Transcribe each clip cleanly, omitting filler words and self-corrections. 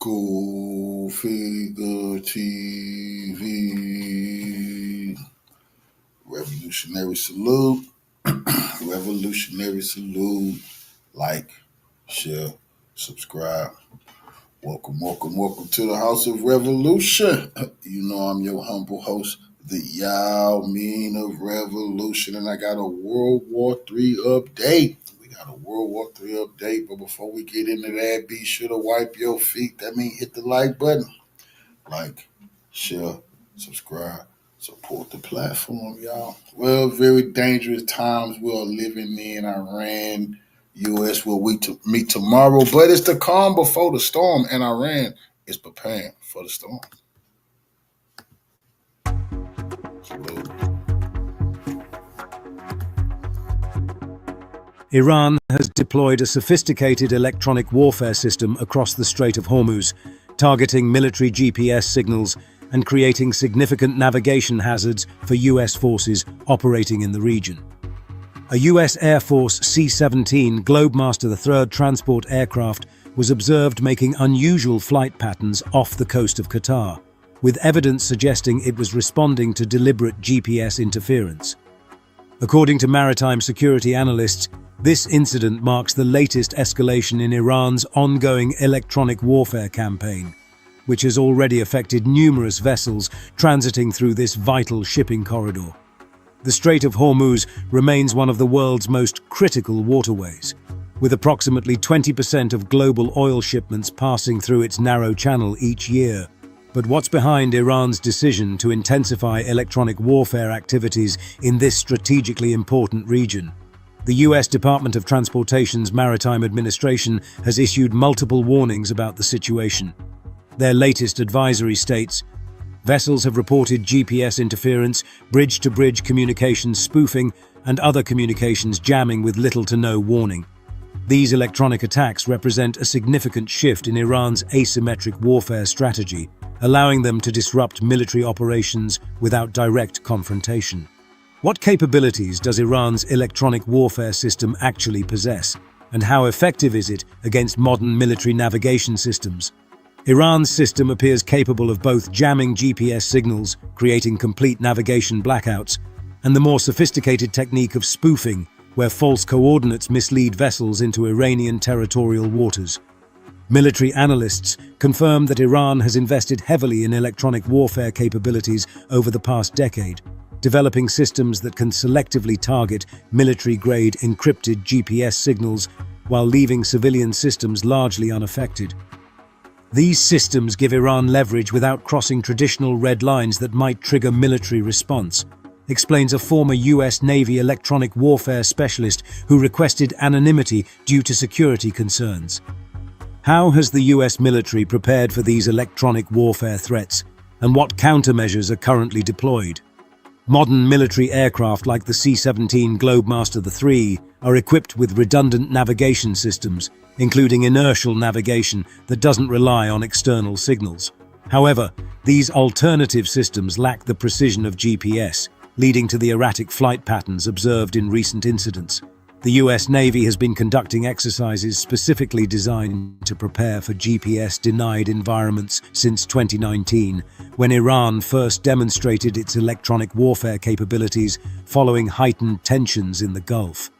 School Figure TV. Revolutionary salute. Revolutionary salute. Like, share, subscribe. Welcome to the House of Revolution. You know I'm your humble host, the Yao Mean of Revolution, and I got a World War III update. But before we get into that, be sure to wipe your feet. That means hit the like button. Like, share, subscribe, support the platform, y'all. Well, very dangerous times we are living in. Iran, U.S. will meet tomorrow, but it's the calm before the storm, and Iran is preparing for the storm. Salute. Iran has deployed a sophisticated electronic warfare system across the Strait of Hormuz, targeting military GPS signals and creating significant navigation hazards for U.S. forces operating in the region. A U.S. Air Force C-17 Globemaster III transport aircraft was observed making unusual flight patterns off the coast of Qatar, with evidence suggesting it was responding to deliberate GPS interference. According to maritime security analysts, this incident marks the latest escalation in Iran's ongoing electronic warfare campaign, which has already affected numerous vessels transiting through this vital shipping corridor. The Strait of Hormuz remains one of the world's most critical waterways, with approximately 20% of global oil shipments passing through its narrow channel each year. But what's behind Iran's decision to intensify electronic warfare activities in this strategically important region? The U.S. Department of Transportation's Maritime Administration has issued multiple warnings about the situation. Their latest advisory states, vessels have reported GPS interference, bridge-to-bridge communications spoofing, and other communications jamming with little to no warning. These electronic attacks represent a significant shift in Iran's asymmetric warfare strategy, allowing them to disrupt military operations without direct confrontation. What capabilities does Iran's electronic warfare system actually possess, and how effective is it against modern military navigation systems? Iran's system appears capable of both jamming GPS signals, creating complete navigation blackouts, and the more sophisticated technique of spoofing, where false coordinates mislead vessels into Iranian territorial waters. Military analysts confirm that Iran has invested heavily in electronic warfare capabilities over the past decade, developing systems that can selectively target military-grade encrypted GPS signals while leaving civilian systems largely unaffected. These systems give Iran leverage without crossing traditional red lines that might trigger military response, explains a former U.S. Navy electronic warfare specialist who requested anonymity due to security concerns. How has the U.S. military prepared for these electronic warfare threats, and what countermeasures are currently deployed? Modern military aircraft like the C-17 Globemaster III are equipped with redundant navigation systems, including inertial navigation that doesn't rely on external signals. However, these alternative systems lack the precision of GPS, leading to the erratic flight patterns observed in recent incidents. The U.S. Navy has been conducting exercises specifically designed to prepare for GPS-denied environments since 2019, when Iran first demonstrated its electronic warfare capabilities following heightened tensions in the Gulf.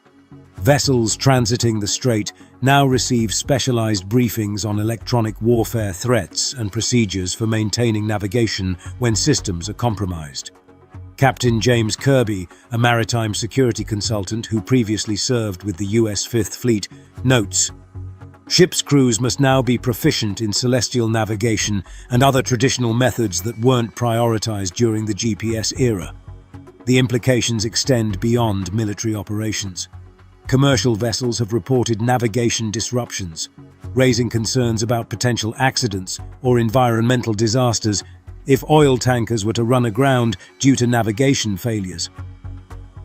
Vessels transiting the strait now receive specialized briefings on electronic warfare threats and procedures for maintaining navigation when systems are compromised. Captain James Kirby, a maritime security consultant who previously served with the U.S. Fifth Fleet, notes, "Ships' crews must now be proficient in celestial navigation and other traditional methods that weren't prioritized during the GPS era. The implications extend beyond military operations. Commercial vessels have reported navigation disruptions, raising concerns about potential accidents or environmental disasters if oil tankers were to run aground due to navigation failures.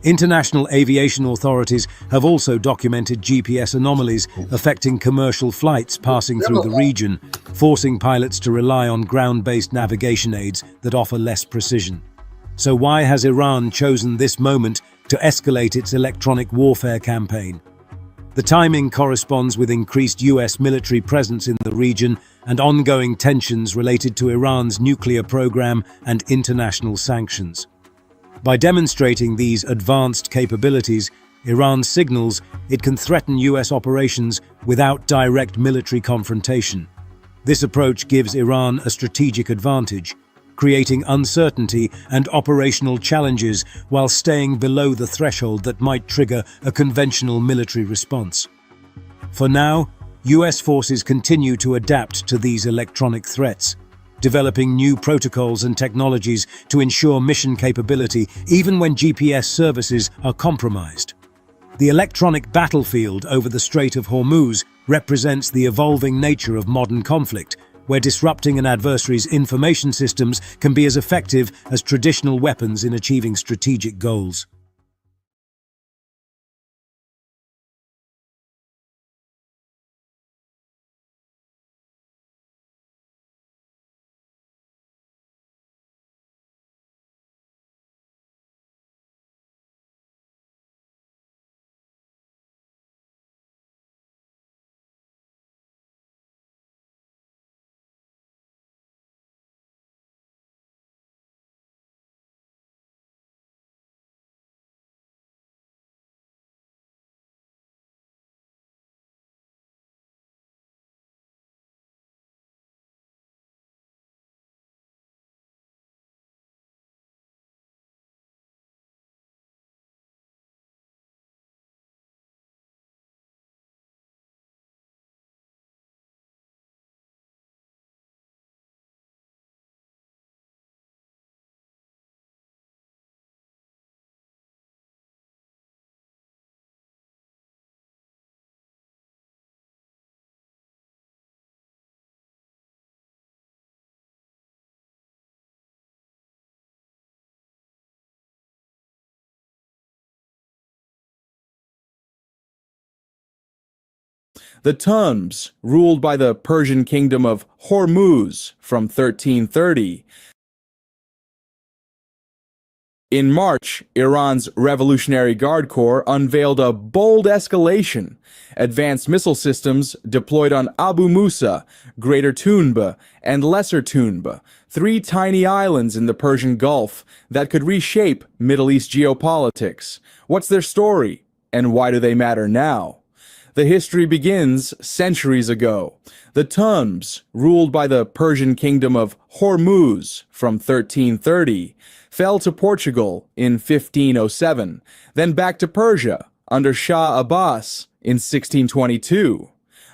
International aviation authorities have also documented GPS anomalies affecting commercial flights passing through the region, forcing pilots to rely on ground-based navigation aids that offer less precision. So why has Iran chosen this moment to escalate its electronic warfare campaign? The timing corresponds with increased US military presence in the region and ongoing tensions related to Iran's nuclear program and international sanctions. By demonstrating these advanced capabilities, Iran signals it can threaten US operations without direct military confrontation. This approach gives Iran a strategic advantage, creating uncertainty and operational challenges while staying below the threshold that might trigger a conventional military response. For now, US forces continue to adapt to these electronic threats, developing new protocols and technologies to ensure mission capability even when GPS services are compromised. The electronic battlefield over the Strait of Hormuz represents the evolving nature of modern conflict, where disrupting an adversary's information systems can be as effective as traditional weapons in achieving strategic goals. The Tumbs ruled by the Persian kingdom of Hormuz from 1330. In March, Iran's Revolutionary Guard Corps unveiled a bold escalation. Advanced missile systems deployed on Abu Musa, Greater Tunba, and Lesser Tunba, three tiny islands in the Persian Gulf that could reshape Middle East geopolitics. What's their story, and why do they matter now? The history begins centuries ago. The Tumbs, ruled by the Persian kingdom of Hormuz from 1330, fell to Portugal in 1507, then back to Persia under Shah Abbas in 1622.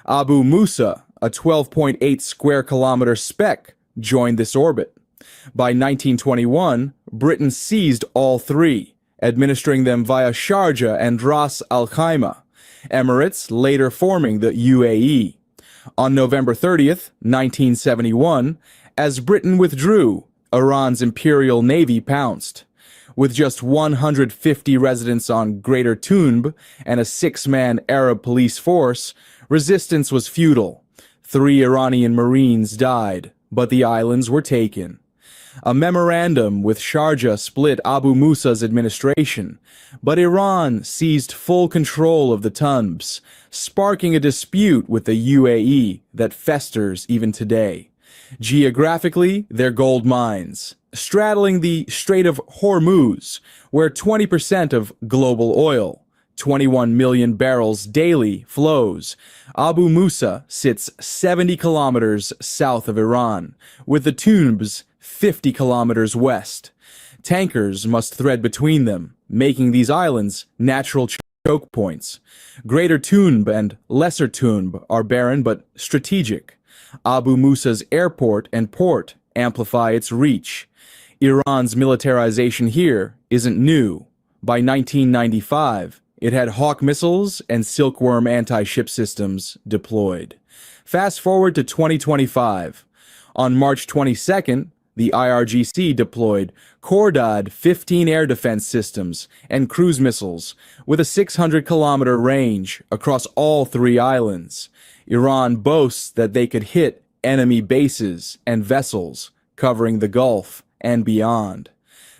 Abu Musa, a 12.8 square kilometer speck, joined this orbit. By 1921, Britain seized all three, administering them via Sharjah and Ras Al Khaimah, Emirates later forming the UAE. On November 30th, 1971, as Britain withdrew, Iran's Imperial Navy pounced. With just 150 residents on Greater Tunb and a six-man Arab police force, resistance was futile. 3 Iranian Marines died, but the islands were taken. A memorandum with Sharjah split Abu Musa's administration, but Iran seized full control of the Tumbs, sparking a dispute with the UAE that festers even today. Geographically, they're gold mines, straddling the Strait of Hormuz, where 20% of global oil, 21 million barrels daily, flows. Abu Musa sits 70 kilometers south of Iran, with the Tumbs 50 kilometers west. Tankers must thread between them, making these islands natural choke points. Greater Tunb and Lesser Tunb are barren but strategic. Abu Musa's airport and port amplify its reach. Iran's militarization here isn't new. By 1995, it had Hawk missiles and Silkworm anti-ship systems deployed. Fast forward to 2025. On March 22nd, the IRGC deployed Khordad 15 air defense systems and cruise missiles with a 600-kilometer range across all 3 islands. Iran boasts that they could hit enemy bases and vessels covering the Gulf and beyond.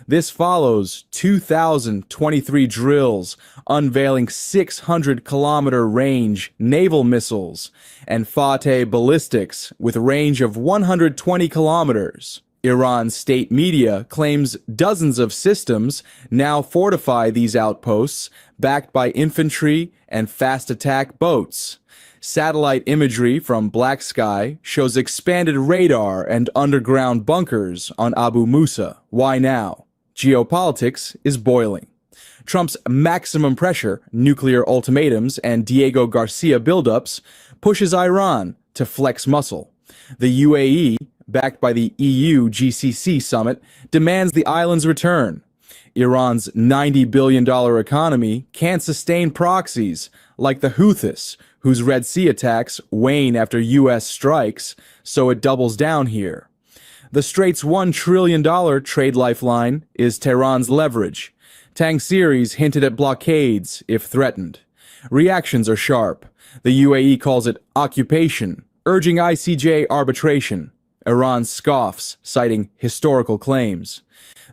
This follows 2,023 drills unveiling 600-kilometer range naval missiles and Fateh ballistics with a range of 120 kilometers. Iran's state media claims dozens of systems now fortify these outposts, backed by infantry and fast attack boats. Satellite imagery from Black Sky shows expanded radar and underground bunkers on Abu Musa. Why now? Geopolitics is boiling. Trump's maximum pressure, nuclear ultimatums, and Diego Garcia buildups pushes Iran to flex muscle. The UAE, backed by the EU GCC summit, demands the island's return. Iran's $90 billion economy can't sustain proxies like the Houthis, whose Red Sea attacks wane after U.S. strikes, so it doubles down here. The Strait's $1 trillion trade lifeline is Tehran's leverage. Tangsiri's hinted at blockades if threatened. Reactions are sharp. The UAE calls it occupation, urging ICJ arbitration. Iran scoffs, citing historical claims.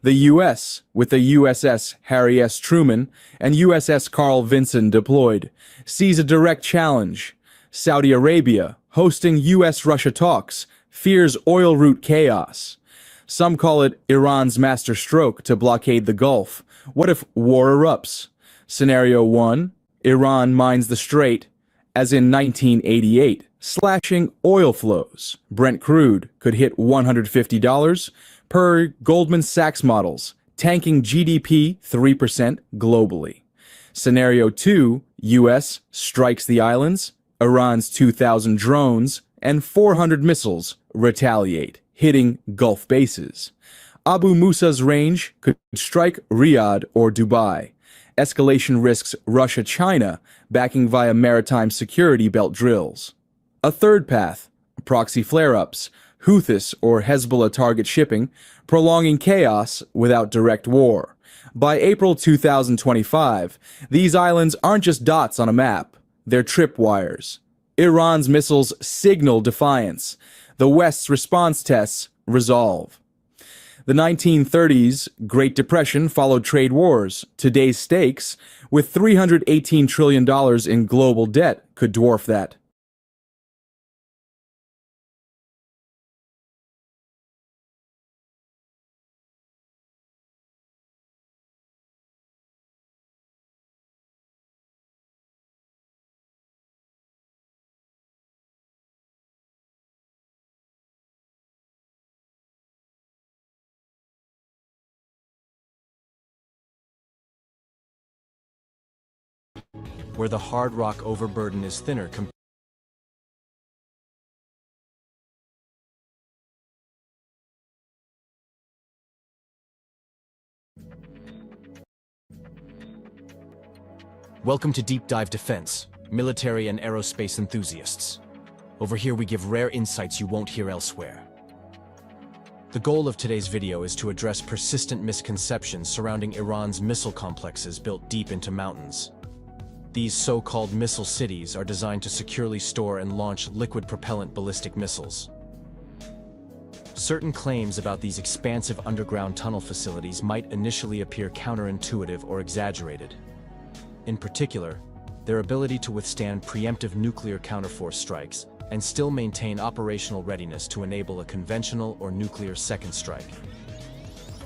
The U.S., with the USS Harry S. Truman and USS Carl Vinson deployed, sees a direct challenge. Saudi Arabia, hosting U.S.-Russia talks, fears oil route chaos. Some call it Iran's masterstroke to blockade the Gulf. What if war erupts? Scenario 1, Iran mines the Strait, as in 1988, slashing oil flows. Brent crude could hit $150 per Goldman Sachs models, tanking GDP 3% globally. Scenario 2, U.S. strikes the islands, Iran's 2,000 drones and 400 missiles retaliate, hitting Gulf bases. Abu Musa's range could strike Riyadh or Dubai. Escalation risks Russia-China, backing via maritime security belt drills. A third path, proxy flare-ups, Houthis or Hezbollah target shipping, prolonging chaos without direct war. By April 2025, these islands aren't just dots on a map, they're tripwires. Iran's missiles signal defiance. The West's response tests resolve. The 1930s Great Depression followed trade wars. Today's stakes, with $318 trillion in global debt, could dwarf that. Where the hard rock overburden is thinner Welcome to Deep Dive Defense, military and aerospace enthusiasts. Over here we give rare insights you won't hear elsewhere. The goal of today's video is to address persistent misconceptions surrounding Iran's missile complexes built deep into mountains. These so-called missile cities are designed to securely store and launch liquid propellant ballistic missiles. Certain claims about these expansive underground tunnel facilities might initially appear counterintuitive or exaggerated. In particular, their ability to withstand preemptive nuclear counterforce strikes and still maintain operational readiness to enable a conventional or nuclear second strike.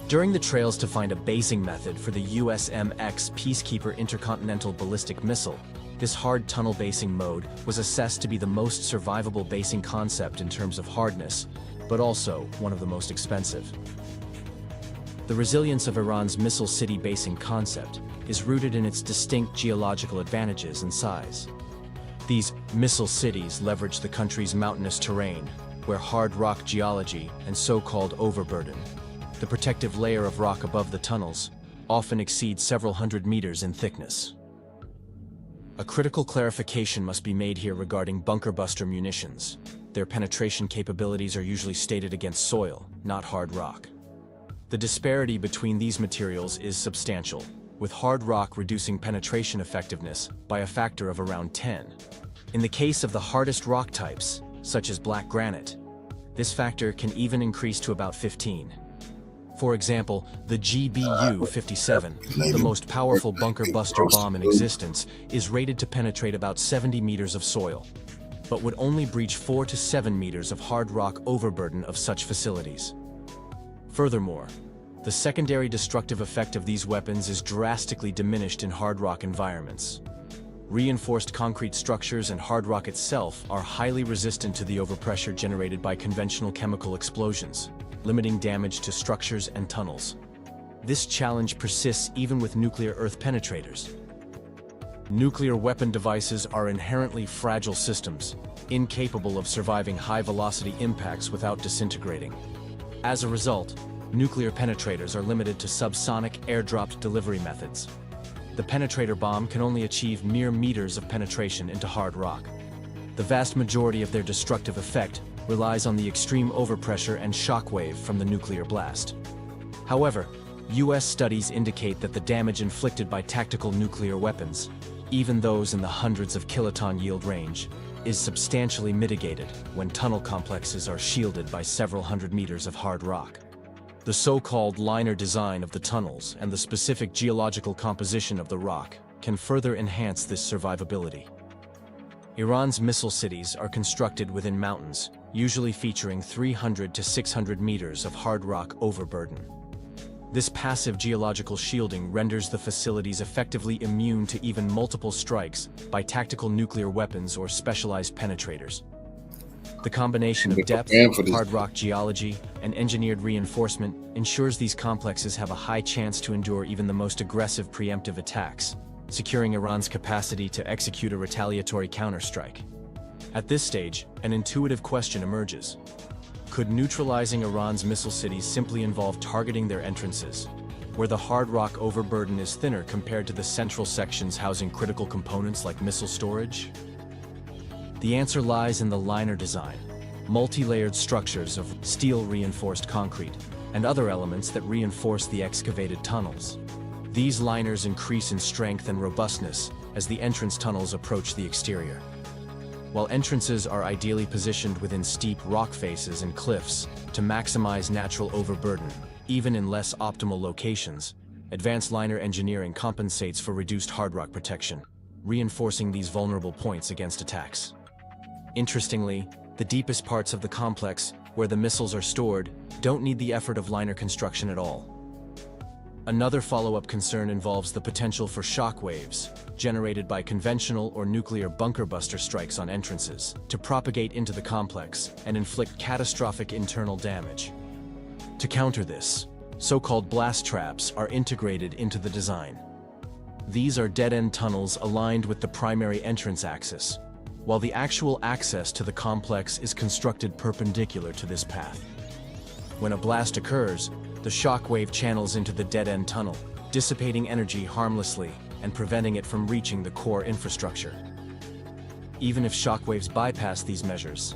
During the trails to find a basing method for the USMX Peacekeeper intercontinental ballistic missile, this hard tunnel basing mode was assessed to be the most survivable basing concept in terms of hardness, but also one of the most expensive. The resilience of Iran's missile city basing concept is rooted in its distinct geological advantages and size. These missile cities leverage the country's mountainous terrain, where hard rock geology and so-called overburden, the protective layer of rock above the tunnels, often exceeds several hundred meters in thickness. A critical clarification must be made here regarding bunker buster munitions. Their penetration capabilities are usually stated against soil, not hard rock. The disparity between these materials is substantial, with hard rock reducing penetration effectiveness by a factor of around 10. In the case of the hardest rock types, such as black granite, this factor can even increase to about 15. For example, the GBU-57, the Later. most powerful bunker buster bomb in existence, is rated to penetrate about 70 meters of soil, but would only breach 4 to 7 meters of hard rock overburden of such facilities. Furthermore, the secondary destructive effect of these weapons is drastically diminished in hard rock environments. Reinforced concrete structures and hard rock itself are highly resistant to the overpressure generated by conventional chemical explosions, limiting damage to structures and tunnels. This challenge persists even with nuclear earth penetrators. Nuclear weapon devices are inherently fragile systems, incapable of surviving high-velocity impacts without disintegrating. As a result, nuclear penetrators are limited to subsonic airdropped delivery methods. The penetrator bomb can only achieve mere meters of penetration into hard rock. The vast majority of their destructive effect relies on the extreme overpressure and shockwave from the nuclear blast. However, US studies indicate that the damage inflicted by tactical nuclear weapons, even those in the hundreds of kiloton yield range, is substantially mitigated when tunnel complexes are shielded by several hundred meters of hard rock. The so-called liner design of the tunnels and the specific geological composition of the rock can further enhance this survivability. Iran's missile cities are constructed within mountains, usually featuring 300 to 600 meters of hard rock overburden. This passive geological shielding renders the facilities effectively immune to even multiple strikes by tactical nuclear weapons or specialized penetrators. The combination of depth, hard rock geology, and engineered reinforcement ensures these complexes have a high chance to endure even the most aggressive preemptive attacks, securing Iran's capacity to execute a retaliatory counterstrike. At this stage, an intuitive question emerges. Could neutralizing Iran's missile cities simply involve targeting their entrances, where the hard rock overburden is thinner compared to the central sections housing critical components like missile storage? The answer lies in the liner design, multi-layered structures of steel-reinforced concrete, and other elements that reinforce the excavated tunnels. These liners increase in strength and robustness as the entrance tunnels approach the exterior. While entrances are ideally positioned within steep rock faces and cliffs to maximize natural overburden, even in less optimal locations, advanced liner engineering compensates for reduced hard rock protection, reinforcing these vulnerable points against attacks. Interestingly, the deepest parts of the complex, where the missiles are stored, don't need the effort of liner construction at all. Another follow-up concern involves the potential for shock waves, generated by conventional or nuclear bunker buster strikes on entrances, to propagate into the complex and inflict catastrophic internal damage. To counter this, so-called blast traps are integrated into the design. These are dead-end tunnels aligned with the primary entrance axis, while the actual access to the complex is constructed perpendicular to this path. When a blast occurs, the shockwave channels into the dead-end tunnel, dissipating energy harmlessly and preventing it from reaching the core infrastructure. Even if shockwaves bypass these measures,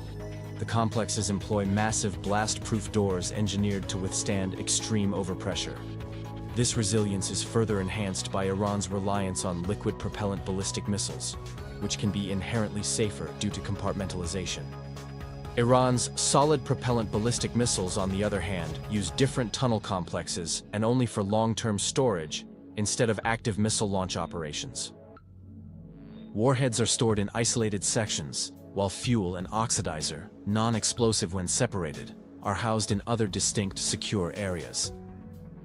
the complexes employ massive blast-proof doors engineered to withstand extreme overpressure. This resilience is further enhanced by Iran's reliance on liquid propellant ballistic missiles, which can be inherently safer due to compartmentalization. Iran's solid propellant ballistic missiles, on the other hand, use different tunnel complexes and only for long-term storage instead of active missile launch operations. Warheads are stored in isolated sections, while fuel and oxidizer, non-explosive when separated, are housed in other distinct, secure areas.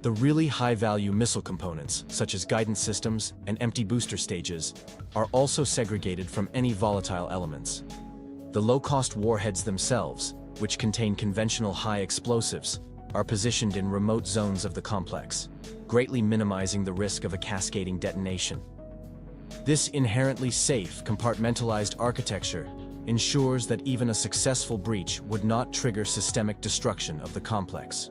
The really high-value missile components, such as guidance systems and empty booster stages, are also segregated from any volatile elements. The low-cost warheads themselves, which contain conventional high explosives, are positioned in remote zones of the complex, greatly minimizing the risk of a cascading detonation. This inherently safe, compartmentalized architecture ensures that even a successful breach would not trigger systemic destruction of the complex.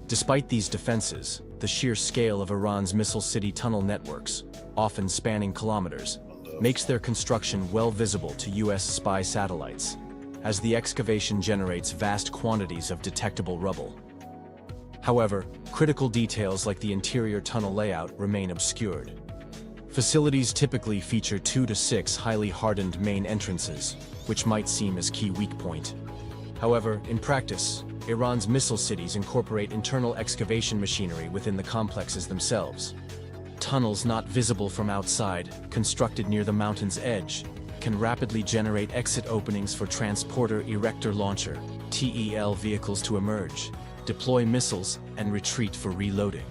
Despite these defenses, the sheer scale of Iran's missile city tunnel networks, often spanning kilometers, makes their construction well visible to US spy satellites, as the excavation generates vast quantities of detectable rubble. However, critical details like the interior tunnel layout remain obscured. Facilities typically feature 2 to 6 highly hardened main entrances, which might seem as key weak point. However, in practice, Iran's missile cities incorporate internal excavation machinery within the complexes themselves. Tunnels not visible from outside, constructed near the mountain's edge, can rapidly generate exit openings for transporter erector launcher (TEL) vehicles to emerge, deploy missiles, and retreat for reloading.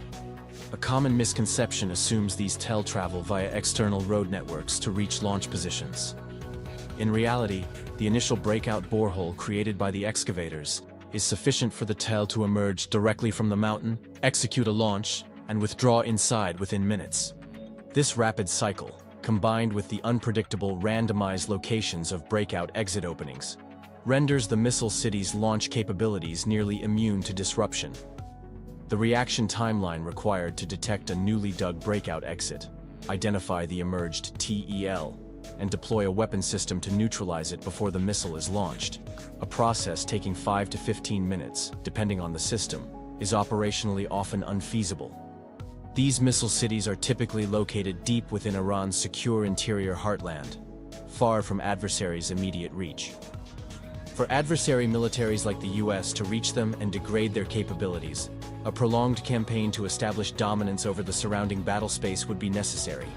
A common misconception assumes these TEL travel via external road networks to reach launch positions. In reality, the initial breakout borehole created by the excavators is sufficient for the TEL to emerge directly from the mountain, execute a launch, and withdraw inside within minutes. This rapid cycle, combined with the unpredictable randomized locations of breakout exit openings, renders the missile city's launch capabilities nearly immune to disruption. The reaction timeline required to detect a newly dug breakout exit, identify the emerged TEL, and deploy a weapon system to neutralize it before the missile is launched, a process taking 5 to 15 minutes, depending on the system, is operationally often unfeasible. These missile cities are typically located deep within Iran's secure interior heartland, far from adversaries' immediate reach. For adversary militaries like the US to reach them and degrade their capabilities, a prolonged campaign to establish dominance over the surrounding battle space would be necessary.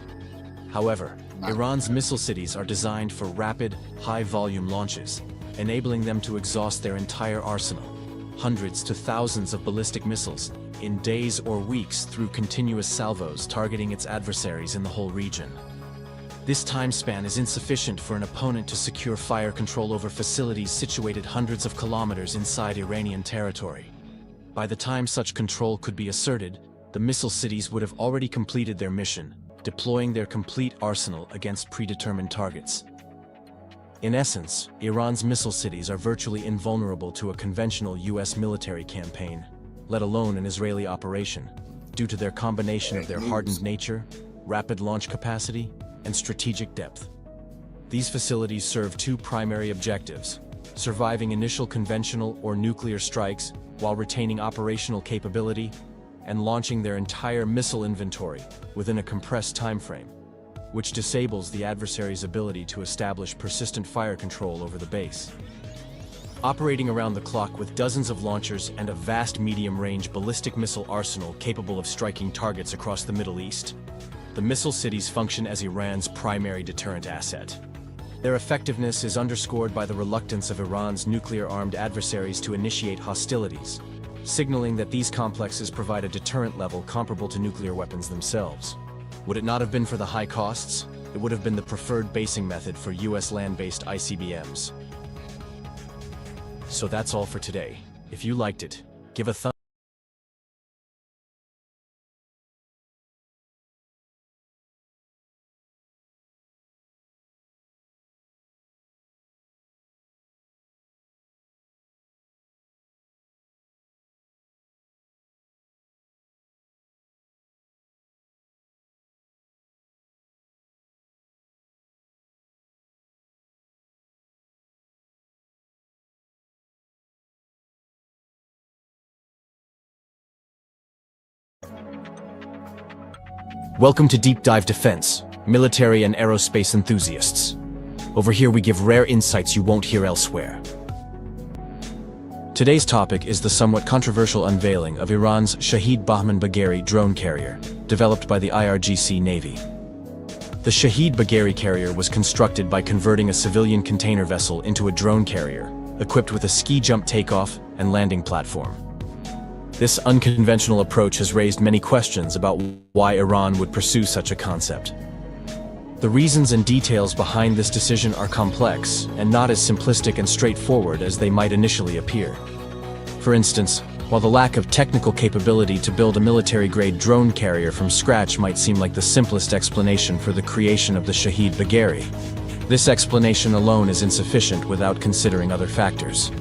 However, Iran's missile cities are designed for rapid, high-volume launches, enabling them to exhaust their entire arsenal, hundreds to thousands of ballistic missiles, in days or weeks through continuous salvos targeting its adversaries in the whole region. This time span is insufficient for an opponent to secure fire control over facilities situated hundreds of kilometers inside Iranian territory. By the time such control could be asserted, the missile cities would have already completed their mission, deploying their complete arsenal against predetermined targets. In essence, Iran's missile cities are virtually invulnerable to a conventional US military campaign, let alone an Israeli operation, due to their combination of their hardened nature, rapid launch capacity, and strategic depth. These facilities serve two primary objectives: surviving initial conventional or nuclear strikes while retaining operational capability, and launching their entire missile inventory within a compressed timeframe, which disables the adversary's ability to establish persistent fire control over the base. Operating around the clock with dozens of launchers and a vast medium-range ballistic missile arsenal capable of striking targets across the Middle East, the missile cities function as Iran's primary deterrent asset. Their effectiveness is underscored by the reluctance of Iran's nuclear-armed adversaries to initiate hostilities, signaling that these complexes provide a deterrent level comparable to nuclear weapons themselves. Would it not have been for the high costs, it would have been the preferred basing method for US land-based ICBMs. So that's all for today. If you liked it, give a thumbs Welcome to Deep Dive Defense, military and aerospace enthusiasts. Over here we give rare insights you won't hear elsewhere. Today's topic is the somewhat controversial unveiling of Iran's Shahed Bagheri drone carrier, developed by the IRGC Navy. The Shahed Bagheri carrier was constructed by converting a civilian container vessel into a drone carrier, equipped with a ski jump takeoff and landing platform. This unconventional approach has raised many questions about why Iran would pursue such a concept. The reasons and details behind this decision are complex and not as simplistic and straightforward as they might initially appear. For instance, while the lack of technical capability to build a military-grade drone carrier from scratch might seem like the simplest explanation for the creation of the Shahed Bagheri, this explanation alone is insufficient without considering other factors.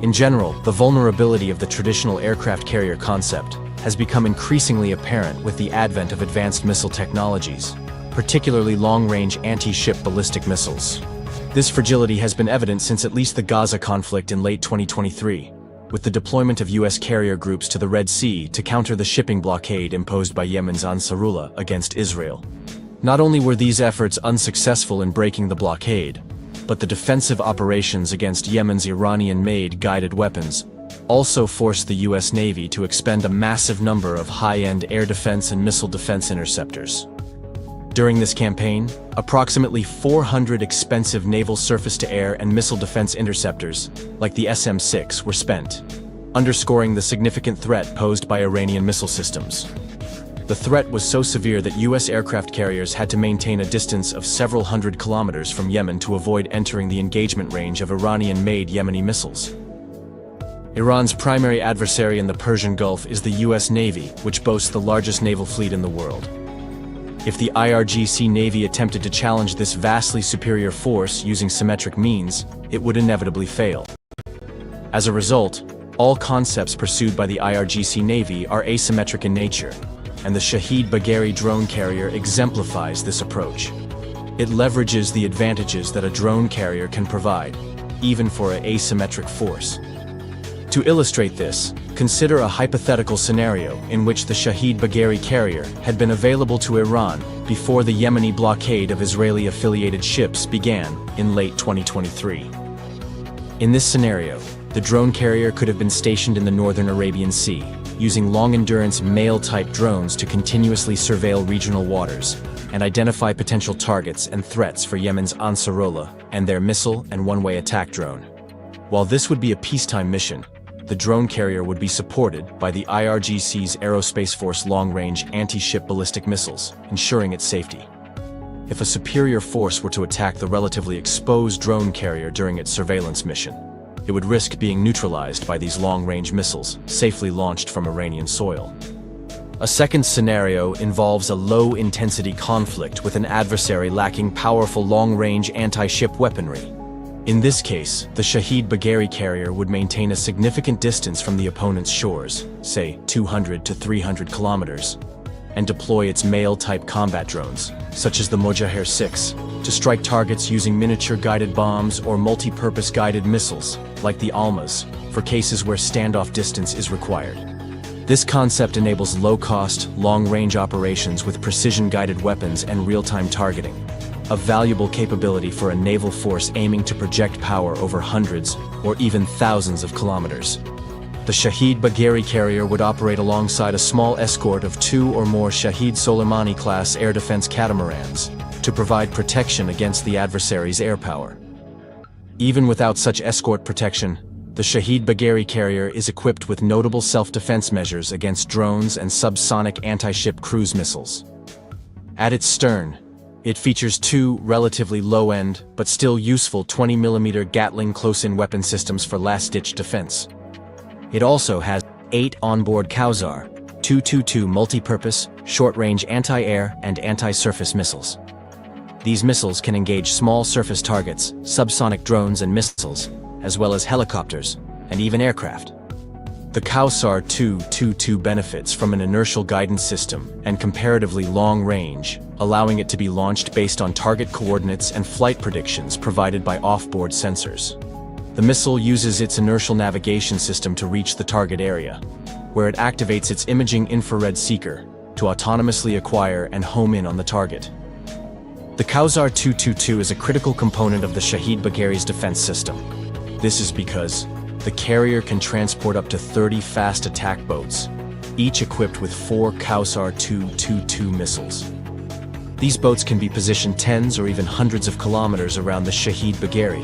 In general, the vulnerability of the traditional aircraft carrier concept has become increasingly apparent with the advent of advanced missile technologies, particularly long-range anti-ship ballistic missiles. This fragility has been evident since at least the Gaza conflict in late 2023, with the deployment of US carrier groups to the Red Sea to counter the shipping blockade imposed by Yemen's Ansarullah against Israel. Not only were these efforts unsuccessful in breaking the blockade, But the defensive operations against Yemen's Iranian-made guided weapons also forced the US Navy to expend a massive number of high-end air defense and missile defense interceptors. During this campaign, approximately 400 expensive naval surface-to-air and missile defense interceptors, like the SM-6, were spent, underscoring the significant threat posed by Iranian missile systems. The threat was so severe that US aircraft carriers had to maintain a distance of several hundred kilometers from Yemen to avoid entering the engagement range of Iranian-made Yemeni missiles. Iran's primary adversary in the Persian Gulf is the US Navy, which boasts the largest naval fleet in the world. If the IRGC Navy attempted to challenge this vastly superior force using symmetric means, it would inevitably fail. As a result, all concepts pursued by the IRGC Navy are asymmetric in nature, and the Shahed Bagheri drone carrier exemplifies this approach. It leverages the advantages that a drone carrier can provide, even for an asymmetric force. To illustrate this, consider a hypothetical scenario in which the Shahed Bagheri carrier had been available to Iran before the Yemeni blockade of Israeli-affiliated ships began in late 2023. In this scenario, the drone carrier could have been stationed in the northern Arabian Sea, using long-endurance MALE-type drones to continuously surveil regional waters and identify potential targets and threats for Yemen's Ansarullah and their missile and one-way attack drone. While this would be a peacetime mission, the drone carrier would be supported by the IRGC's Aerospace Force long-range anti-ship ballistic missiles, ensuring its safety. If a superior force were to attack the relatively exposed drone carrier during its surveillance mission, it would risk being neutralized by these long-range missiles, safely launched from Iranian soil. A second scenario involves a low-intensity conflict with an adversary lacking powerful long-range anti-ship weaponry. In this case, the Shahed Bagheri carrier would maintain a significant distance from the opponent's shores, say 200 to 300 kilometers, and deploy its MALE-type combat drones, such as the Mojahir 6, to strike targets using miniature guided bombs or multi-purpose guided missiles, like the Almas, for cases where standoff distance is required. This concept enables low-cost, long-range operations with precision-guided weapons and real-time targeting, a valuable capability for a naval force aiming to project power over hundreds or even thousands of kilometers. The Shahed Bagheri carrier would operate alongside a small escort of 2 or more Shahed Soleimani-class air defense catamarans to provide protection against the adversary's air power. Even without such escort protection, the Shahed Bagheri carrier is equipped with notable self-defense measures against drones and subsonic anti-ship cruise missiles. At its stern, it features 2 relatively low-end but still useful 20mm Gatling close-in weapon systems for last-ditch defense. It also has 8 onboard Kausar 222 multi-purpose, short-range anti-air and anti-surface missiles. These missiles can engage small surface targets, subsonic drones and missiles, as well as helicopters, and even aircraft. The Kausar 222 benefits from an inertial guidance system and comparatively long range, allowing it to be launched based on target coordinates and flight predictions provided by off-board sensors. The missile uses its inertial navigation system to reach the target area, where it activates its imaging infrared seeker to autonomously acquire and home in on the target. The Kausar 222 is a critical component of the Shahed Bagheri's defense system. This is because the carrier can transport up to 30 fast attack boats, each equipped with 4 Kausar 222 missiles. These boats can be positioned tens or even hundreds of kilometers around the Shahed Bagheri,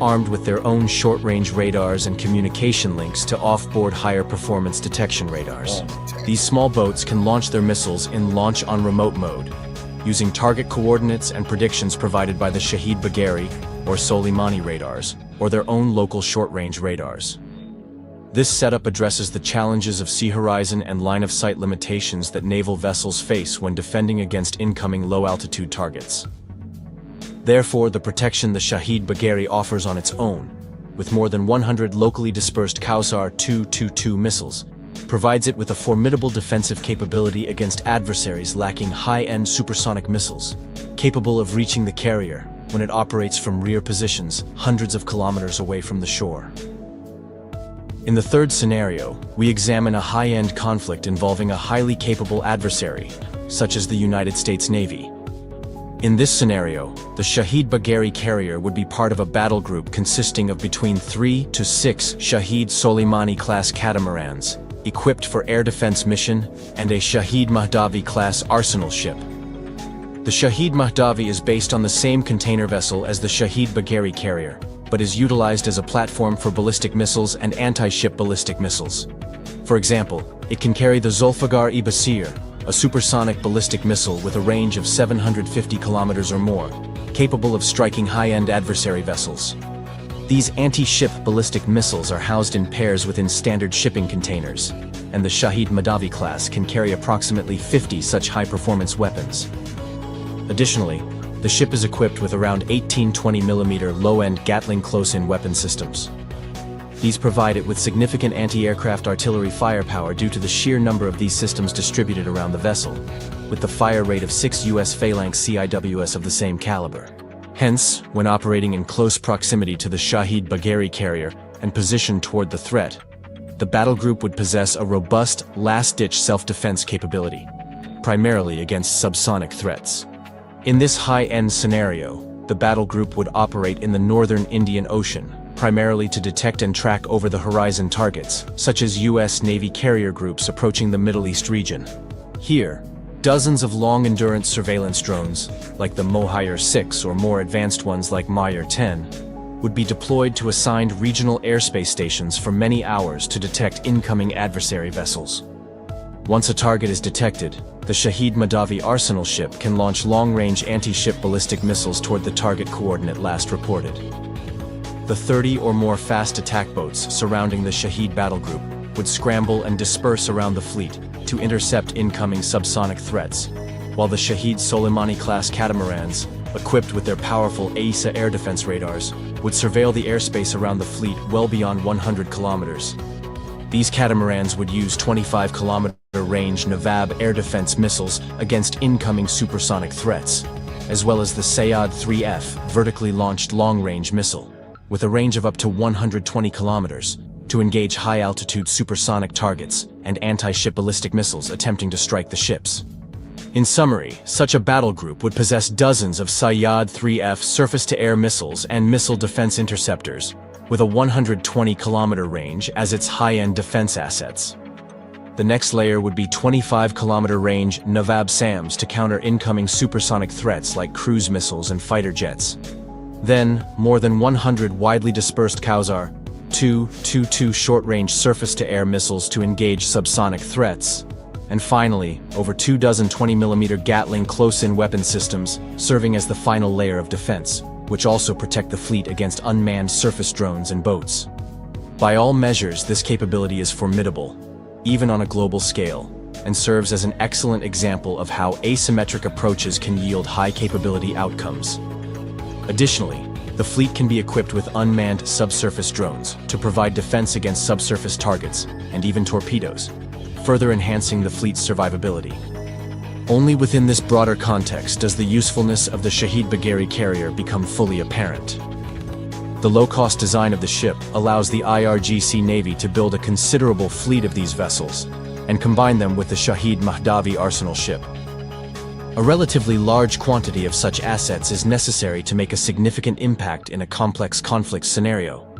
armed with their own short-range radars and communication links to off-board higher-performance detection radars. These small boats can launch their missiles in launch-on-remote mode, using target coordinates and predictions provided by the Shahed Bagheri or Soleimani radars, or their own local short-range radars. This setup addresses the challenges of sea horizon and line-of-sight limitations that naval vessels face when defending against incoming low-altitude targets. Therefore, the protection the Shahed Bagheri offers on its own, with more than 100 locally dispersed Kausar 222 missiles, provides it with a formidable defensive capability against adversaries lacking high-end supersonic missiles, capable of reaching the carrier when it operates from rear positions hundreds of kilometers away from the shore. In the third scenario, we examine a high-end conflict involving a highly capable adversary, such as the United States Navy. In this scenario, the Shahed Bagheri carrier would be part of a battle group consisting of between 3 to 6 Shahed Soleimani-class catamarans, equipped for air defense mission, and a Shahed Mahdavi-class arsenal ship. The Shahed Mahdavi is based on the same container vessel as the Shahed Bagheri carrier, but is utilized as a platform for ballistic missiles and anti-ship ballistic missiles. For example, it can carry the Zulfiqar-e Basir, a supersonic ballistic missile with a range of 750 kilometers or more, capable of striking high-end adversary vessels. These anti-ship ballistic missiles are housed in pairs within standard shipping containers, and the Shahed Mahdavi class can carry approximately 50 such high-performance weapons. Additionally, the ship is equipped with around 18-20mm low-end Gatling close-in weapon systems. These provide it with significant anti-aircraft artillery firepower due to the sheer number of these systems distributed around the vessel, with the fire rate of 6 US Phalanx CIWS of the same caliber. Hence, when operating in close proximity to the Shahed Bagheri carrier and positioned toward the threat, the battle group would possess a robust, last-ditch self-defense capability, primarily against subsonic threats. In this high-end scenario, the battle group would operate in the northern Indian Ocean, primarily to detect and track over-the-horizon targets, such as US Navy carrier groups approaching the Middle East region. Here, dozens of long-endurance surveillance drones, like the Mohyr 6 or more advanced ones like Mohyr 10, would be deployed to assigned regional airspace stations for many hours to detect incoming adversary vessels. Once a target is detected, the Shahed Mahdavi arsenal ship can launch long-range anti-ship ballistic missiles toward the target coordinate last reported. The 30 or more fast attack boats surrounding the Shahed battle group would scramble and disperse around the fleet to intercept incoming subsonic threats, while the Shahed Soleimani-class catamarans, equipped with their powerful AESA air defense radars, would surveil the airspace around the fleet well beyond 100 kilometers. These catamarans would use 25-kilometer-range Navab air defense missiles against incoming supersonic threats, as well as the Sayad 3F vertically launched long-range missile, with a range of up to 120 kilometers, to engage high-altitude supersonic targets and anti-ship ballistic missiles attempting to strike the ships. In summary, such a battle group would possess dozens of Sayad 3F surface-to-air missiles and missile defense interceptors, with a 120-kilometer range as its high-end defense assets. The next layer would be 25-kilometer range Navab SAMs to counter incoming supersonic threats like cruise missiles and fighter jets. Then, more than 100 widely dispersed Kausar 222 short-range surface-to-air missiles to engage subsonic threats. And finally, over 2 dozen 20mm Gatling close-in weapon systems, serving as the final layer of defense, which also protect the fleet against unmanned surface drones and boats. By all measures, this capability is formidable, even on a global scale, and serves as an excellent example of how asymmetric approaches can yield high-capability outcomes. Additionally, the fleet can be equipped with unmanned subsurface drones to provide defense against subsurface targets and even torpedoes, further enhancing the fleet's survivability. Only within this broader context does the usefulness of the Shahed Bagheri carrier become fully apparent. The low-cost design of the ship allows the IRGC Navy to build a considerable fleet of these vessels and combine them with the Shahed Mahdavi arsenal ship. A relatively large quantity of such assets is necessary to make a significant impact in a complex conflict scenario.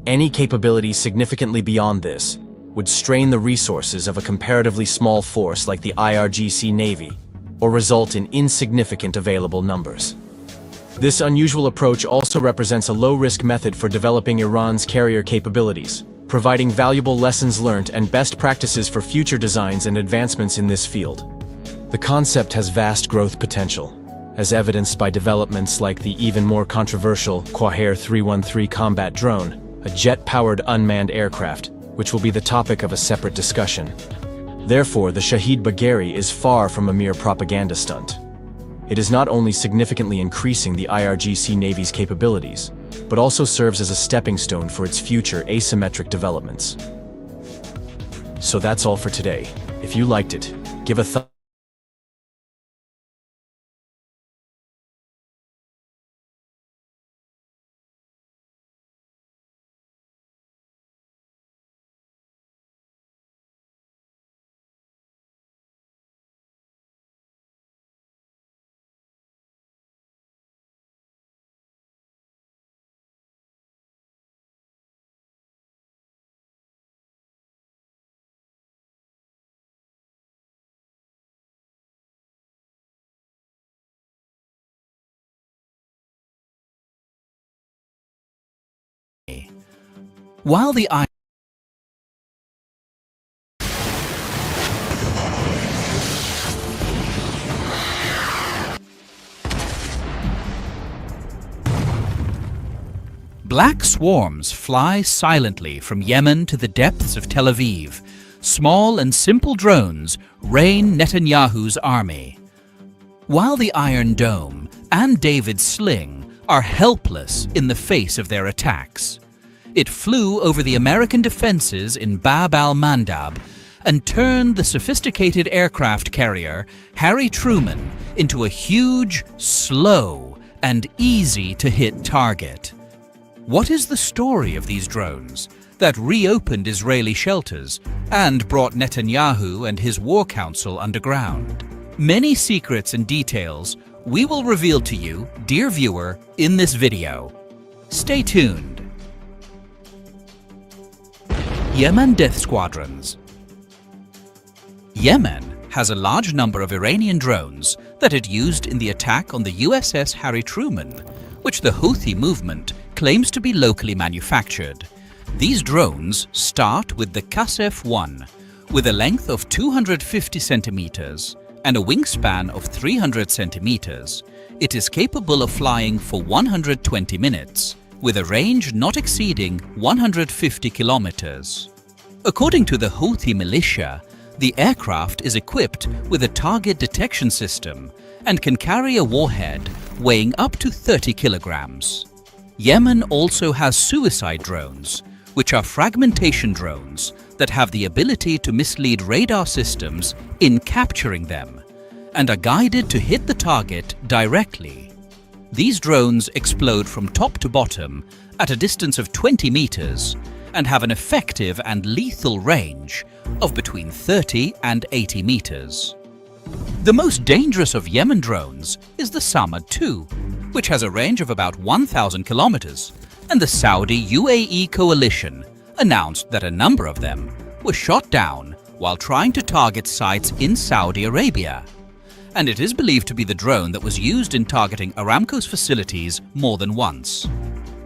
Any capability significantly beyond this would strain the resources of a comparatively small force like the IRGC Navy, or result in insignificant available numbers. This unusual approach also represents a low-risk method for developing Iran's carrier capabilities, providing valuable lessons learned and best practices for future designs and advancements in this field. The concept has vast growth potential, as evidenced by developments like the even more controversial Qaher 313 combat drone, a jet-powered unmanned aircraft, which will be the topic of a separate discussion. Therefore, the Shahed Bagheri is far from a mere propaganda stunt. It is not only significantly increasing the IRGC Navy's capabilities, but also serves as a stepping stone for its future asymmetric developments. So that's all for today. If you liked it, give a thumbs While the Black swarms fly silently from Yemen to the depths of Tel Aviv. Small and simple drones reign Netanyahu's army. While the Iron Dome and David's Sling are helpless in the face of their attacks. It flew over the American defenses in Bab al-Mandab and turned the sophisticated aircraft carrier Harry Truman into a huge, slow, and easy-to-hit target. What is the story of these drones that reopened Israeli shelters and brought Netanyahu and his war council underground? Many secrets and details we will reveal to you, dear viewer, in this video. Stay tuned. Yemen Death Squadrons. Yemen has a large number of Iranian drones that it used in the attack on the USS Harry Truman, which the Houthi movement claims to be locally manufactured. These drones start with the Qasef-1, with a length of 250 centimeters and a wingspan of 300 centimeters. It is capable of flying for 120 minutes, with a range not exceeding 150 kilometers. According to the Houthi militia, the aircraft is equipped with a target detection system and can carry a warhead weighing up to 30 kilograms. Yemen also has suicide drones, which are fragmentation drones that have the ability to mislead radar systems in capturing them and are guided to hit the target directly. These drones explode from top to bottom at a distance of 20 meters and have an effective and lethal range of between 30 and 80 meters. The most dangerous of Yemen drones is the Samad II, which has a range of about 1,000 kilometers, and the Saudi-UAE coalition announced that a number of them were shot down while trying to target sites in Saudi Arabia. And it is believed to be the drone that was used in targeting Aramco's facilities more than once.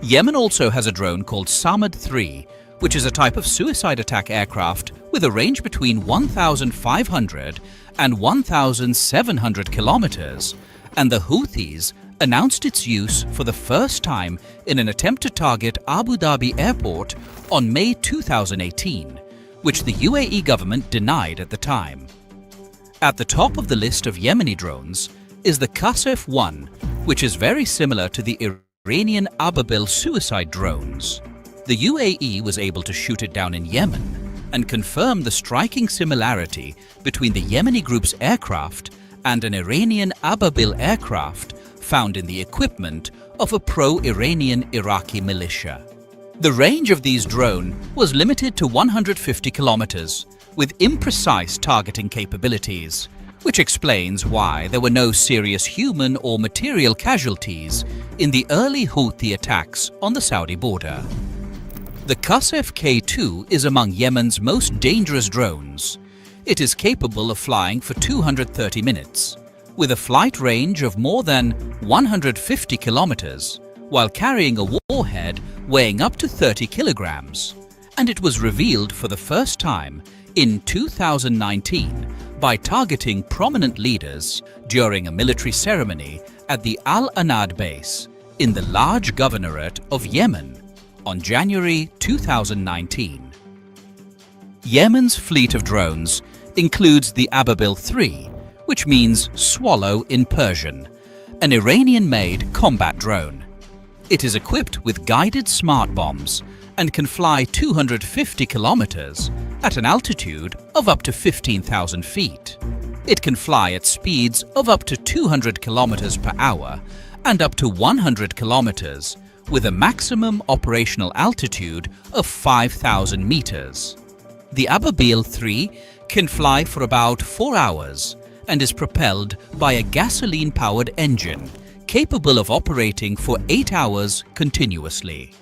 Yemen also has a drone called Samad III, which is a type of suicide attack aircraft with a range between 1,500 and 1,700 kilometers, and the Houthis announced its use for the first time in an attempt to target Abu Dhabi Airport on May 2018, which the UAE government denied at the time. At the top of the list of Yemeni drones is the Qasef-1, which is very similar to the Iranian Ababil suicide drones. The UAE was able to shoot it down in Yemen and confirm the striking similarity between the Yemeni group's aircraft and an Iranian Ababil aircraft found in the equipment of a pro-Iranian Iraqi militia. The range of these drones was limited to 150 kilometers, with imprecise targeting capabilities, which explains why there were no serious human or material casualties in the early Houthi attacks on the Saudi border. The Qasef K2 is among Yemen's most dangerous drones. It is capable of flying for 230 minutes, with a flight range of more than 150 kilometers, while carrying a warhead weighing up to 30 kilograms. And it was revealed for the first time in 2019 by targeting prominent leaders during a military ceremony at the Al Anad base in the large governorate of Yemen on January 2019. Yemen's fleet of drones includes the Ababil III, which means swallow in Persian, an Iranian-made combat drone. It is equipped with guided smart bombs and can fly 250 kilometers at an altitude of up to 15,000 feet. It can fly at speeds of up to 200 kilometers per hour and up to 100 kilometers with a maximum operational altitude of 5,000 meters. The Ababil III can fly for about 4 hours and is propelled by a gasoline-powered engine capable of operating for 8 hours continuously.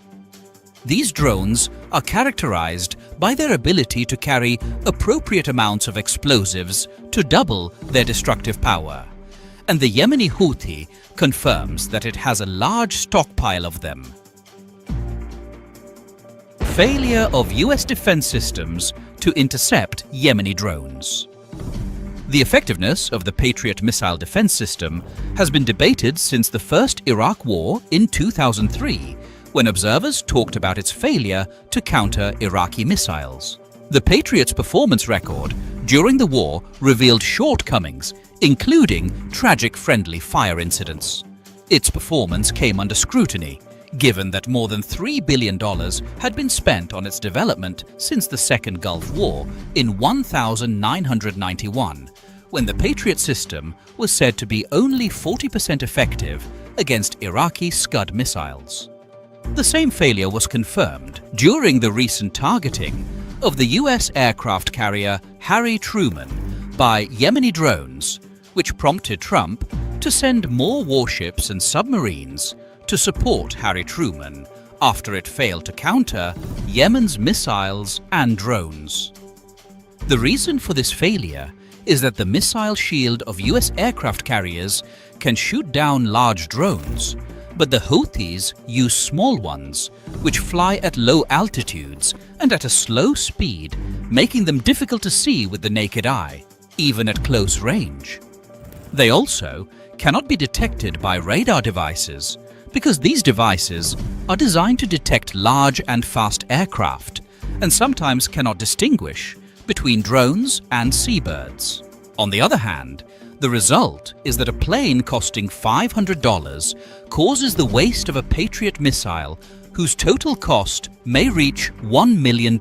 These drones are characterized by their ability to carry appropriate amounts of explosives to double their destructive power, and the Yemeni Houthi confirms that it has a large stockpile of them. failure of US defense systems to intercept Yemeni drones. The effectiveness of the Patriot missile defense system has been debated since the first Iraq War in 2003, when observers talked about its failure to counter Iraqi missiles. The Patriot's performance record during the war revealed shortcomings, including tragic friendly fire incidents. Its performance came under scrutiny, given that more than $3 billion had been spent on its development since the Second Gulf War in 1991, when the Patriot system was said to be only 40% effective against Iraqi Scud missiles. The same failure was confirmed during the recent targeting of the US aircraft carrier Harry Truman by Yemeni drones, which prompted Trump to send more warships and submarines to support Harry Truman after it failed to counter Yemen's missiles and drones. The reason for this failure is that the missile shield of US aircraft carriers can shoot down large drones, but the Houthis use small ones, which fly at low altitudes and at a slow speed, making them difficult to see with the naked eye, even at close range. They also cannot be detected by radar devices because these devices are designed to detect large and fast aircraft and sometimes cannot distinguish between drones and seabirds. On the other hand, the result is that a plane costing $500 causes the waste of a Patriot missile whose total cost may reach $1 million.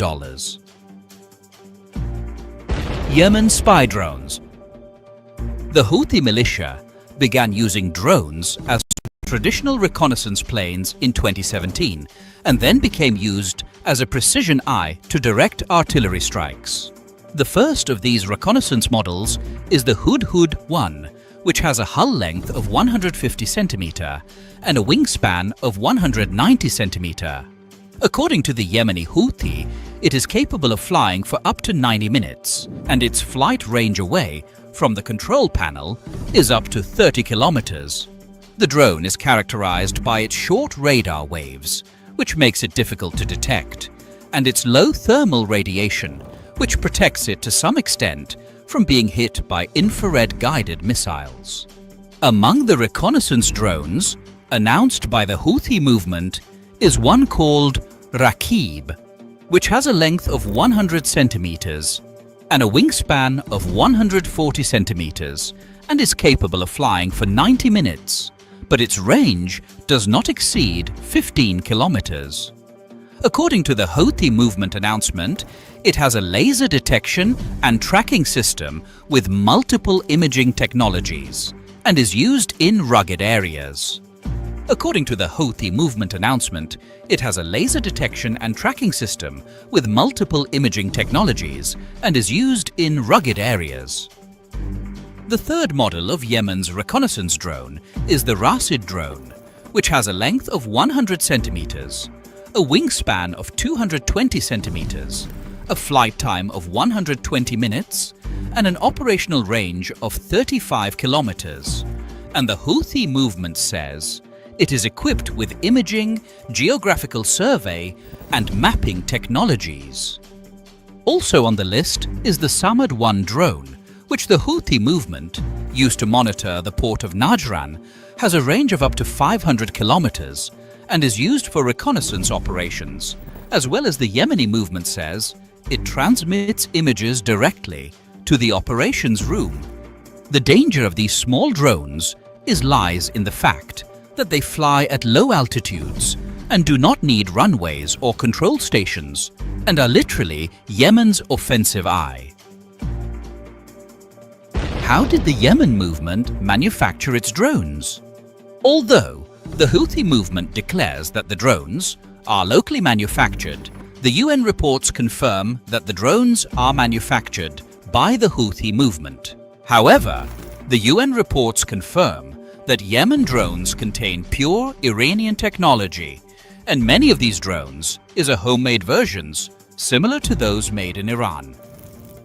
Yemen spy drones. The Houthi militia began using drones as traditional reconnaissance planes in 2017 and then became used as a precision eye to direct artillery strikes. The first of these reconnaissance models is the Hudhud-1, which has a hull length of 150 cm and a wingspan of 190 cm. According to the Yemeni Houthi, it is capable of flying for up to 90 minutes, and its flight range away from the control panel is up to 30 kilometers. The drone is characterized by its short radar waves, which makes it difficult to detect, and its low thermal radiation, which protects it to some extent from being hit by infrared-guided missiles. Among the reconnaissance drones announced by the Houthi movement is one called Raqib, which has a length of 100 centimeters and a wingspan of 140 centimeters and is capable of flying for 90 minutes, but its range does not exceed 15 kilometers. According to the Houthi movement announcement, it has a laser detection and tracking system with multiple imaging technologies and is used in rugged areas. According to the Houthi movement announcement, it has a laser detection and tracking system with multiple imaging technologies and is used in rugged areas. The third model of Yemen's reconnaissance drone is the Rasid drone, which has a length of 100 centimeters, a wingspan of 220 centimeters, a flight time of 120 minutes, and an operational range of 35 kilometers. And the Houthi movement says it is equipped with imaging, geographical survey, and mapping technologies. Also on the list is the Samad-1 drone, which the Houthi movement, used to monitor the port of Najran, has a range of up to 500 kilometers and is used for reconnaissance operations, as well as the Yemeni movement says it transmits images directly to the operations room. The danger of these small drones lies in the fact that they fly at low altitudes and do not need runways or control stations and are literally Yemen's offensive eye. How did the Yemen movement manufacture its drones? Although the Houthi movement declares that the drones are locally manufactured, the UN reports confirm that the drones are manufactured by the Houthi movement. However, the UN reports confirm that Yemen drones contain pure Iranian technology, and many of these drones are homemade versions similar to those made in Iran.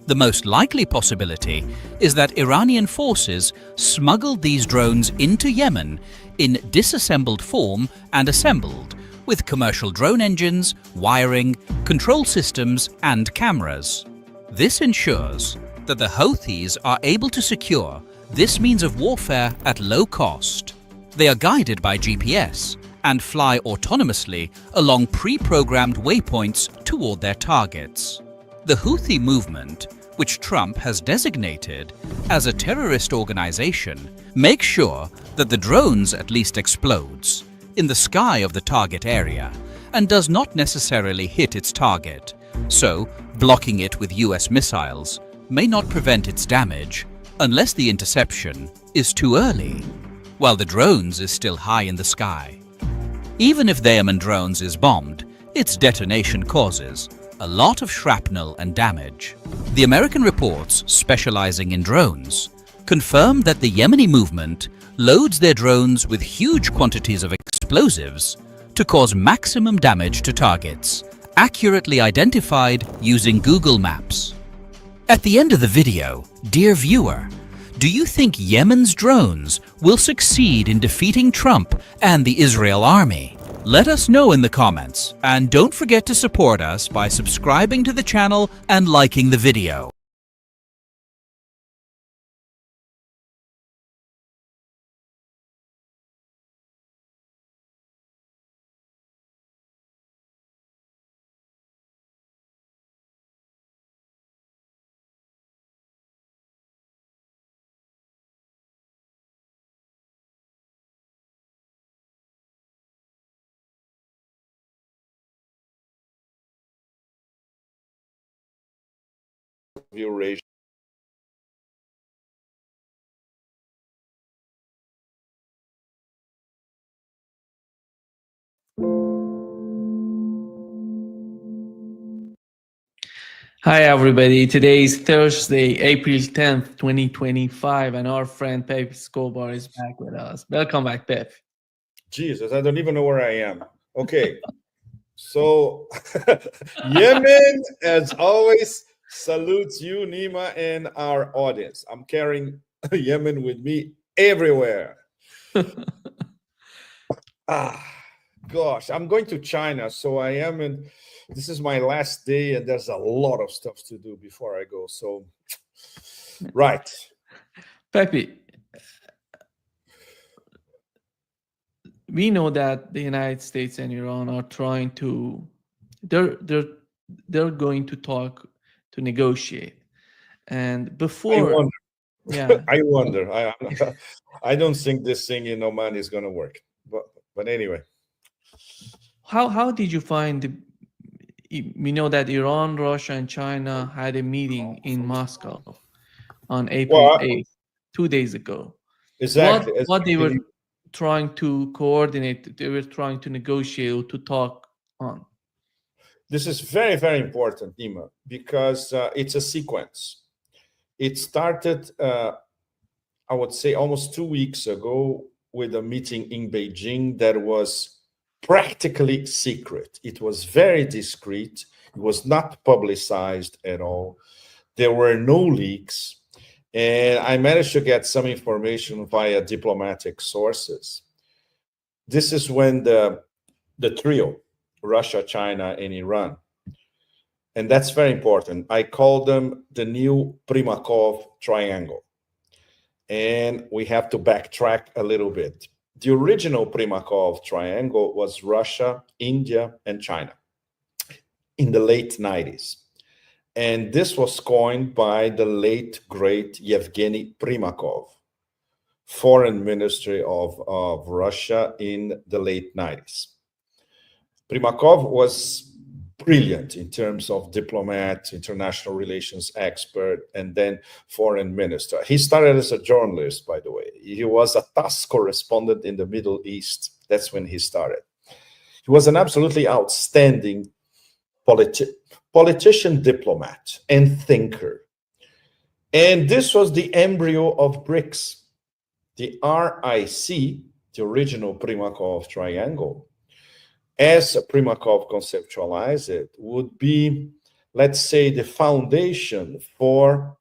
The most likely possibility is that Iranian forces smuggled these drones into Yemen in disassembled form and assembled with commercial drone engines, wiring, control systems, and cameras. This ensures that the Houthis are able to secure this means of warfare at low cost. They are guided by GPS and fly autonomously along pre-programmed waypoints toward their targets. The Houthi movement, which Trump has designated as a terrorist organization, makes sure that the drones at least explodes in the sky of the target area and does not necessarily hit its target, so blocking it with US missiles may not prevent its damage unless the interception is too early, while the drones is still high in the sky. Even if the Yemen drones is bombed, its detonation causes a lot of shrapnel and damage. The American reports specializing in drones confirm that the Yemeni movement loads their drones with huge quantities of explosives to cause maximum damage to targets, accurately identified using Google Maps. At the end of the video, dear viewer, do you think Yemen's drones will succeed in defeating Trump and the Israel army? Let us know in the comments, and don't forget to support us by subscribing to the channel and liking the video. Eurasia. Hi, everybody. Today is Thursday, April 10th, 2025, and our friend Pep Escobar is back with us. Welcome back, Pep. Jesus, I don't even know where I am. Okay. So, Yemen, as always, salutes you, Nima, and our audience. I'm carrying Yemen with me everywhere. Gosh, I'm going to China, so I am in. This is my last day, and there's a lot of stuff to do before I go. So, right, Pepe, we know that the United States and Iran are trying to. They're going to talk to negotiate, and before. Yeah, I wonder. I don't think this thing in Oman is going to work. But anyway, how did you find we know that Iran, Russia, and China had a meeting in Moscow on April 8th, 2 days ago. Exactly. What they were trying to coordinate, they were trying to negotiate or to talk on. This is very, very important, Nima, because it's a sequence. It started, I would say, almost 2 weeks ago with a meeting in Beijing that was practically secret. It was very discreet. It was not publicized at all. There were no leaks. And I managed to get some information via diplomatic sources. This is when the trio, Russia, China, and Iran, and that's very important. I call them the new Primakov triangle. And we have to backtrack a little bit. The original Primakov triangle was Russia, India, and China in the late 90s. And this was coined by the late, great Yevgeny Primakov, foreign ministry of Russia in the late 90s. Primakov was brilliant in terms of diplomat, international relations expert, and then foreign minister. He started as a journalist, by the way. He was a TASS correspondent in the Middle East. That's when he started. He was an absolutely outstanding politician, diplomat, and thinker. And this was the embryo of BRICS. The RIC, the original Primakov triangle, as Primakov conceptualized it, would be, let's say, the foundation for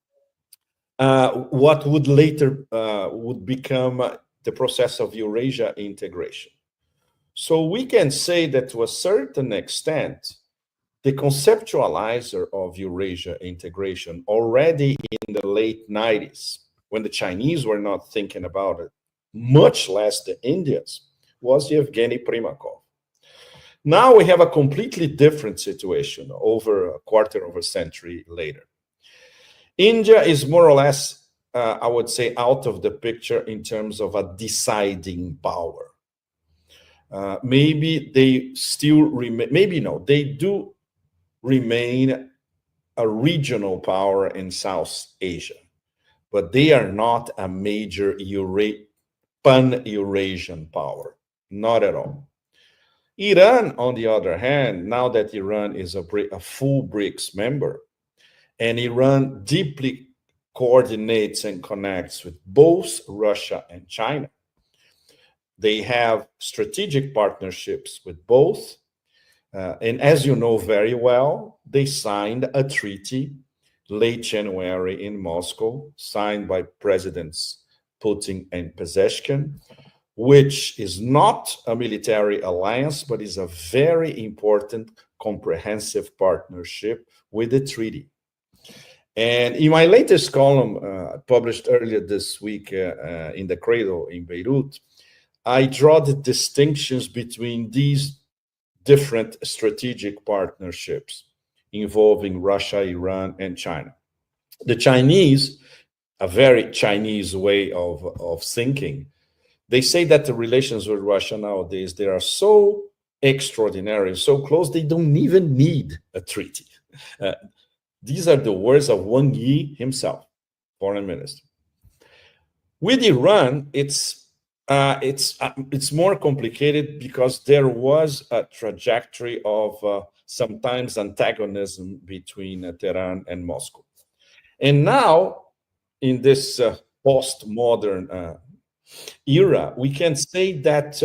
what would later would become the process of Eurasia integration. So we can say that to a certain extent, the conceptualizer of Eurasia integration already in the late 90s, when the Chinese were not thinking about it, much less the Indians, was Yevgeny Primakov. Now we have a completely different situation over a quarter of a century later. India is more or less, I would say, out of the picture in terms of a deciding power. Maybe they still remain, maybe no, they do remain a regional power in South Asia, but they are not a major pan-Eurasian power, not at all. Iran, on the other hand, now that Iran is a full BRICS member, and Iran deeply coordinates and connects with both Russia and China, they have strategic partnerships with both. And as you know very well, they signed a treaty late January in Moscow, signed by Presidents Putin and Pezeshkian, which is not a military alliance, but is a very important comprehensive partnership with the treaty. And in my latest column, published earlier this week in the Cradle in Beirut, I draw the distinctions between these different strategic partnerships involving Russia, Iran, and China. The Chinese, a very Chinese way of thinking, they say that the relations with Russia nowadays, they are so extraordinary, so close, they don't even need a treaty. These are the words of Wang Yi himself, foreign minister. With Iran, it's more complicated because there was a trajectory of sometimes antagonism between Tehran and Moscow. And now, in this postmodern era, we can say that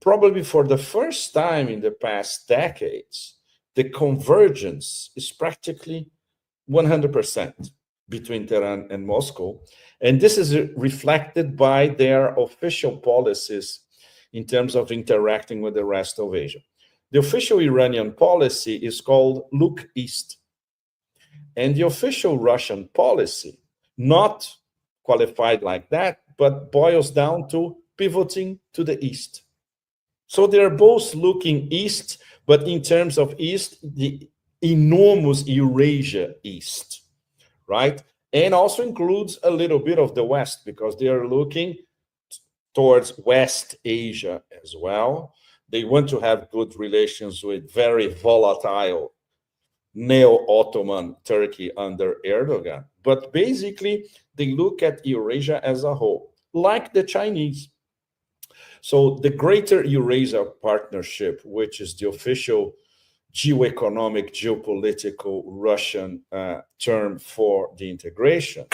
probably for the first time in the past decades, the convergence is practically 100% between Tehran and Moscow. And this is reflected by their official policies in terms of interacting with the rest of Asia. The official Iranian policy is called Look East. And the official Russian policy, not qualified like that, but boils down to pivoting to the East. So they're both looking East, but in terms of East, the enormous Eurasia East, right? And also includes a little bit of the West, because they are looking towards West Asia as well. They want to have good relations with very volatile neo-Ottoman Turkey under Erdogan. But basically, they look at Eurasia as a whole, like the Chinese. So the Greater Eurasia Partnership, which is the official geoeconomic, geopolitical Russian term for the integration,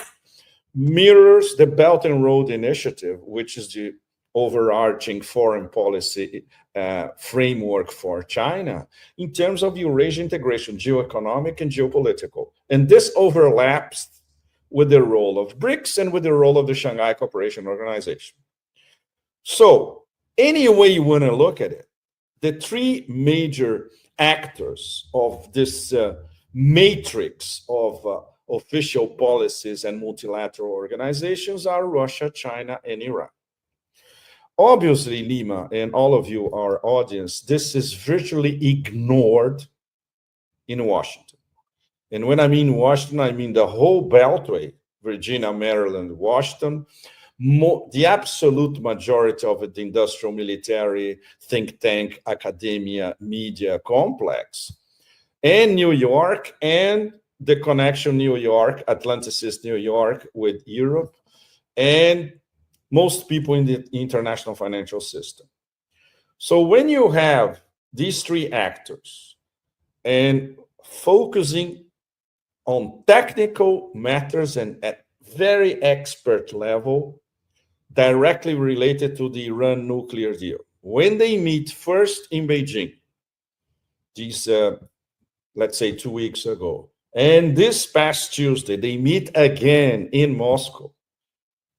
mirrors the Belt and Road Initiative, which is the overarching foreign policy framework for China in terms of Eurasian integration, geoeconomic and geopolitical. And this overlaps with the role of BRICS and with the role of the Shanghai Cooperation Organization. So any way you want to look at it, the three major actors of this matrix of official policies and multilateral organizations are Russia, China, and Iran. Obviously, Nima and all of you, our audience, this is virtually ignored in Washington. And when I mean Washington, I mean the whole Beltway, Virginia, Maryland, Washington, the absolute majority of the industrial, military, think tank, academia, media complex, and New York, and the connection New York, Atlanticist New York with Europe, and most people in the international financial system. So when you have these three actors and focusing on technical matters and at very expert level, directly related to the Iran nuclear deal, when they meet first in Beijing, these, let's say 2 weeks ago, and this past Tuesday, they meet again in Moscow.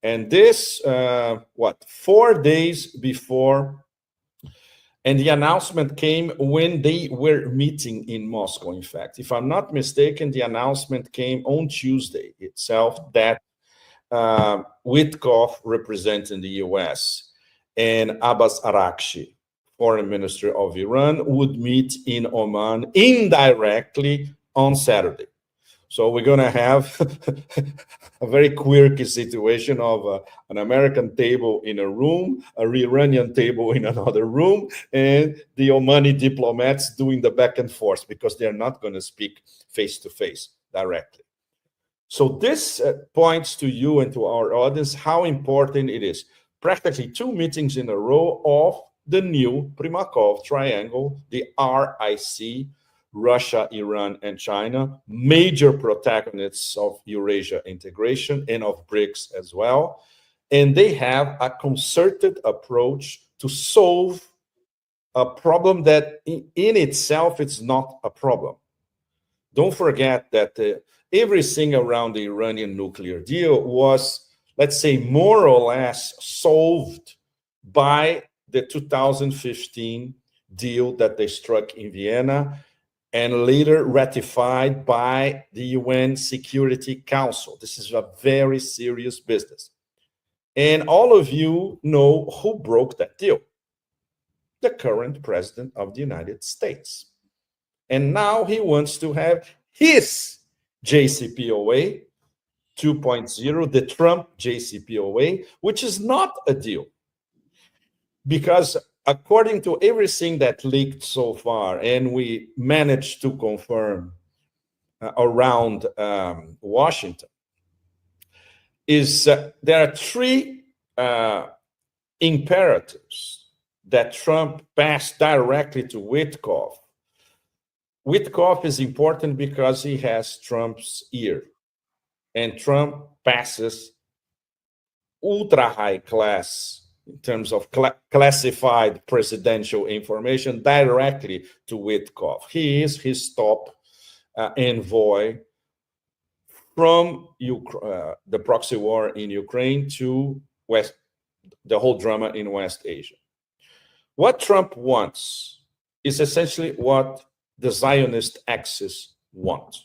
And this, 4 days before And the announcement came when they were meeting in Moscow, in fact. If I'm not mistaken, the announcement came on Tuesday itself that Witkoff, representing the US, and Abbas Araghchi, foreign minister of Iran, would meet in Oman indirectly on Saturday. So we're going to have a very quirky situation of an American table in a room, a Iranian table in another room, and the Omani diplomats doing the back and forth because they're not going to speak face to face directly. So this points to you and to our audience how important it is. Practically 2 meetings in a row of the new Primakov triangle, the RIC, Russia, Iran, and China, major protagonists of Eurasia integration and of BRICS as well. And they have a concerted approach to solve a problem that in itself it's not a problem. Don't forget that everything around the Iranian nuclear deal was, let's say, more or less solved by the 2015 deal that they struck in Vienna and later ratified by the UN Security Council. This is a very serious business. And all of you know who broke that deal: the current president of the United States. And now he wants to have his JCPOA 2.0, the Trump JCPOA, which is not a deal. Because according to everything that leaked so far, and we managed to confirm around Washington, is there are 3 imperatives that Trump passed directly to Witkoff. Witkoff is important because he has Trump's ear, and Trump passes ultra high class in terms of classified presidential information directly to Witkoff. He is his top envoy from the proxy war in Ukraine to the whole drama in West Asia. What Trump wants is essentially what the Zionist axis want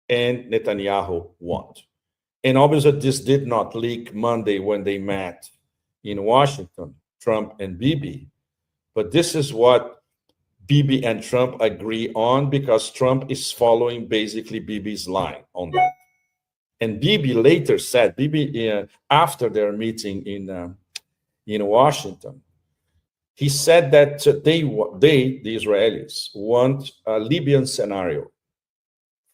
and Netanyahu want. And obviously this did not leak Monday when they met in Washington, Trump and Bibi. But this is what Bibi and Trump agree on, because Trump is following basically Bibi's line on that. And Bibi later said, Bibi, after their meeting in Washington, he said that they, the Israelis, want a Libyan scenario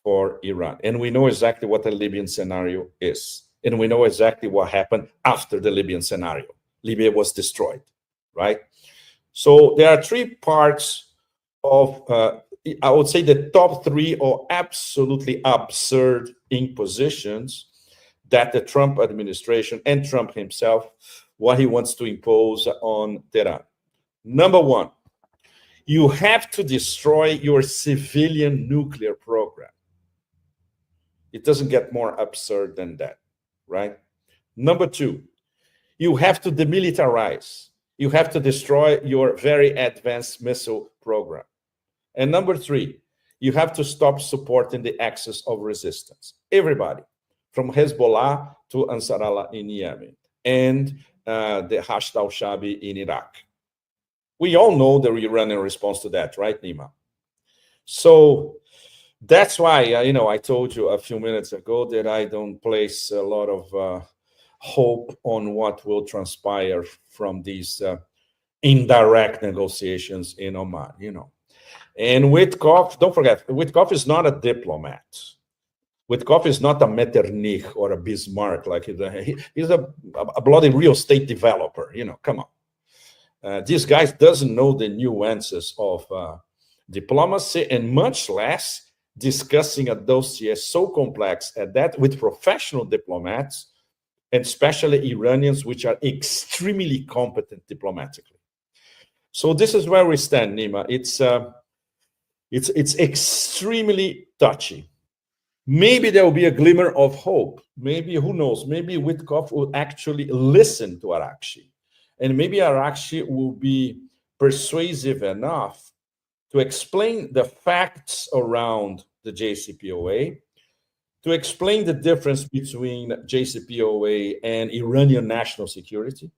for Iran. And we know exactly what a Libyan scenario is. And we know exactly what happened after the Libyan scenario. Libya was destroyed, right? So there are 3 parts of, I would say, the top 3 are absolutely absurd impositions that the Trump administration and Trump himself, what he wants to impose on Tehran. Number 1, you have to destroy your civilian nuclear program. It doesn't get more absurd than that, right? Number 2, you have to demilitarize. You have to destroy your very advanced missile program. And number 3, you have to stop supporting the axis of resistance. Everybody, from Hezbollah to Ansar Allah in Yemen and the Hashd al-Shabi in Iraq. We all know the Iranian response to that, right, Nima? So that's why, I told you a few minutes ago that I don't place a lot of hope on what will transpire from these indirect negotiations in Oman, And Witkoff, don't forget, Witkoff is not a diplomat. Witkoff is not a Metternich or a Bismarck. Like he's a bloody real estate developer, come on. This guy doesn't know the nuances of diplomacy, and much less discussing a dossier so complex at that with professional diplomats, and especially Iranians, which are extremely competent diplomatically. So this is where we stand, Nima. It's extremely touchy. Maybe there will be a glimmer of hope. Maybe, who knows, maybe Witkoff will actually listen to Araghchi. And maybe Araghchi will be persuasive enough to explain the facts around the JCPOA, to explain the difference between JCPOA and Iranian national security,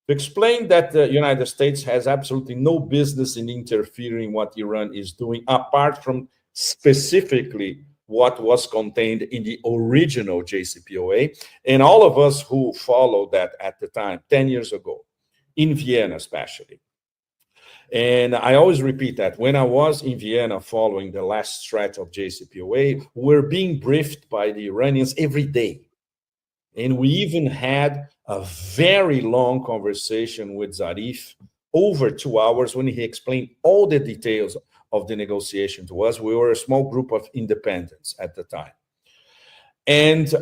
to explain that the United States has absolutely no business in interfering what Iran is doing, apart from specifically what was contained in the original JCPOA. And all of us who followed that at the time, 10 years ago, in Vienna especially. And I always repeat that when I was in Vienna following the last stretch of JCPOA, we're being briefed by the Iranians every day. And we even had a very long conversation with Zarif, over 2 hours, when he explained all the details of the negotiation to us. We were a small group of independents at the time. And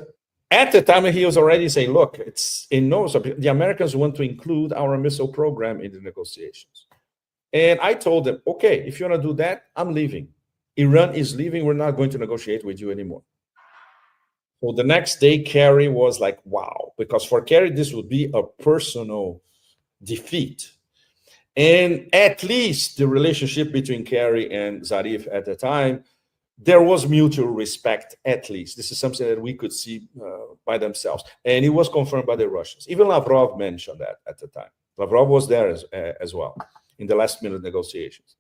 at the time, he was already saying, look, it's in no, the Americans want to include our missile program in the negotiations. And I told them, okay, if you want to do that, I'm leaving. Iran is leaving. We're not going to negotiate with you anymore. So the next day, Kerry was like, wow, because for Kerry, this would be a personal defeat. And at least the relationship between Kerry and Zarif at the time, there was mutual respect, at least. This is something that we could see by themselves. And it was confirmed by the Russians. Even Lavrov mentioned that at the time. Lavrov was there as well in the last minute negotiations.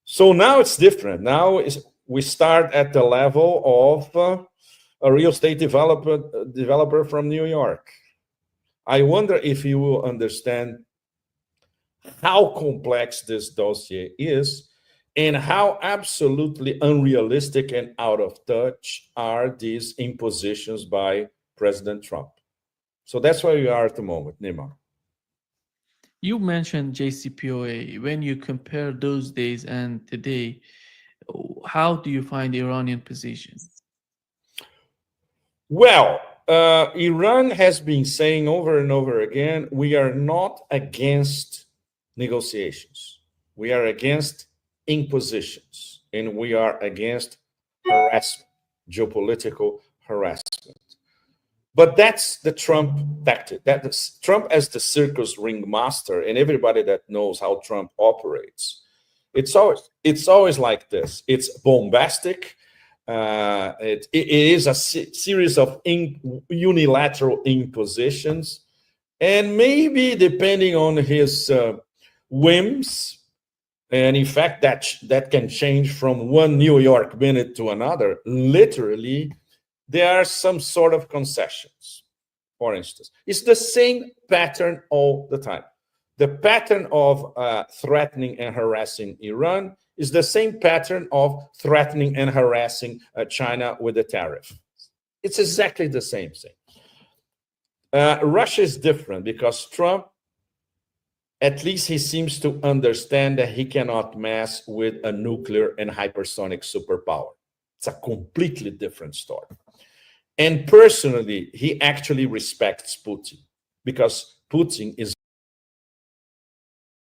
So now it's different. Now we start at the level of a real estate developer from New York. I wonder if you will understand how complex this dossier is and how absolutely unrealistic and out of touch are these impositions by President Trump. So that's where we are at the moment, Nima. You mentioned JCPOA. When you compare those days and today, how do you find the Iranian position? Well, Iran has been saying over and over again, we are not against negotiations. We are against impositions, and we are against harassment, geopolitical harassment. But that's the Trump tactic. That's Trump as the circus ringmaster, and everybody that knows how Trump operates. It's always like this. It's bombastic. It is a series of unilateral impositions, and maybe depending on his whims, and in fact that can change from one New York minute to another. Literally, there are some sort of concessions. For instance, it's the same pattern all the time. The pattern of threatening and harassing Iran is the same pattern of threatening and harassing China with a tariff. It's exactly the same thing. Russia is different because Trump, at least he seems to understand that he cannot mess with a nuclear and hypersonic superpower. It's a completely different story. And personally, he actually respects Putin because Putin is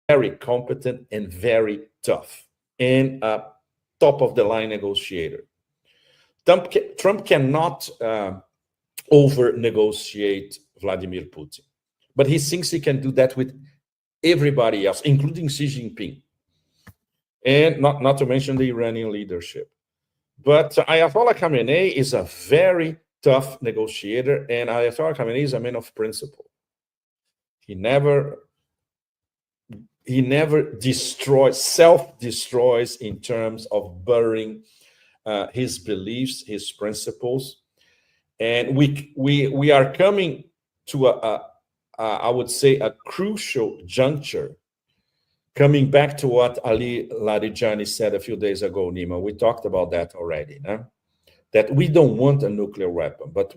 very competent and very tough and a top-of-the-line negotiator. Trump cannot over-negotiate Vladimir Putin, but he thinks he can do that with everybody else, including Xi Jinping, and not to mention the Iranian leadership. But Ayatollah Khamenei is a very tough negotiator, and Ayatollah Khamenei is a man of principle. He never self-destroys in terms of burying his beliefs, his principles. And we are coming to I would say, a crucial juncture, coming back to what Ali Larijani said a few days ago, Nima. We talked about that already, no? That we don't want a nuclear weapon, but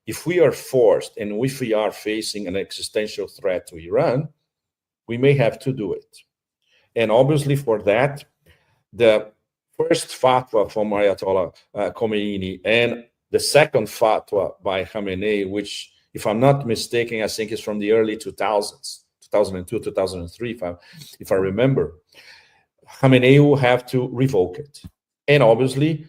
if we are forced and if we are facing an existential threat to Iran, we may have to do it. And obviously for that, the first fatwa from Ayatollah Khomeini and the second fatwa by Khamenei, which, if I'm not mistaken, I think it's from the early 2000s, 2002, 2003, if I remember, Khamenei will have to revoke it. And obviously,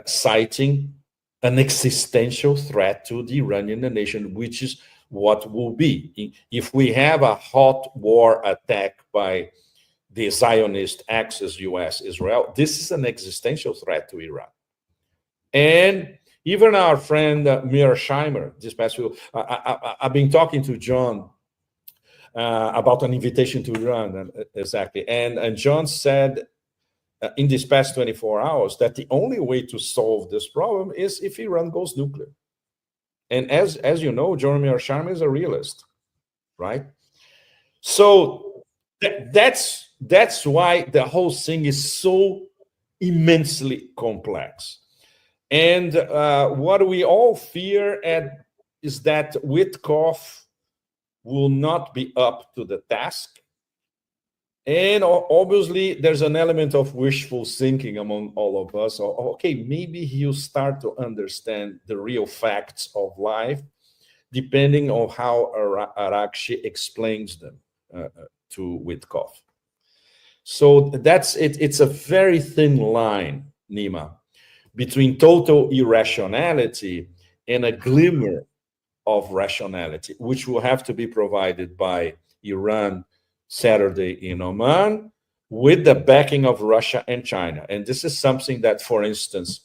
citing an existential threat to the Iranian nation, which is what will be. If we have a hot war attack by the Zionist axis, US, Israel, this is an existential threat to Iran. And even our friend Mearsheimer, this past week, I've been talking to John about an invitation to Iran, exactly. And John said in these past 24 hours that the only way to solve this problem is if Iran goes nuclear. And as you know, John Mearsheimer is a realist, right? So that's why the whole thing is so immensely complex. And what we all fear is that Witkoff will not be up to the task. And obviously, there's an element of wishful thinking among all of us. Okay, maybe he'll start to understand the real facts of life, depending on how Arakshi explains them to Witkoff. So that's it. It's a very thin line, Nima, between total irrationality and a glimmer of rationality, which will have to be provided by Iran Saturday in Oman with the backing of Russia and China. And this is something that, for instance,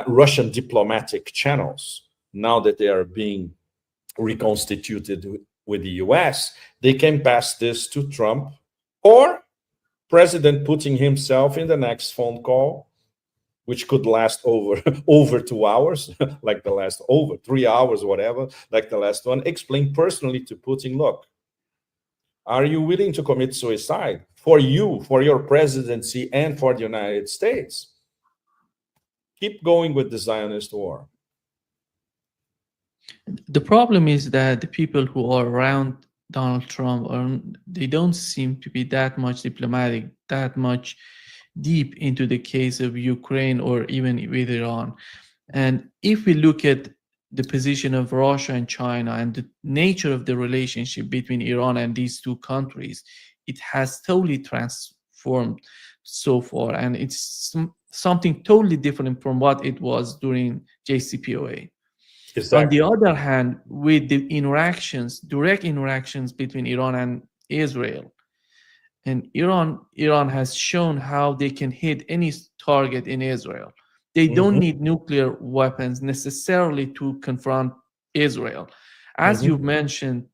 Russian diplomatic channels, now that they are being reconstituted with the US, they can pass this to Trump or President Putin himself in the next phone call, which could last over 2 hours, like the last, over 3 hours, whatever, like the last one, explain personally to Putin, look, are you willing to commit suicide for you, for your presidency, and for the United States? Keep going with the Zionist war. The problem is that the people who are around Donald Trump they don't seem to be that much diplomatic, that much deep into the case of Ukraine or even with Iran. And if we look at the position of Russia and China and the nature of the relationship between Iran and these two countries, it has totally transformed so far. And it's something totally different from what it was during JCPOA. Exactly. On the other hand, with the interactions, direct interactions between Iran and Israel, and Iran has shown how they can hit any target in Israel. They don't need nuclear weapons necessarily to confront Israel. As you mentioned,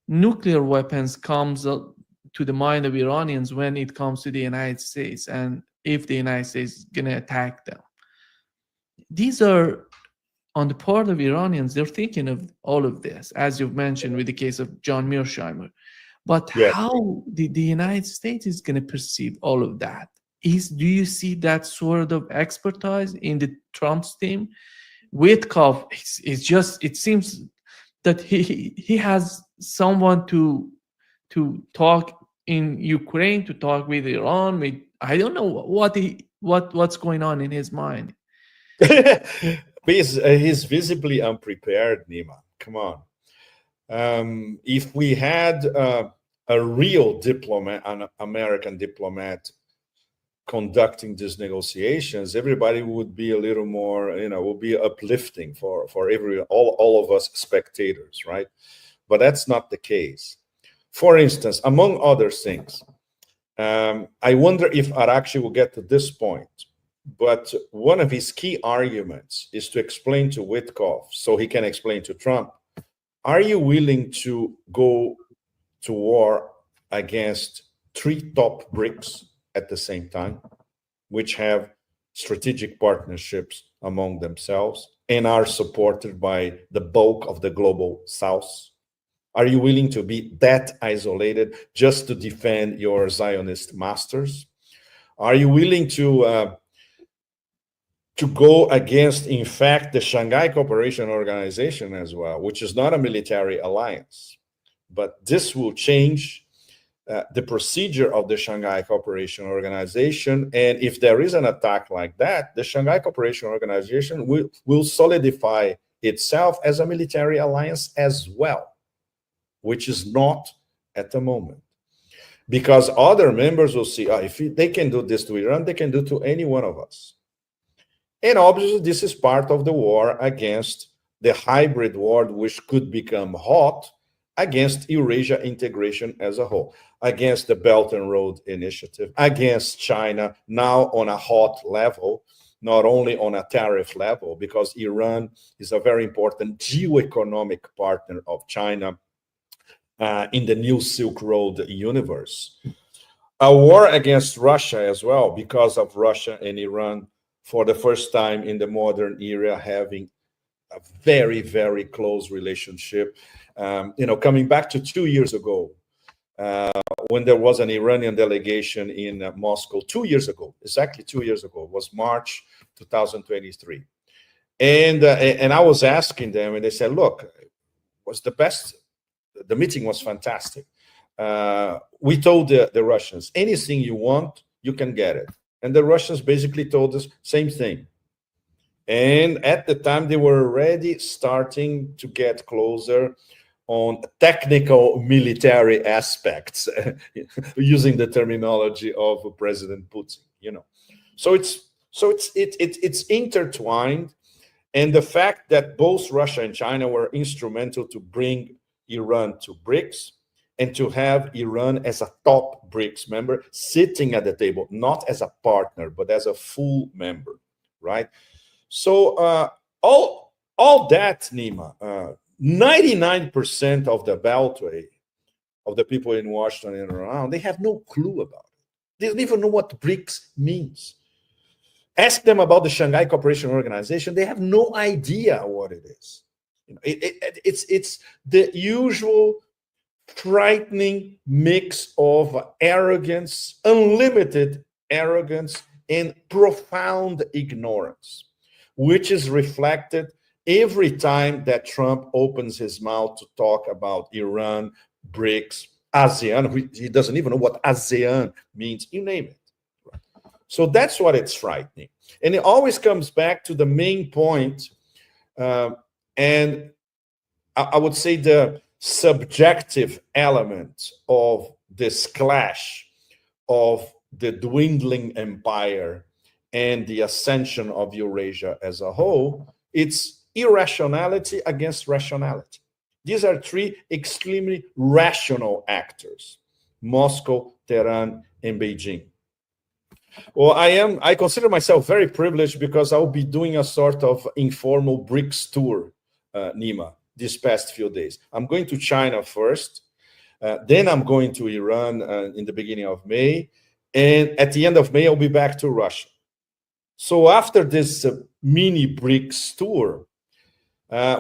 nuclear weapons comes to the mind of Iranians when it comes to the United States, and if the United States is going to attack them. These are, on the part of Iranians, they're thinking of all of this, as you've mentioned with the case of John Mearsheimer. But yes, how the United States is going to perceive all of that? Do you see that sort of expertise in the Trump's team? Witkoff, it seems that he has someone to talk in Ukraine, to talk with Iran. I don't know what's going on in his mind. He's visibly unprepared, Nima. Come on. If we had a real diplomat, an American diplomat, conducting these negotiations, everybody would be a little more, would be uplifting for all of us spectators, right? But that's not the case. For instance, among other things, I wonder if Arakshi will get to this point, but one of his key arguments is to explain to Witkoff, so he can explain to Trump, are you willing to go to war against 3 top BRICS at the same time, which have strategic partnerships among themselves and are supported by the bulk of the global South? Are you willing to be that isolated just to defend your Zionist masters? Are you willing to go against, in fact, the Shanghai Cooperation Organization as well, which is not a military alliance? But this will change the procedure of the Shanghai Cooperation Organization. And if there is an attack like that, the Shanghai Cooperation Organization will solidify itself as a military alliance as well, which is not at the moment. Because other members will see, if they can do this to Iran, they can do to any one of us. And obviously, this is part of the war against the hybrid war, which could become hot, against Eurasia integration as a whole, against the Belt and Road Initiative, against China, now on a hot level, not only on a tariff level, because Iran is a very important geoeconomic partner of China in the new Silk Road universe. A war against Russia as well, because of Russia and Iran, for the first time in the modern era, having a very, very close relationship. Coming back to 2 years ago, when there was an Iranian delegation in Moscow 2 years ago, exactly 2 years ago, it was March 2023. And I was asking them, and they said, look, was the best, the meeting was fantastic. We told the Russians, anything you want, you can get it. And the Russians basically told us same thing. And at the time, they were already starting to get closer on technical military aspects, using the terminology of President Putin. So it's intertwined, and the fact that both Russia and China were instrumental to bring Iran to BRICS and to have Iran as a top BRICS member, sitting at the table, not as a partner, but as a full member, right? So all that, Nima, 99% of the Beltway, of the people in Washington and around, they have no clue about it. They don't even know what BRICS means. Ask them about the Shanghai Cooperation Organization. They have no idea what it is. It's the usual frightening mix of arrogance, unlimited arrogance, and profound ignorance, which is reflected every time that Trump opens his mouth to talk about Iran, BRICS, ASEAN. He doesn't even know what ASEAN means, you name it. So that's what it's frightening. And it always comes back to the main point, and I would say the subjective element of this clash of the dwindling empire and the ascension of Eurasia as a whole. It's irrationality against rationality. These are three extremely rational actors: Moscow, Tehran, and Beijing. Well, I consider myself very privileged because I'll be doing a sort of informal BRICS tour, Nima, these past few days. I'm going to China first, then I'm going to Iran in the beginning of May, and at the end of May, I'll be back to Russia. So after this mini BRICS tour,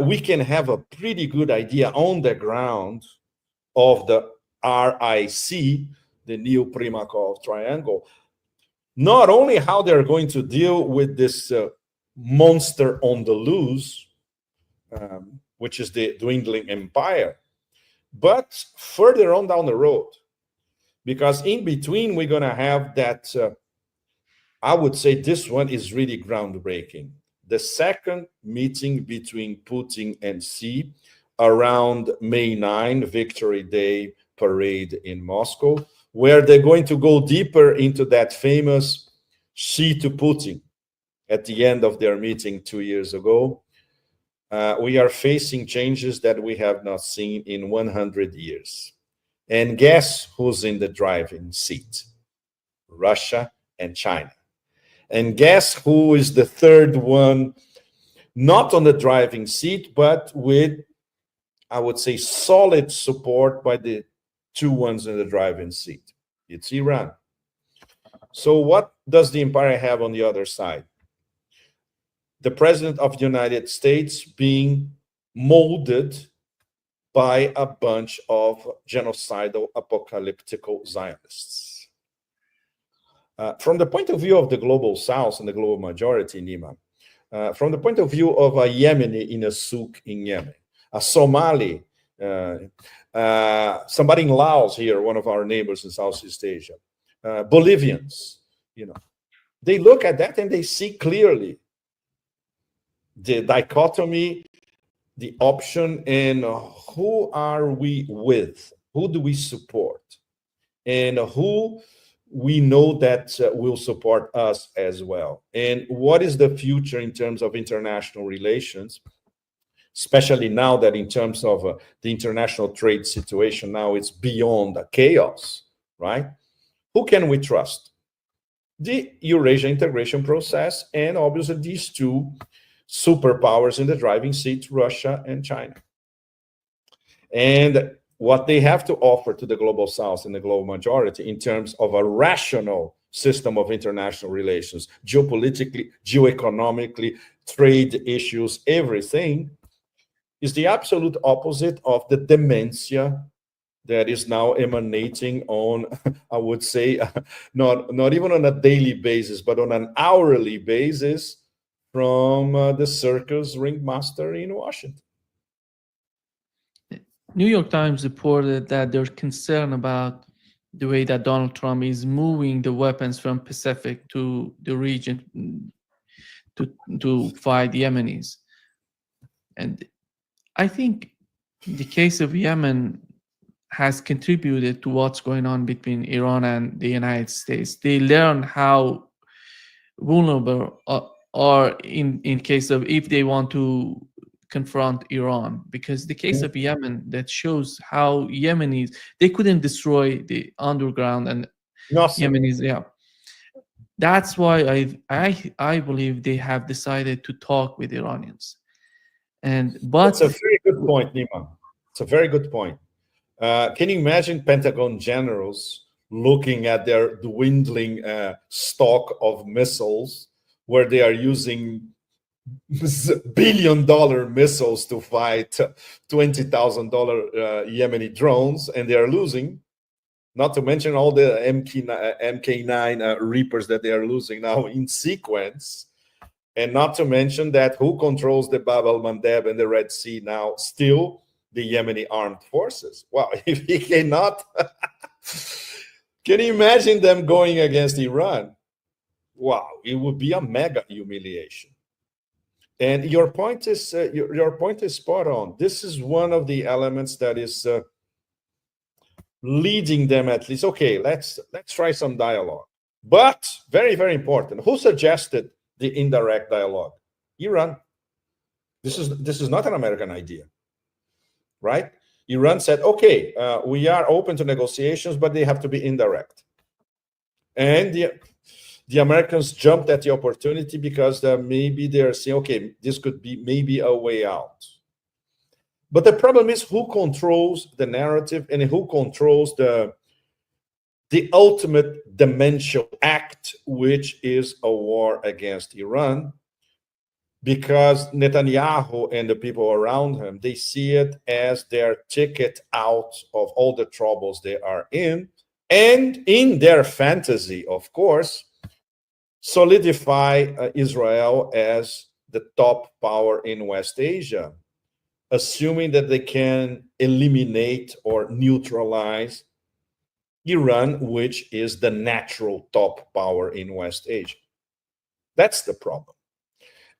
we can have a pretty good idea on the ground of the RIC, the new Primakov triangle, not only how they're going to deal with this monster on the loose, which is the dwindling empire, but further on down the road, because in between we're going to have that, I would say this one is really groundbreaking. The second meeting between Putin and Xi around May 9, Victory Day parade in Moscow, where they're going to go deeper into that famous Xi to Putin at the end of their meeting 2 years ago. We are facing changes that we have not seen in 100 years. And guess who's in the driving seat? Russia and China. And guess who is the third one, not on the driving seat, but with, I would say, solid support by the two ones in the driving seat? It's Iran. So what does the empire have on the other side? The president of the United States being molded by a bunch of genocidal apocalyptical Zionists. From the point of view of the global South and the global majority, Nima, from the point of view of a Yemeni in a souk in Yemen, a Somali, somebody in Laos here, one of our neighbors in Southeast Asia, Bolivians, they look at that and they see clearly the dichotomy, the option, and who are we with? Who do we support? And who we know that will support us as well? And what is the future in terms of international relations, especially now that in terms of the international trade situation, now it's beyond a chaos, right? Who can we trust? The Eurasia integration process, and obviously these two superpowers in the driving seat, Russia and China. And what they have to offer to the global south and the global majority in terms of a rational system of international relations, geopolitically, geoeconomically, trade issues, everything, is the absolute opposite of the dementia that is now emanating on, I would say, not even on a daily basis, but on an hourly basis from the circus ringmaster in Washington. New York Times reported that they're concerned about the way that Donald Trump is moving the weapons from Pacific to the region to fight Yemenis. And I think the case of Yemen has contributed to what's going on between Iran and the United States. They learn how vulnerable are in case of if they want to confront Iran, because the case of Yemen that shows how Yemenis, they couldn't destroy the underground and Nothing. Yemenis, yeah. That's why I believe they have decided to talk with Iranians. But it's a very good point, Nima. It's a very good point. Can you imagine Pentagon generals looking at their dwindling stock of missiles, where they are using billion-dollar missiles to fight $20,000 Yemeni drones, and they are losing? Not to mention all the MK9 Reapers that they are losing now in sequence. And not to mention that who controls the Bab el-Mandeb and the Red Sea now? Still the Yemeni armed forces. Wow, if he cannot, can you imagine them going against Iran? Wow, it would be a mega humiliation. And your point is spot on. This is one of the elements that is leading them, at least. Okay, let's try some dialogue. But very, very important. Who suggested the indirect dialogue? Iran. This is not an American idea, right? Iran said, okay, we are open to negotiations, but they have to be indirect. And the Americans jumped at the opportunity because maybe they're saying, okay, this could be maybe a way out. But the problem is who controls the narrative and who controls the ultimate dementia act, which is a war against Iran, because Netanyahu and the people around him, they see it as their ticket out of all the troubles they are in, and in their fantasy, of course, solidify Israel as the top power in West Asia, assuming that they can eliminate or neutralize Iran, which is the natural top power in West Asia. That's the problem.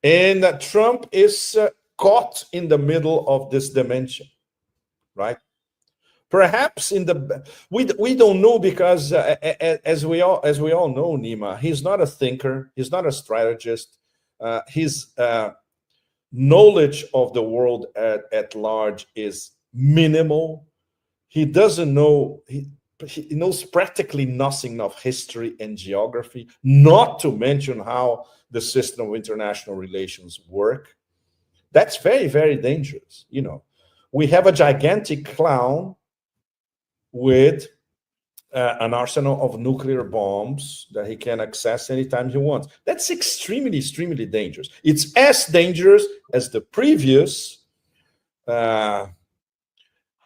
And Trump is caught in the middle of this dimension, right? Perhaps we don't know, because as we all know, Nima, he's not a thinker, he's not a strategist. His knowledge of the world at large is minimal. He doesn't know. He knows practically nothing of history and geography, not to mention how the system of international relations work. That's very, very dangerous. You know, we have a gigantic clown with an arsenal of nuclear bombs that he can access anytime he wants. That's extremely, extremely dangerous. It's as dangerous as the previous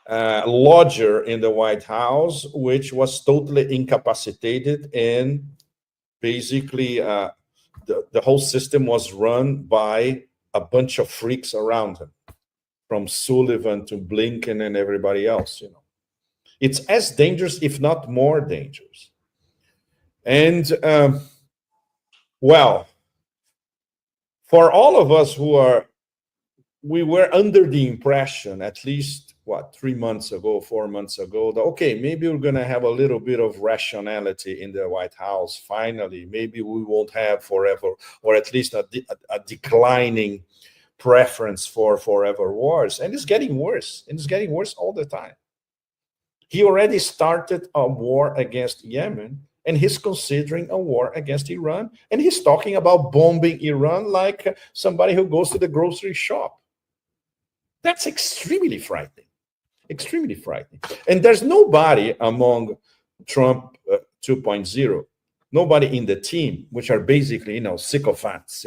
lodger in the White House, which was totally incapacitated, and basically the whole system was run by a bunch of freaks around him, from Sullivan to Blinken and everybody else. You know, it's as dangerous, if not more dangerous. And well, for all of us we were under the impression, at least 3 months ago, 4 months ago, that okay, maybe we're going to have a little bit of rationality in the White House. Finally, maybe we won't have forever, or at least a declining preference for forever wars, and it's getting worse, and it's getting worse all the time. He already started a war against Yemen, and he's considering a war against Iran, and he's talking about bombing Iran like somebody who goes to the grocery shop. That's extremely frightening, extremely frightening. And there's nobody among Trump 2.0, nobody in the team, which are basically, sycophants,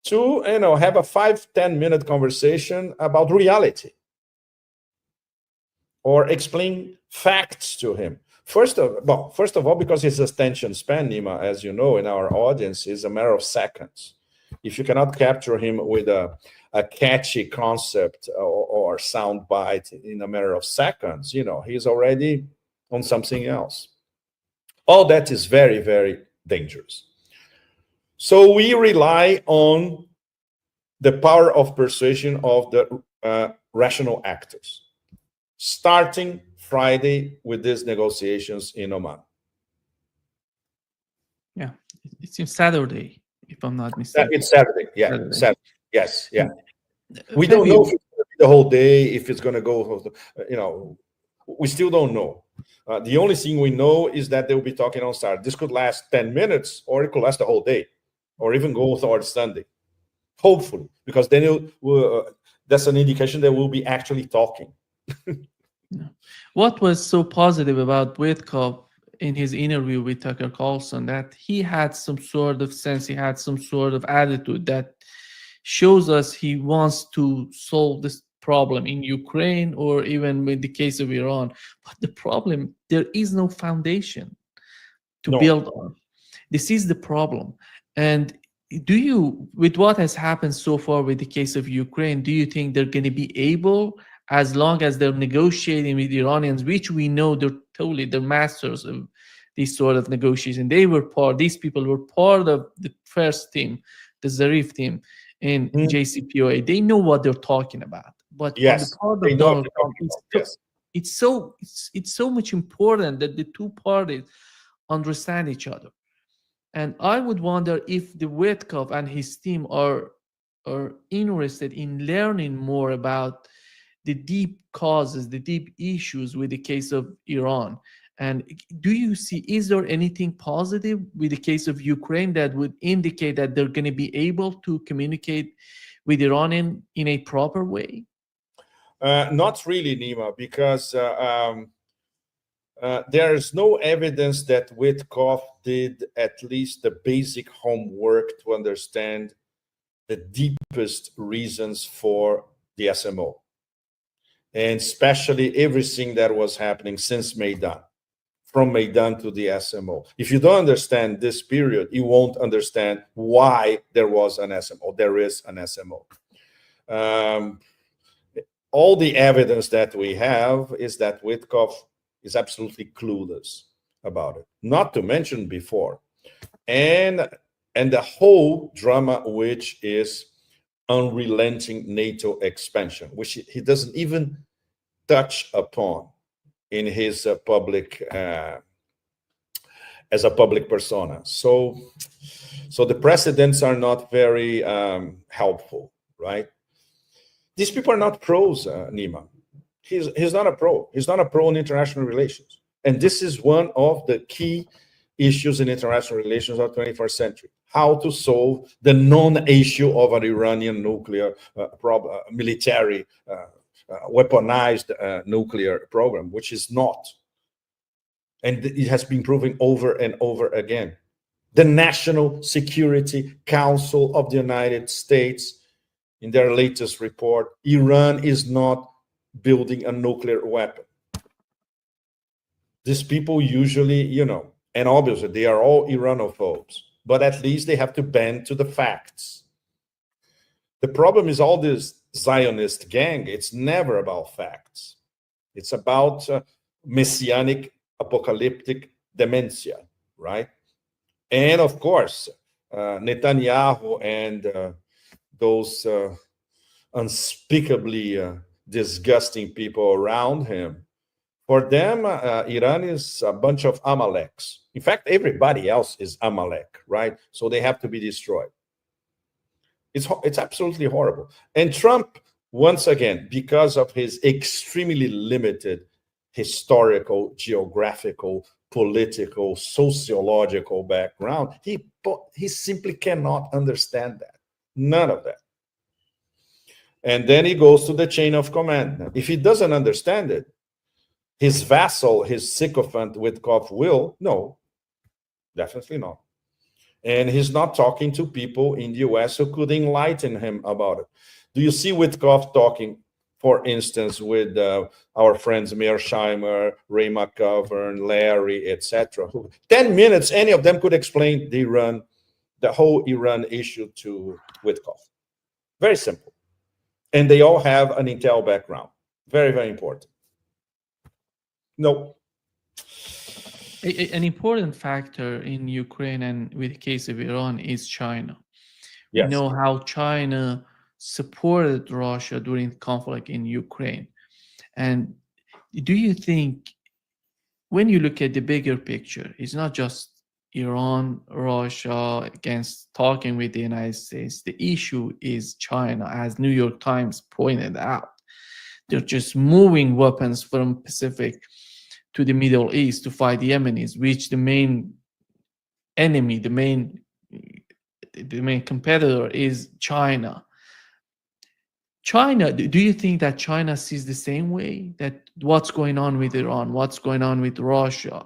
to, have a 5-10 minute conversation about reality or explain facts to him. First of all, because his attention span, Nima, as you know, in our audience, is a matter of seconds. If you cannot capture him with a catchy concept or sound bite in a matter of seconds, he's already on something else. All that is very, very dangerous. So we rely on the power of persuasion of the rational actors, starting Friday with these negotiations in Oman. Yeah, it seems Saturday, if I'm not mistaken. It's Saturday, yeah. Saturday. Yes, yeah. We don't Fabio, know if it's going to be the whole day, if it's going to go, we still don't know. The only thing we know is that they'll be talking on Saturday. This could last 10 minutes, or it could last the whole day, or even go towards Sunday. Hopefully, because then that's an indication that we'll be actually talking. what was so positive about Witkoff in his interview with Tucker Carlson, that he had some sort of sense, he had some sort of attitude that shows us he wants to solve this problem in Ukraine, or even in the case of Iran. But the problem, there is no foundation to build on. This is the problem. And do you, with what has happened so far with the case of Ukraine, do you think they're going to be able, as long as they're negotiating with the Iranians, which we know they're masters of this sort of negotiation. These people were part of the first team, the Zarif team in JCPOA. They know what they're talking about. But on the part of Donald Trump, it's so much important that the two parties understand each other. And I would wonder if the Witkoff and his team are interested in learning more about the deep causes, the deep issues with the case of Iran. And do you see, is there anything positive with the case of Ukraine that would indicate that they're going to be able to communicate with Iran in a proper way? Not really, Nima, because there is no evidence that Witkoff did at least the basic homework to understand the deepest reasons for the SMO, and especially everything that was happening since Maidan, from Maidan to the SMO. If you don't understand this period, you won't understand why there was an SMO. There is an SMO. All the evidence that we have is that Witkoff is absolutely clueless about it, not to mention before. And the whole drama, which is unrelenting NATO expansion, which he doesn't even touch upon in his public, as a public persona. So the precedents are not very helpful, right? These people are not pros, Nima. He's not a pro. He's not a pro in international relations. And this is one of the key issues in international relations of the 21st century. How to solve the non-issue of an Iranian nuclear military, weaponized nuclear program, which is not. And it has been proven over and over again. The National Security Council of the United States, in their latest report, Iran is not building a nuclear weapon. These people usually, and obviously they are all Iranophobes, but at least they have to bend to the facts. The problem is all this Zionist gang, it's never about facts. It's about messianic apocalyptic dementia, right? And of course, Netanyahu and those unspeakably disgusting people around him, for them, Iran is a bunch of Amaleks. In fact, everybody else is Amalek, right? So they have to be destroyed. It's absolutely horrible. And Trump, once again, because of his extremely limited historical, geographical, political, sociological background, he simply cannot understand that. None of that. And then he goes to the chain of command. If he doesn't understand it, his vassal, his sycophant Witkoff will? No, definitely not. And he's not talking to people in the US who could enlighten him about it. Do you see Witkoff talking, for instance, with our friends Mearsheimer, Ray McGovern, Larry, etc.? 10 minutes, any of them could explain the whole Iran issue to Witkoff. Very simple. And they all have an intel background. Very, very important. No. An important factor in Ukraine and with the case of Iran is China. Yes. We know how China supported Russia during the conflict in Ukraine. And do you think, when you look at the bigger picture, it's not just Iran, Russia against talking with the United States. The issue is China, as New York Times pointed out. They're just moving weapons from Pacific to the Middle East to fight the Yemenis, which the main enemy, the main competitor is China. China, do you think that China sees the same way, that what's going on with Iran, what's going on with Russia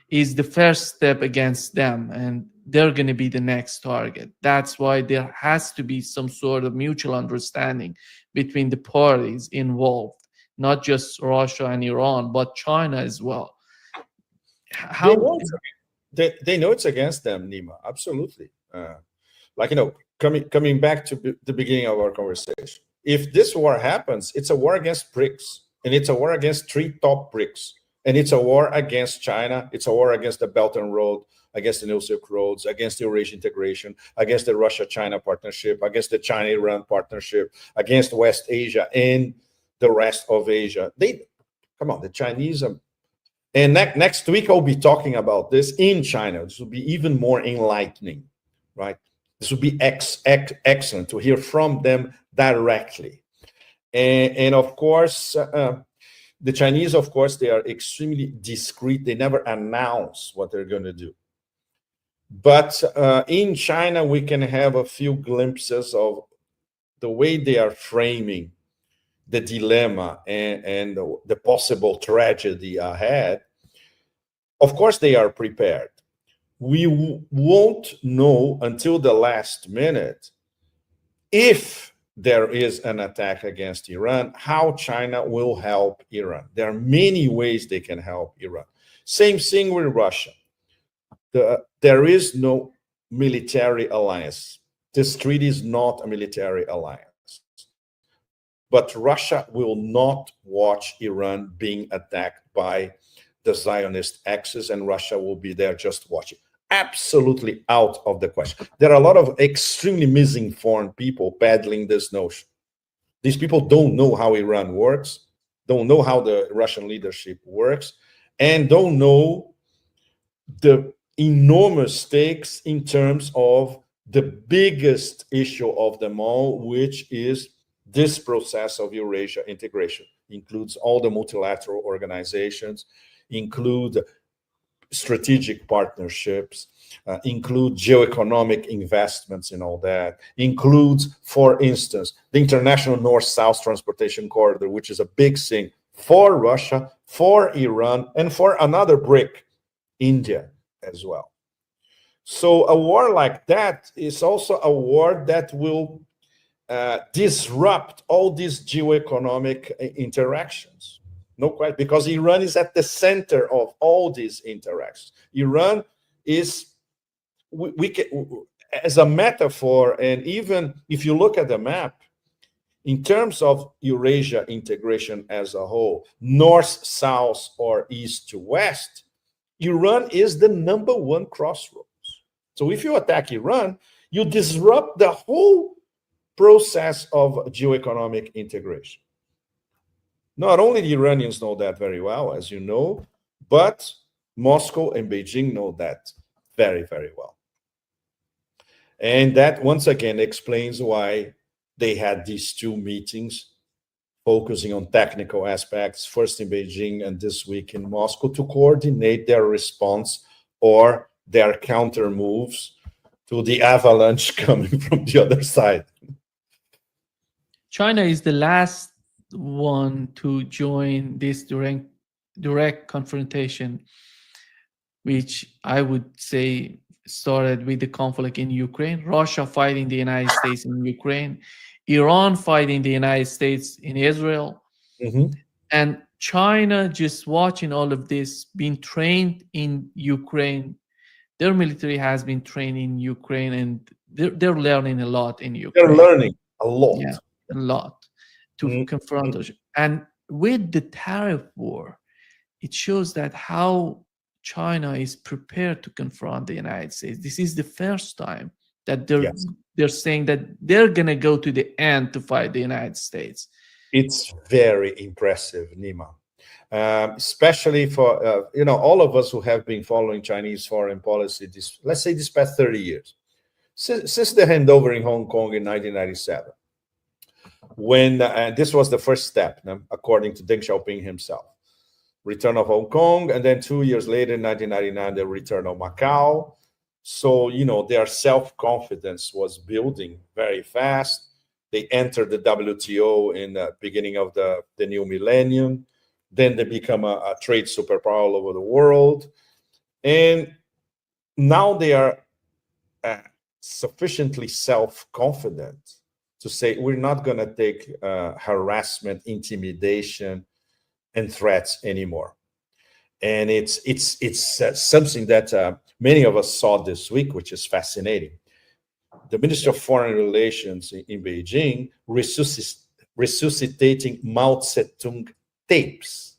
is the first step against them and they're going to be the next target? That's why there has to be some sort of mutual understanding between the parties involved, not just Russia and Iran, but China as well. How they know it's against them, Nima. Absolutely. Coming back to the beginning of our conversation. If this war happens, it's a war against BRICS, and it's a war against 3 top BRICS, and it's a war against China. It's a war against the Belt and Road, against the New Silk Roads, against the Eurasian integration, against the Russia-China partnership, against the China-Iran partnership, against West Asia and the rest of Asia. The Chinese and next week I'll be talking about this in China. This will be even more enlightening, right? This would be excellent to hear from them directly. And of course, the Chinese, of course, they are extremely discreet. They never announce what they're going to do. But in China, we can have a few glimpses of the way they are framing the dilemma and the possible tragedy ahead. Of course, they are prepared. We won't know until the last minute if there is an attack against Iran, how China will help Iran. There are many ways they can help Iran. Same thing with Russia. There is no military alliance. This treaty is not a military alliance. But Russia will not watch Iran being attacked by the Zionist axis, and Russia will be there just watching. Absolutely out of the question. There are a lot of extremely misinformed people peddling this notion. These people don't know how Iran works, don't know how the Russian leadership works, and don't know the enormous stakes in terms of the biggest issue of them all, which is this process of Eurasia integration. Includes all the multilateral organizations, include strategic partnerships, include geoeconomic investments and all that, includes, for instance, the international north-south transportation corridor, which is a big thing for Russia, for Iran, and for another BRIC, India as well. So a war like that is also a war that will disrupt all these geoeconomic interactions. No question, because Iran is at the center of all these interactions. Iran is, we can, as a metaphor, and even if you look at the map, in terms of Eurasia integration as a whole, north, south, or east to west, Iran is the #1 crossroads. So if you attack Iran, you disrupt the whole process of geoeconomic integration. Not only the Iranians know that very well, as you know, but Moscow and Beijing know that very, very well. And that once again explains why they had these two meetings focusing on technical aspects, first in Beijing and this week in Moscow, to coordinate their response or their counter moves to the avalanche coming from the other side. China is the last one to join this direct confrontation, which I would say started with the conflict in Ukraine, Russia fighting the United States in Ukraine, Iran fighting the United States in Israel, Mhm. and China just watching all of this, being trained in Ukraine. Their military has been trained in Ukraine, and they're learning a lot in They're Ukraine. learning a lot. Yeah, a lot to Mm, confront mm, us. And with the tariff war, it shows that how China is prepared to confront the United States. This is the first time that yes. they're saying that they're gonna go to the end to fight the United States. It's very impressive, Nima. Especially for all of us who have been following Chinese foreign policy. This, let's say, this past 30 years, since the handover in Hong Kong in 1997, when this was the first step, according to Deng Xiaoping himself, return of Hong Kong, and then 2 years later, in 1999, the return of Macau. So their self-confidence was building very fast. They entered the WTO in the beginning of the new millennium. Then they become a trade superpower all over the world. And now they are sufficiently self-confident to say, we're not going to take harassment, intimidation, and threats anymore. And it's something that many of us saw this week, which is fascinating. The Minister of Foreign Relations in Beijing resuscitating Mao Zedong tapes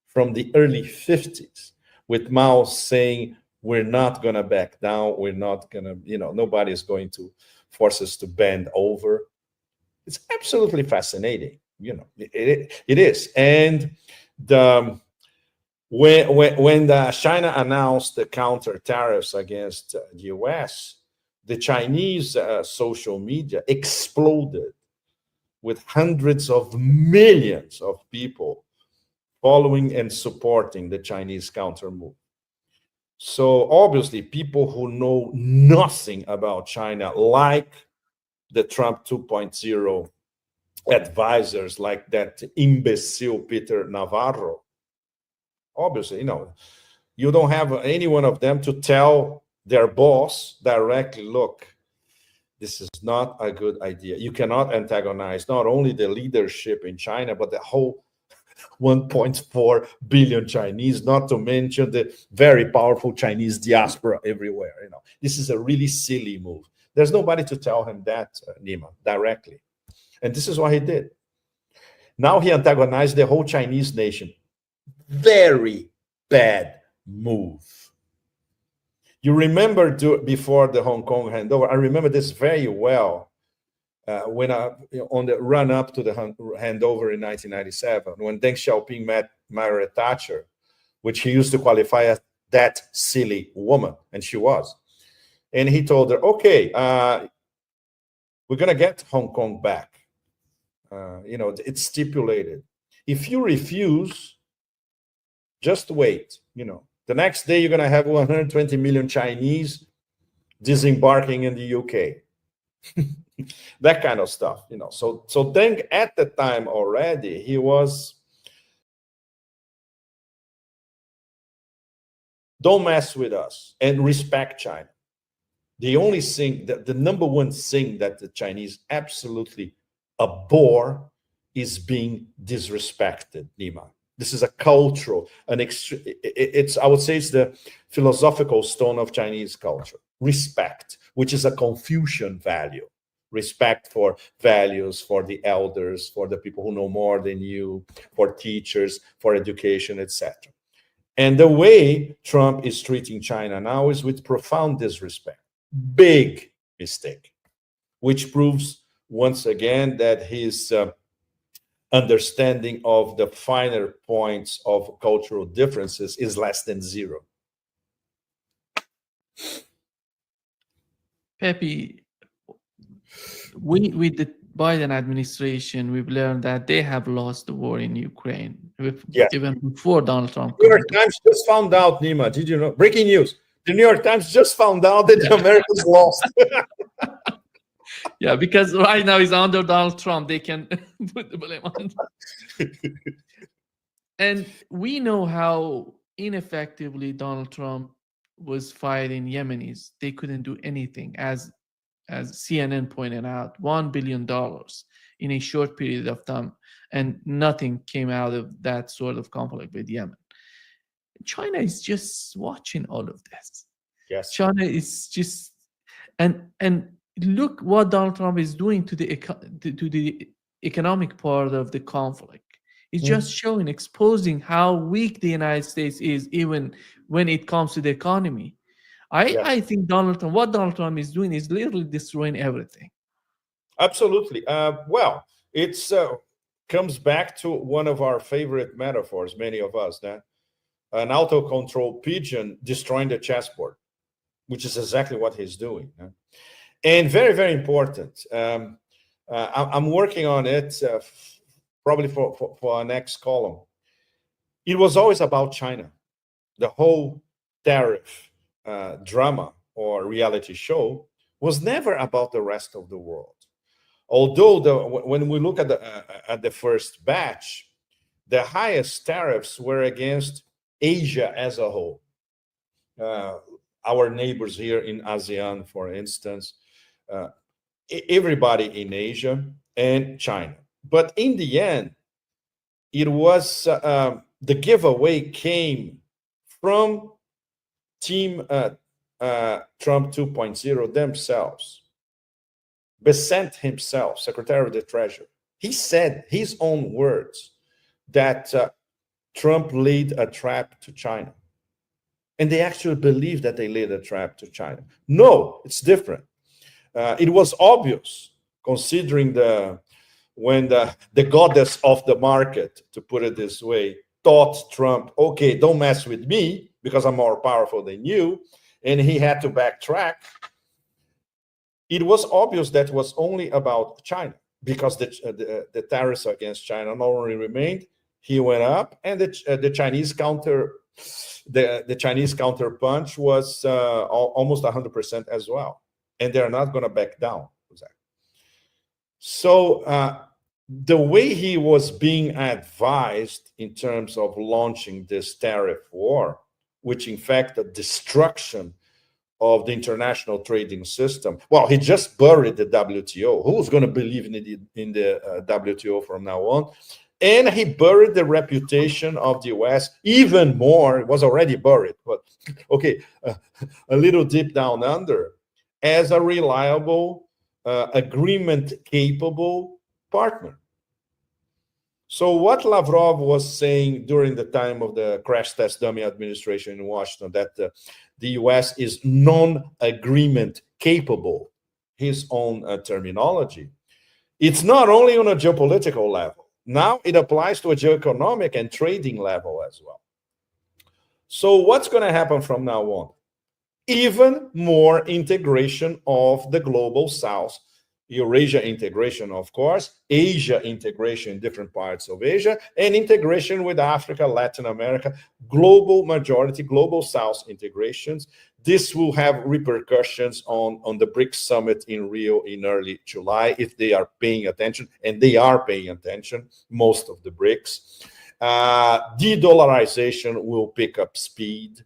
from the early 50s, with Mao saying, we're not going to back down. We're not going to, nobody's going to force us to bend over. It's absolutely fascinating. It is. And when China announced the counter tariffs against the US, the Chinese social media exploded with hundreds of millions of people following and supporting the Chinese counter move. So obviously, people who know nothing about China, like the Trump 2.0 advisors, like that imbecile Peter Navarro, obviously, you don't have any one of them to tell their boss directly, look, this is not a good idea. You cannot antagonize not only the leadership in China, but the whole 1.4 billion Chinese, not to mention the very powerful Chinese diaspora everywhere. This is a really silly move. There's nobody to tell him that, Nima, directly. And this is what he did. Now he antagonized the whole Chinese nation. Very bad move. You remember before the Hong Kong handover, I remember this very well, when on the run up to the handover in 1997, when Deng Xiaoping met Margaret Thatcher, which he used to qualify as that silly woman, and she was. And he told her, okay, we're going to get Hong Kong back. It's stipulated. If you refuse, just wait. The next day you're going to have 120 million Chinese disembarking in the UK. That kind of stuff. So Deng at the time already, he was, don't mess with us and respect China. The only thing, the number one thing that the Chinese absolutely abhor is being disrespected, Nima. This is a cultural, it's, I would say, it's the philosophical stone of Chinese culture. Respect, which is a Confucian value. Respect for values, for the elders, for the people who know more than you, for teachers, for education, etc. And the way Trump is treating China now is with profound disrespect. Big mistake, which proves once again that his understanding of the finer points of cultural differences is less than zero. Pepe, with the Biden administration, we've learned that they have lost the war in Ukraine, Yes. even before Donald Trump New came York into. Times just found out, Nima. Did you know? Breaking news. The New York Times just found out that the Americans lost. Yeah, because right now he's under Donald Trump. They can put the blame on. And we know how ineffectively Donald Trump was fighting Yemenis. They couldn't do anything, as CNN pointed out, $1 billion in a short period of time, and nothing came out of that sort of conflict with Yemen. China is just watching all of this. Yes. China is just, and look what Donald Trump is doing to the economic part of the conflict. It's just showing, exposing how weak the United States is, even when it comes to the economy. I think what Donald Trump is doing is literally destroying everything. Absolutely. Well, it's comes back to one of our favorite metaphors, many of us, that an auto-control pigeon destroying the chessboard, which is exactly what he's doing. And very, very important. I'm working on it probably for our next column. It was always about China. The whole tariff drama or reality show was never about the rest of the world. Although when we look at the first batch, the highest tariffs were against Asia as a whole. Our neighbors here in ASEAN, for instance, everybody in Asia and China. But in the end, it was the giveaway came from Team Trump 2.0 themselves. Besant himself, Secretary of the Treasury, he said his own words that Trump laid a trap to China. And they actually believe that they laid a trap to China. No, it's different. It was obvious, considering when the goddess of the market, to put it this way, thought Trump, okay, don't mess with me because I'm more powerful than you, and he had to backtrack. It was obvious that was only about China, because the tariffs against China not only remained, he went up, and the Chinese counter punch was almost 100% as well, and they're not going to back down. So the way he was being advised in terms of launching this tariff war, which in fact the destruction of the international trading system. Well, he just buried the WTO. Who's going to believe in the WTO from now on? And he buried the reputation of the US even more. It was already buried, but okay, a little deep down under, as a reliable, agreement-capable partner. So what Lavrov was saying during the time of the crash test dummy administration in Washington, that the US is non-agreement capable, his own terminology, it's not only on a geopolitical level. Now it applies to a geoeconomic and trading level as well. So what's going to happen from now on? Even more integration of the global South, Eurasia integration, of course, Asia integration in different parts of Asia, and integration with Africa, Latin America, global majority, global South integrations. This will have repercussions on the BRICS summit in Rio in early July, if they are paying attention, and they are paying attention, most of the BRICS. De-dollarization will pick up speed.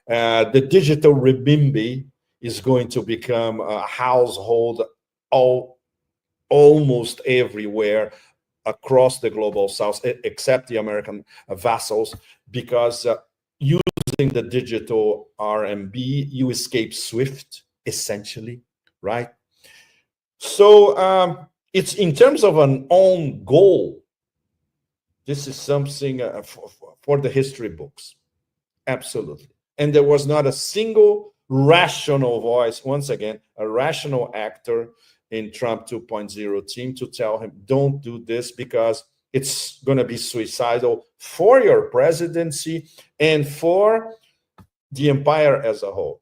The digital renminbi is going to become a household almost everywhere across the global South, except the American vassals, because using the digital RMB, you escape SWIFT, essentially, right? So it's in terms of an own goal, this is something for the history books, absolutely. And there was not a single rational voice, once again, a rational actor in Trump 2.0 team to tell him, don't do this because it's going to be suicidal for your presidency and for the empire as a whole.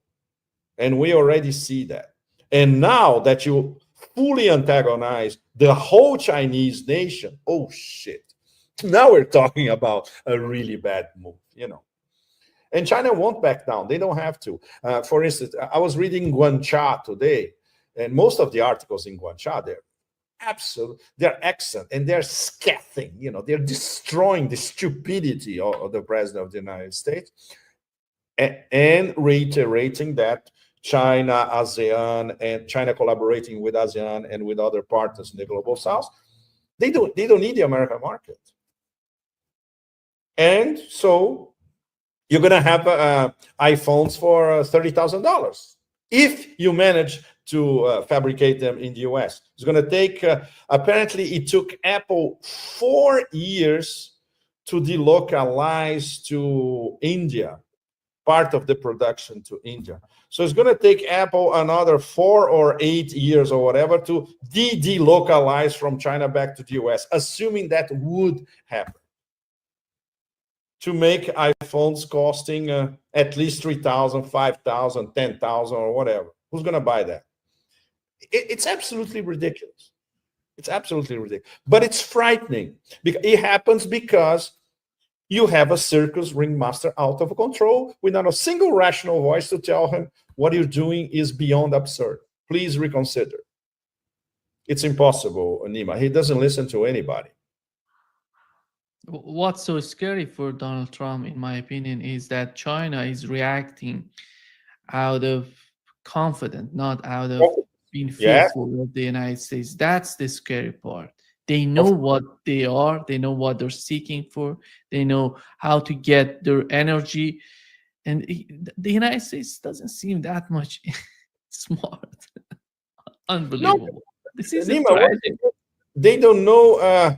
And we already see that. And now that you fully antagonize the whole Chinese nation, oh shit. Now we're talking about a really bad move, you know. And China won't back down. They don't have to. For instance, I was reading Guancha today, and most of the articles in Guancha, they're excellent, and they're scathing, you know, they're destroying the stupidity of the president of the United States, and reiterating that China, ASEAN, and China collaborating with ASEAN and with other partners in the global south, they don't need the American market. And so you're going to have iPhones for $30,000 if you manage to fabricate them in the US. It's going to take, apparently it took Apple 4 years to delocalize to India, part of the production to India. So it's going to take Apple another 4 or 8 years or whatever to delocalize from China back to the US, assuming that would happen, to make iPhones costing at least 3,000, 5,000, 10,000 or whatever. Who's going to buy that? It's absolutely ridiculous. It's absolutely ridiculous. But it's frightening. It happens because you have a circus ringmaster out of control without a single rational voice to tell him what you're doing is beyond absurd. Please reconsider. It's impossible, Nima. He doesn't listen to anybody. What's so scary for Donald Trump, in my opinion, is that China is reacting out of confidence, not out of being fearful of the United States. That's the scary part. They know what they are. They know what they're seeking for. They know how to get their energy. And the United States doesn't seem that much smart. Unbelievable. No, This is Nima, tragic. they don't know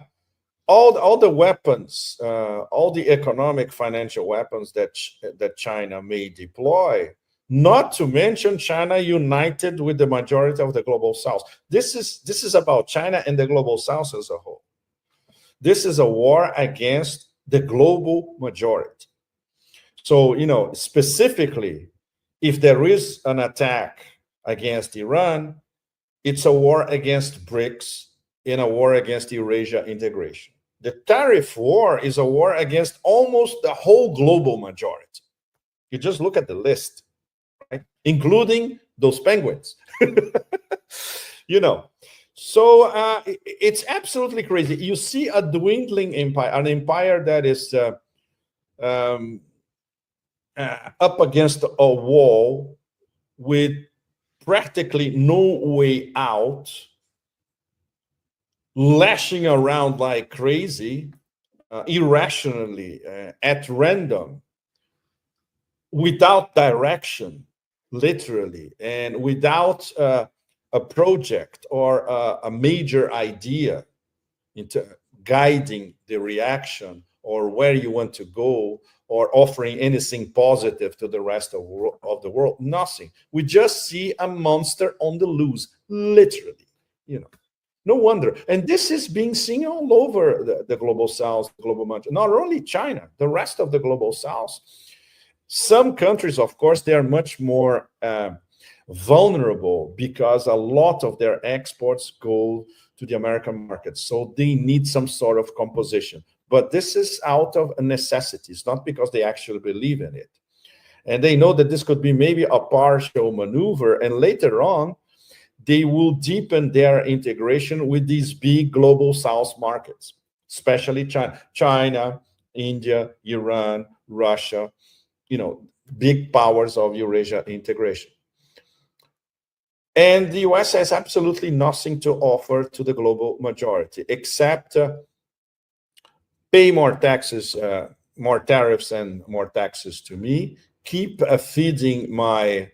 all the weapons, all the economic, financial weapons that China may deploy. Not to mention China united with the majority of the global south. This is about China and the global south as a whole. This is a war against the global majority. So, you know, specifically, if there is an attack against Iran, it's a war against BRICS and a war against Eurasia integration. The tariff war is a war against almost the whole global majority. You just look at the list, right? Including those penguins. You know, so it's absolutely crazy. You see a dwindling empire, an empire that is up against a wall with practically no way out, lashing around like crazy, irrationally, at random, without direction, literally, and without a project or a major idea into guiding the reaction or where you want to go or offering anything positive to the rest of the world. Nothing. We just see a monster on the loose, literally, you know. No wonder. And this is being seen all over the global south, global market. Not only China, the rest of the global south. Some countries, of course, they are much more vulnerable because a lot of their exports go to the American market. So they need some sort of composition. But this is out of a necessity. It's not because they actually believe in it. And they know that this could be maybe a partial maneuver. And later on, they will deepen their integration with these big global south markets, especially China, India, Iran, Russia, you know, big powers of Eurasia integration. And the US has absolutely nothing to offer to the global majority, except pay more taxes, more tariffs and more taxes to me, keep feeding my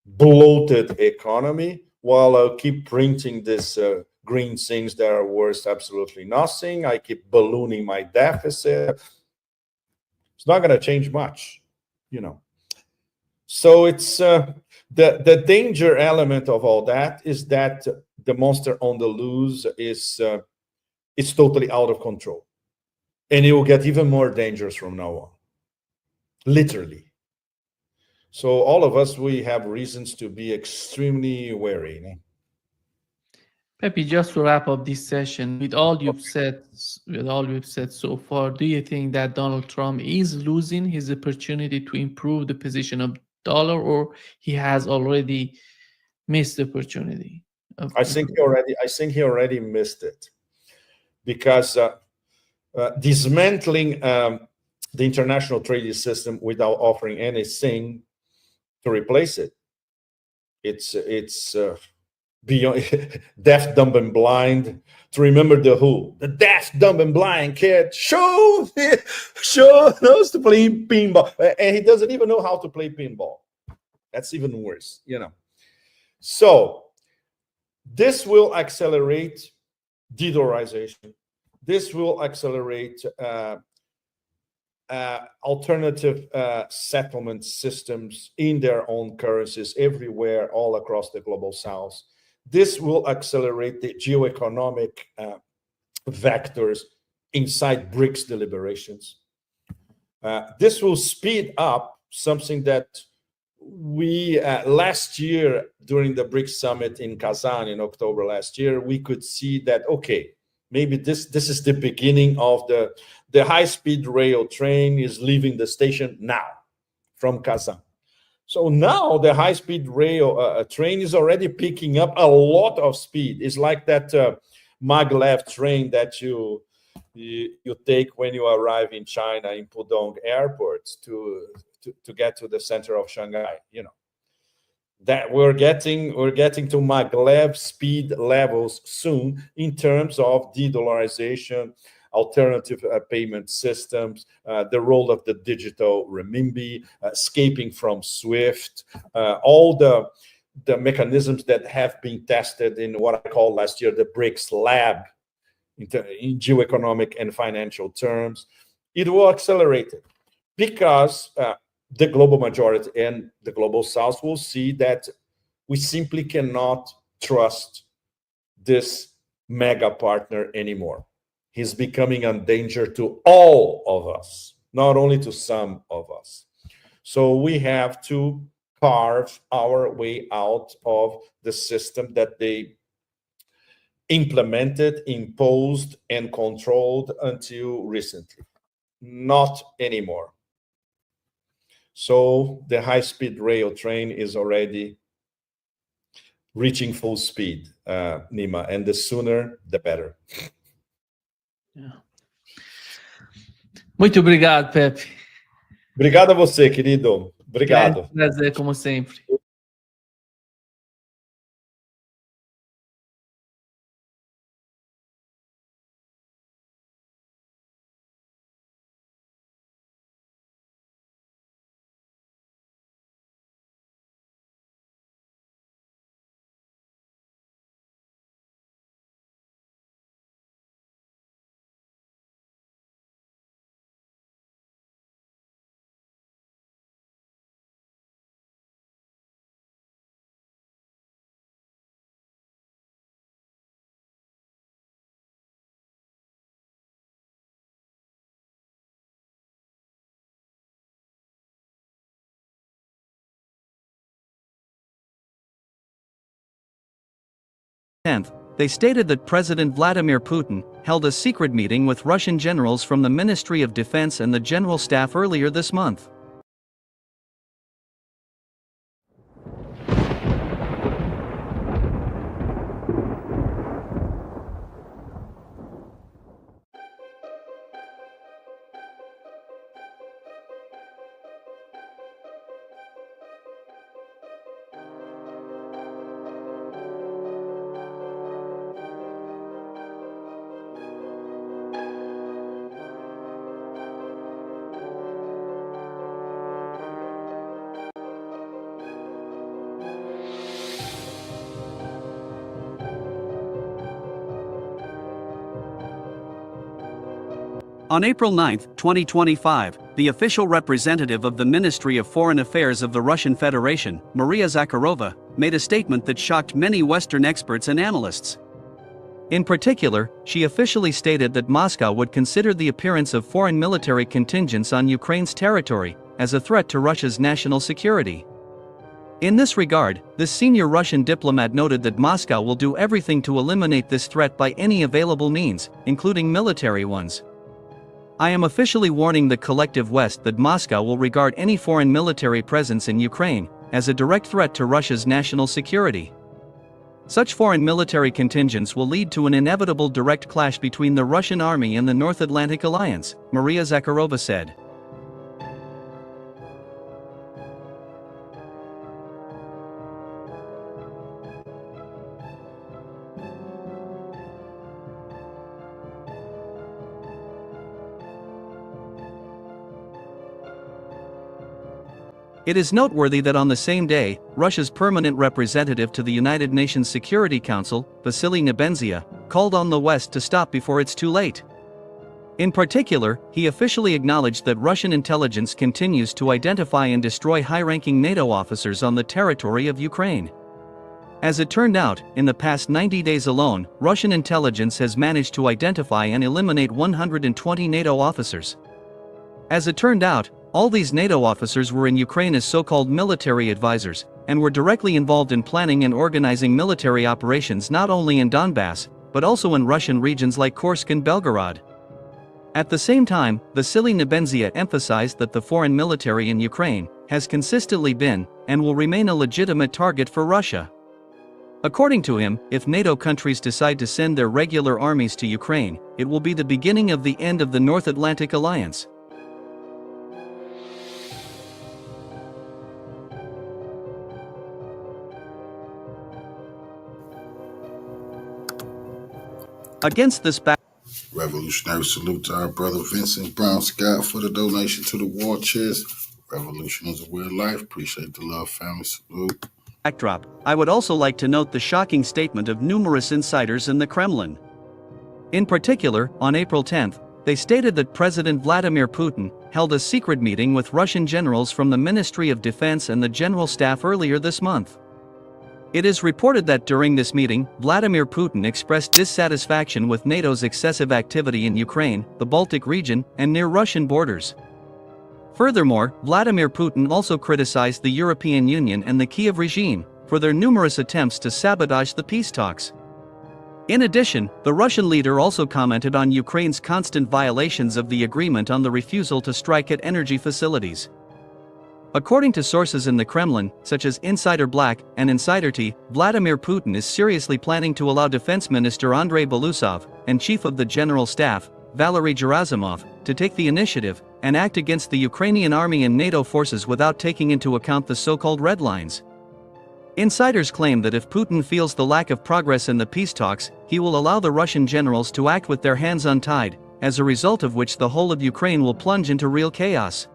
bloated economy, while I'll keep printing this green things that are worth absolutely nothing. I keep ballooning my deficit. It's not going to change much, you know. So it's the danger element of all that is that the monster on the loose is totally out of control, and it will get even more dangerous from now on. Literally. So all of us, we have reasons to be extremely wary. Pepe, just to wrap up this session, with all you've said so far, do you think that Donald Trump is losing his opportunity to improve the position of dollar, or he has already missed the opportunity of I think he already missed it, because dismantling the international trading system without offering anything to replace it, it's beyond deaf, dumb, and blind. To remember the Who, the deaf, dumb, and blind kid sure knows to play pinball, and he doesn't even know how to play pinball. That's even worse, So this will accelerate de-dollarization. This will accelerate alternative settlement systems in their own currencies everywhere, all across the global south. This will accelerate the geoeconomic vectors inside BRICS deliberations. This will speed up something that we last year during the BRICS summit in Kazan in October last year, we could see that, okay, maybe this is the beginning of the high-speed rail train is leaving the station now from Kazan. So now the high-speed rail train is already picking up a lot of speed. It's like that maglev train that you take when you arrive in China in Pudong Airport to get to the center of Shanghai. That we're getting to maglev speed levels soon in terms of de-dollarization, alternative payment systems, the role of the digital renminbi, escaping from SWIFT, all the mechanisms that have been tested in what I call last year the BRICS lab in geoeconomic and financial terms. It will accelerate it because the global majority and the global south will see that we simply cannot trust this mega partner anymore. He's becoming a danger to all of us, not only to some of us. So we have to carve our way out of the system that they implemented, imposed, and controlled until recently. Not anymore. So the high-speed rail train is already reaching full speed, Nima, and the sooner, the better. Yeah. Muito obrigado, Pepe. Obrigado a você, querido. Obrigado. Prazer, como sempre. They stated that President Vladimir Putin held a secret meeting with Russian generals from the Ministry of Defense and the General Staff earlier this month. On April 9, 2025, the official representative of the Ministry of Foreign Affairs of the Russian Federation, Maria Zakharova, made a statement that shocked many Western experts and analysts. In particular, she officially stated that Moscow would consider the appearance of foreign military contingents on Ukraine's territory as a threat to Russia's national security. In this regard, this senior Russian diplomat noted that Moscow will do everything to eliminate this threat by any available means, including military ones. I am officially warning the collective West that Moscow will regard any foreign military presence in Ukraine as a direct threat to Russia's national security. Such foreign military contingents will lead to an inevitable direct clash between the Russian army and the North Atlantic Alliance, Maria Zakharova said. It is noteworthy that on the same day, Russia's permanent representative to the United Nations Security Council, Vasily Nebenzia, called on the West to stop before it's too late. In particular, he officially acknowledged that Russian intelligence continues to identify and destroy high-ranking NATO officers on the territory of Ukraine. As it turned out, in the past 90 days alone, Russian intelligence has managed to identify and eliminate 120 NATO officers. As it turned out, all these NATO officers were in Ukraine as so-called military advisors, and were directly involved in planning and organizing military operations not only in Donbass, but also in Russian regions like Kursk and Belgorod. At the same time, Vasily Nebenzia emphasized that the foreign military in Ukraine has consistently been, and will remain a legitimate target for Russia. According to him, if NATO countries decide to send their regular armies to Ukraine, it will be the beginning of the end of the North Atlantic Alliance. Against this Revolutionary salute to our brother Vincent Brown Scott for the donation to the war chest. Revolution is a way of life. Appreciate the love, family. Salute. backdrop, I would also like to note the shocking statement of numerous insiders in the Kremlin. In particular, on April 10th, they stated that President Vladimir Putin held a secret meeting with Russian generals from the Ministry of Defense and the General Staff earlier this month. It is reported that during this meeting, Vladimir Putin expressed dissatisfaction with NATO's excessive activity in Ukraine, the Baltic region, and near Russian borders. Furthermore, Vladimir Putin also criticized the European Union and the Kiev regime for their numerous attempts to sabotage the peace talks. In addition, the Russian leader also commented on Ukraine's constant violations of the agreement on the refusal to strike at energy facilities. According to sources in the Kremlin, such as Insider Black and Insider T, Vladimir Putin is seriously planning to allow Defense Minister Andrei Belousov and Chief of the General Staff, Valery Gerasimov, to take the initiative and act against the Ukrainian army and NATO forces without taking into account the so-called red lines. Insiders claim that if Putin feels the lack of progress in the peace talks, he will allow the Russian generals to act with their hands untied, as a result of which the whole of Ukraine will plunge into real chaos.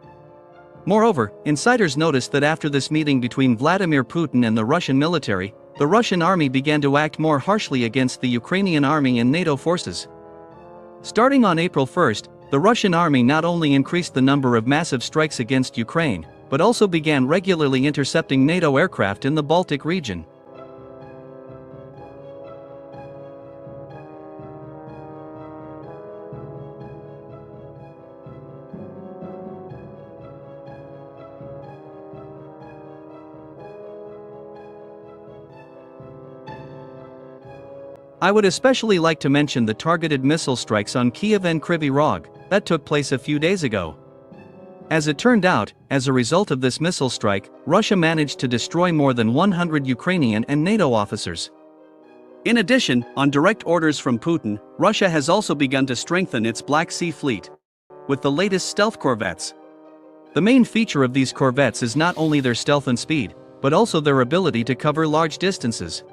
Moreover, insiders noticed that after this meeting between Vladimir Putin and the Russian military, the Russian army began to act more harshly against the Ukrainian army and NATO forces. Starting on April 1st, the Russian army not only increased the number of massive strikes against Ukraine, but also began regularly intercepting NATO aircraft in the Baltic region. I would especially like to mention the targeted missile strikes on Kiev and Kryvyi Rog that took place a few days ago. As it turned out, as a result of this missile strike, Russia managed to destroy more than 100 Ukrainian and NATO officers. In addition, on direct orders from Putin, Russia has also begun to strengthen its Black Sea fleet with the latest stealth corvettes. The main feature of these corvettes is not only their stealth and speed, but also their ability to cover large distances.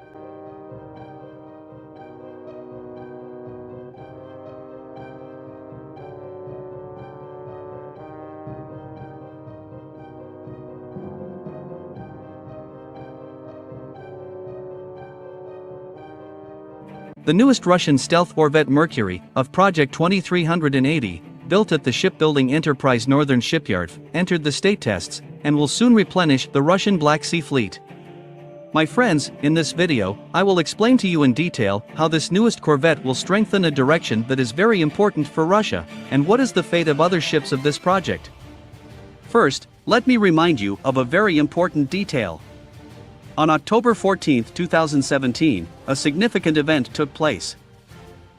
The newest Russian stealth corvette Mercury, of Project 2380, built at the shipbuilding enterprise Northern Shipyard, entered the state tests, and will soon replenish the Russian Black Sea fleet. My friends, in this video, I will explain to you in detail how this newest corvette will strengthen a direction that is very important for Russia, and what is the fate of other ships of this project. First, Let me remind you of a very important detail. On October 14, 2017, a significant event took place.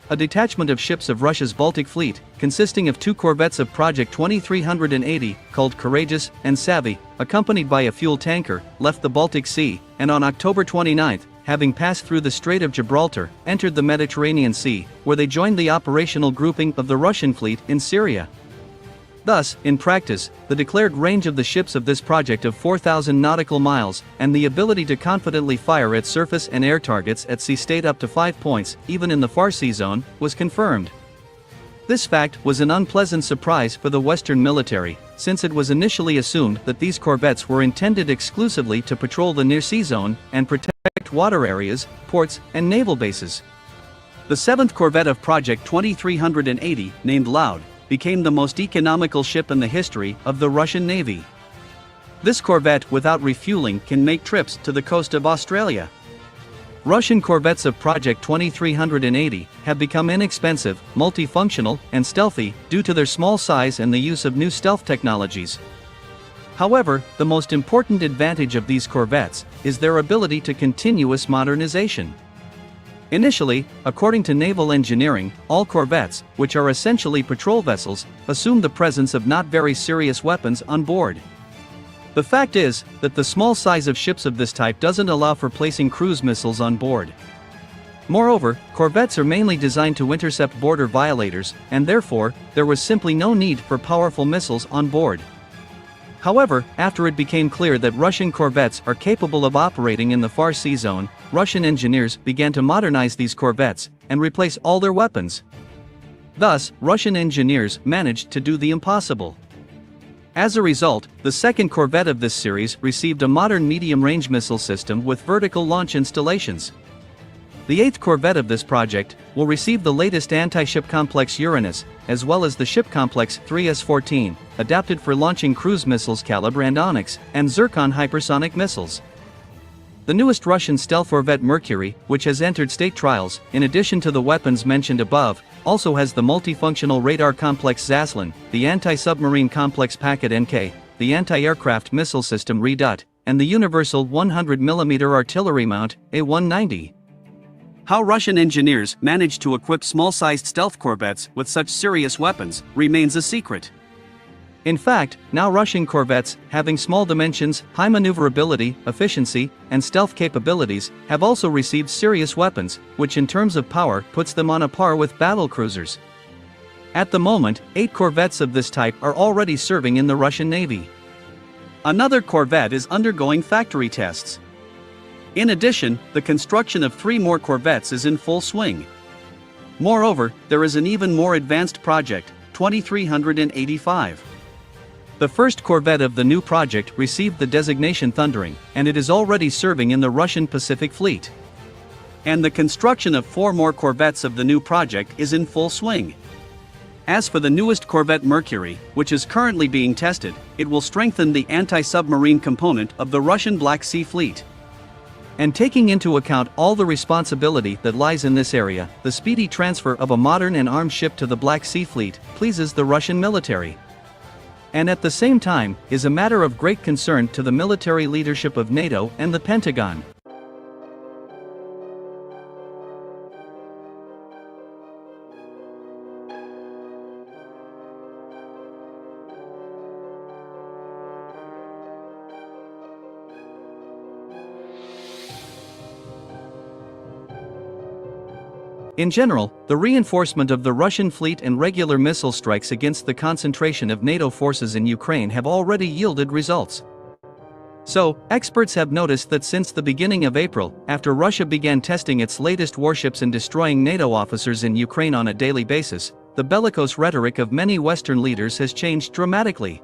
A detachment of ships of Russia's Baltic Fleet, consisting of 2 corvettes of Project 2380, called Courageous and Savvy, accompanied by a fuel tanker, left the Baltic Sea, and on October 29, having passed through the Strait of Gibraltar, entered the Mediterranean Sea, where they joined the operational grouping of the Russian fleet in Syria. Thus, in practice, the declared range of the ships of this project of 4,000 nautical miles, and the ability to confidently fire at surface and air targets at sea stayed up to 5 points, even in the far sea zone, was confirmed. This fact was an unpleasant surprise for the Western military, since it was initially assumed that these corvettes were intended exclusively to patrol the near sea zone and protect water areas, ports, and naval bases. The 7th corvette of Project 2380, named Loud, became the most economical ship in the history of the Russian Navy. This corvette without refueling can make trips to the coast of Australia. Russian corvettes of Project 2380 have become inexpensive, multifunctional, and stealthy due to their small size and the use of new stealth technologies. However, the most important advantage of these corvettes is their ability to continuous modernization. Initially, according to naval engineering, all corvettes, which are essentially patrol vessels, assume the presence of not very serious weapons on board. The fact is that the small size of ships of this type doesn't allow for placing cruise missiles on board. Moreover, corvettes are mainly designed to intercept border violators, and therefore, there was simply no need for powerful missiles on board. However, after it became clear that Russian corvettes are capable of operating in the far sea zone, Russian engineers began to modernize these corvettes and replace all their weapons. Thus, Russian engineers managed to do the impossible. As a result, the 2nd corvette of this series received a modern medium-range missile system with vertical launch installations. The 8th corvette of this project will receive the latest anti-ship complex Uranus, as well as the ship complex 3S-14, adapted for launching cruise missiles Kalibr and Onyx, and Zircon hypersonic missiles. The newest Russian stealth corvette Mercury, which has entered state trials, in addition to the weapons mentioned above, also has the multifunctional radar complex Zaslin, the anti-submarine complex Packet NK, the anti-aircraft missile system Redut, and the universal 100mm artillery mount, A-190. How Russian engineers managed to equip small-sized stealth corvettes with such serious weapons remains a secret. In fact, now Russian corvettes, having small dimensions, high maneuverability, efficiency, and stealth capabilities, have also received serious weapons, which in terms of power puts them on a par with battle cruisers. At the moment, 8 corvettes of this type are already serving in the Russian Navy. Another corvette is undergoing factory tests. In addition, the construction of 3 more corvettes is in full swing. Moreover, there is an even more advanced project, 2385. The first corvette of the new project received the designation Thundering, and it is already serving in the Russian Pacific Fleet. And the construction of 4 more corvettes of the new project is in full swing. As for the newest corvette Mercury, which is currently being tested, it will strengthen the anti-submarine component of the Russian Black Sea Fleet. And taking into account all the responsibility that lies in this area, the speedy transfer of a modern and armed ship to the Black Sea Fleet pleases the Russian military. And at the same time, is a matter of great concern to the military leadership of NATO and the Pentagon. In general, the reinforcement of the Russian fleet and regular missile strikes against the concentration of NATO forces in Ukraine have already yielded results. So, experts have noticed that since the beginning of April, after Russia began testing its latest warships and destroying NATO officers in Ukraine on a daily basis, the bellicose rhetoric of many Western leaders has changed dramatically.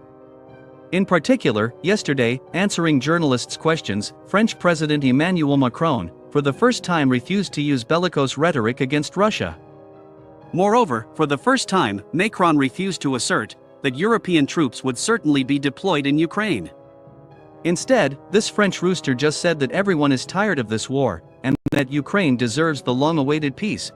In particular, yesterday, answering journalists' questions, French President Emmanuel Macron, for the first time refused to use bellicose rhetoric against Russia. Moreover, for the first time, Macron refused to assert that European troops would certainly be deployed in Ukraine. Instead, this French rooster just said that everyone is tired of this war, and that Ukraine deserves the long-awaited peace.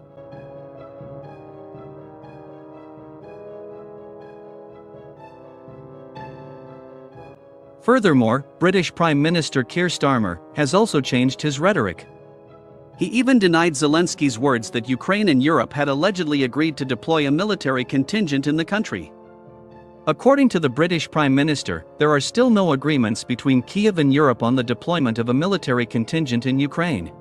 Furthermore, British Prime Minister Keir Starmer has also changed his rhetoric. He even denied Zelensky's words that Ukraine and Europe had allegedly agreed to deploy a military contingent in the country. According to the British Prime Minister, there are still no agreements between Kyiv and Europe on the deployment of a military contingent in Ukraine.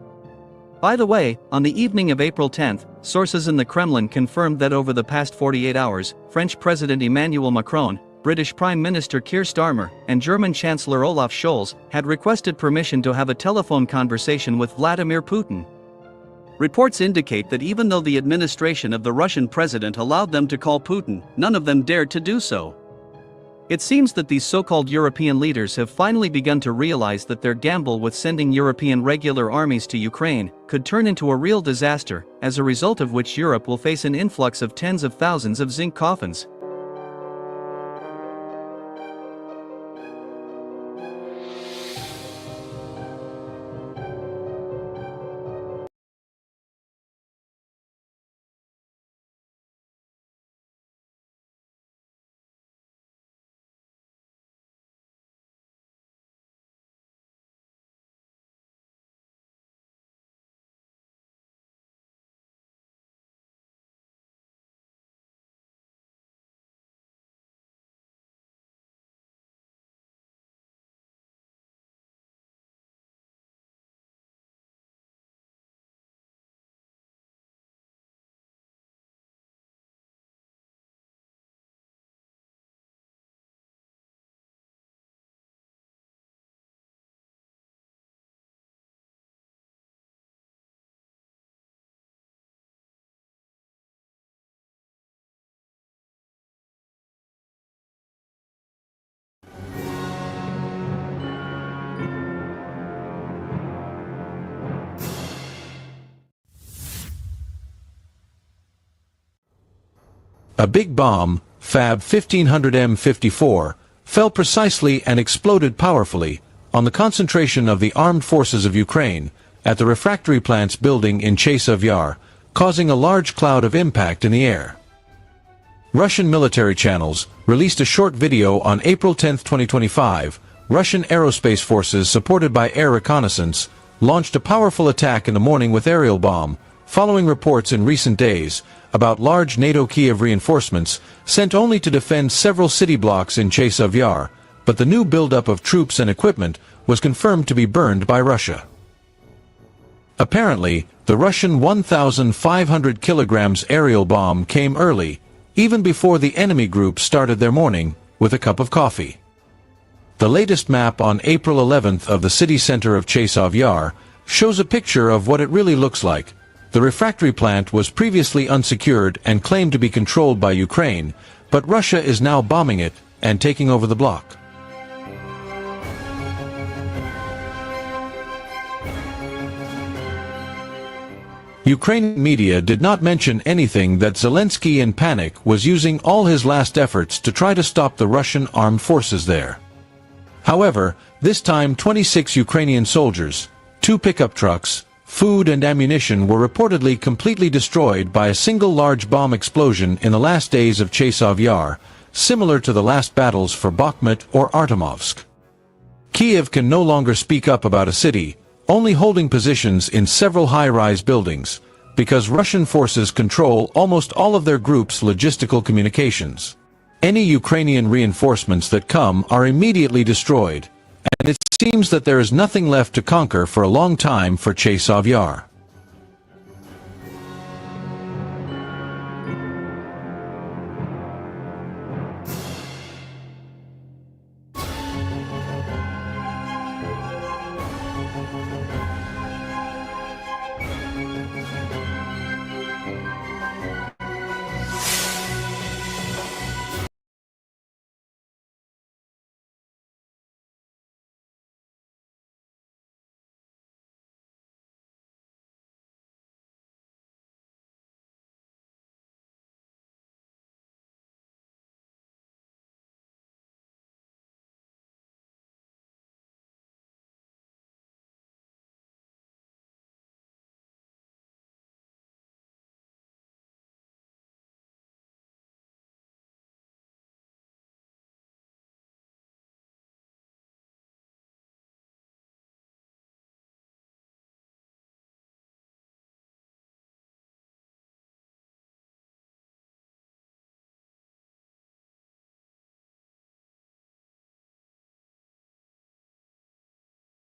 By the way, on the evening of April 10, sources in the Kremlin confirmed that over the past 48 hours, French President Emmanuel Macron, British Prime Minister Keir Starmer, and German Chancellor Olaf Scholz had requested permission to have a telephone conversation with Vladimir Putin. Reports indicate that even though the administration of the Russian president allowed them to call Putin, none of them dared to do so. It seems that these so-called European leaders have finally begun to realize that their gamble with sending European regular armies to Ukraine could turn into a real disaster, as a result of which Europe will face an influx of tens of thousands of zinc coffins. A big bomb, Fab 1500M54, fell precisely and exploded powerfully on the concentration of the armed forces of Ukraine at the refractory plant's building in Chasiv Yar, causing a large cloud of impact in the air. Russian military channels released a short video on April 10, 2025. Russian aerospace forces, supported by air reconnaissance, launched a powerful attack in the morning with aerial bomb, following reports in recent days about large NATO Kyiv reinforcements sent only to defend several city blocks in Chasiv Yar, but the new buildup of troops and equipment was confirmed to be burned by Russia. Apparently, the Russian 1,500 kilograms aerial bomb came early, even before the enemy group started their morning with a cup of coffee. The latest map on April 11th of the city center of Chasiv Yar shows a picture of what it really looks like. The refractory plant was previously unsecured and claimed to be controlled by Ukraine, but Russia is now bombing it and taking over the block. Ukrainian media did not mention anything that Zelensky in panic was using all his last efforts to try to stop the Russian armed forces there. However, this time 26 Ukrainian soldiers, 2 pickup trucks, food and ammunition were reportedly completely destroyed by a single large bomb explosion in the last days of Chasiv Yar, similar to the last battles for Bakhmut or Artemovsk. Kyiv can no longer speak up about a city, only holding positions in several high-rise buildings, because Russian forces control almost all of their group's logistical communications. Any Ukrainian reinforcements that come are immediately destroyed, and it seems that there is nothing left to conquer for a long time for Chasiv Yar.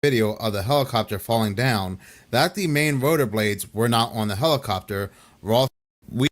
video of the helicopter falling down that the main rotor blades were not on the helicopter. We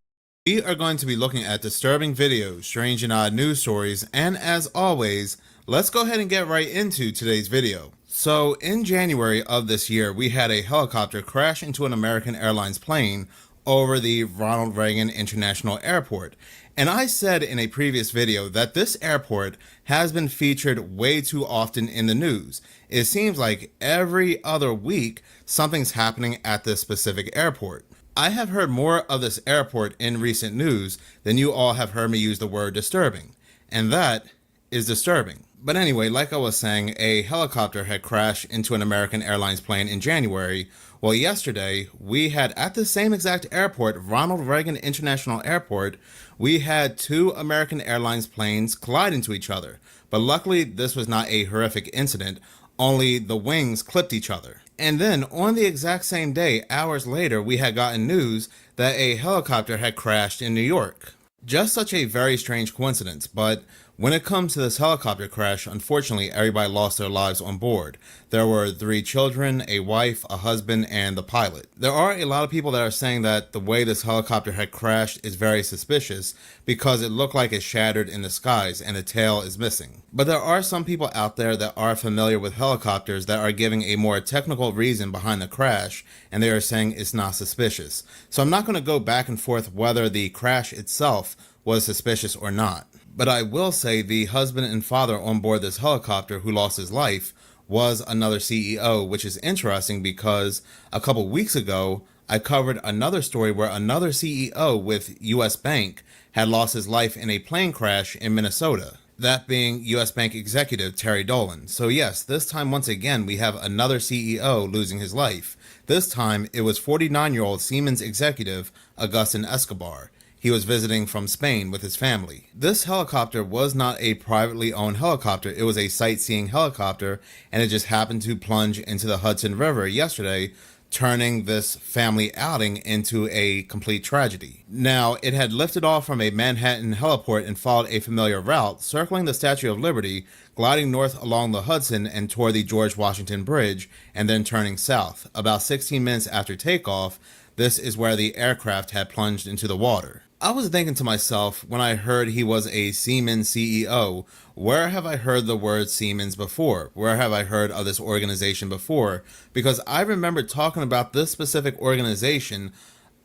are going to be looking at disturbing videos, strange and odd news stories, and as always, let's go ahead and get right into today's video. So in January of this year, we had a helicopter crash into an American Airlines plane over the Ronald Reagan International Airport. And I said in a previous video that this airport has been featured way too often in the news. It seems like every other week something's happening at this specific airport. I have heard more of this airport in recent news than you all have heard me use the word disturbing. And that is disturbing. But anyway, like I was saying, a helicopter had crashed into an American Airlines plane in January. Well, yesterday, we had at the same exact airport, Ronald Reagan International Airport, we had two American Airlines planes collide into each other. But luckily, this was not a horrific incident, only the wings clipped each other. And then, on the exact same day, hours later, we had gotten news that a helicopter had crashed in New York. Just such a very strange coincidence, but when it comes to this helicopter crash, unfortunately, everybody lost their lives on board. There were 3 children, a wife, a husband, and the pilot. There are a lot of people that are saying that the way this helicopter had crashed is very suspicious because it looked like it shattered in the skies and the tail is missing. But there are some people out there that are familiar with helicopters that are giving a more technical reason behind the crash, and they are saying it's not suspicious. So I'm not going to go back and forth whether the crash itself was suspicious or not. But I will say the husband and father on board this helicopter who lost his life was another CEO, which is interesting because a couple weeks ago, I covered another story where another CEO with US Bank had lost his life in a plane crash in Minnesota. That being US Bank executive Terry Dolan. So yes, this time once again, we have another CEO losing his life. This time, it was 49-year-old Siemens executive Agustin Escobar. He was visiting from Spain with his family. This helicopter was not a privately owned helicopter. It was a sightseeing helicopter, and it just happened to plunge into the Hudson River yesterday, turning this family outing into a complete tragedy. Now, it had lifted off from a Manhattan heliport and followed a familiar route, circling the Statue of Liberty, gliding north along the Hudson and toward the George Washington Bridge, and then turning south. About 16 minutes after takeoff, this is where the aircraft had plunged into the water. I was thinking to myself when I heard he was a Siemens CEO, where have I heard the word Siemens before? Where have I heard of this organization before? Because I remember talking about this specific organization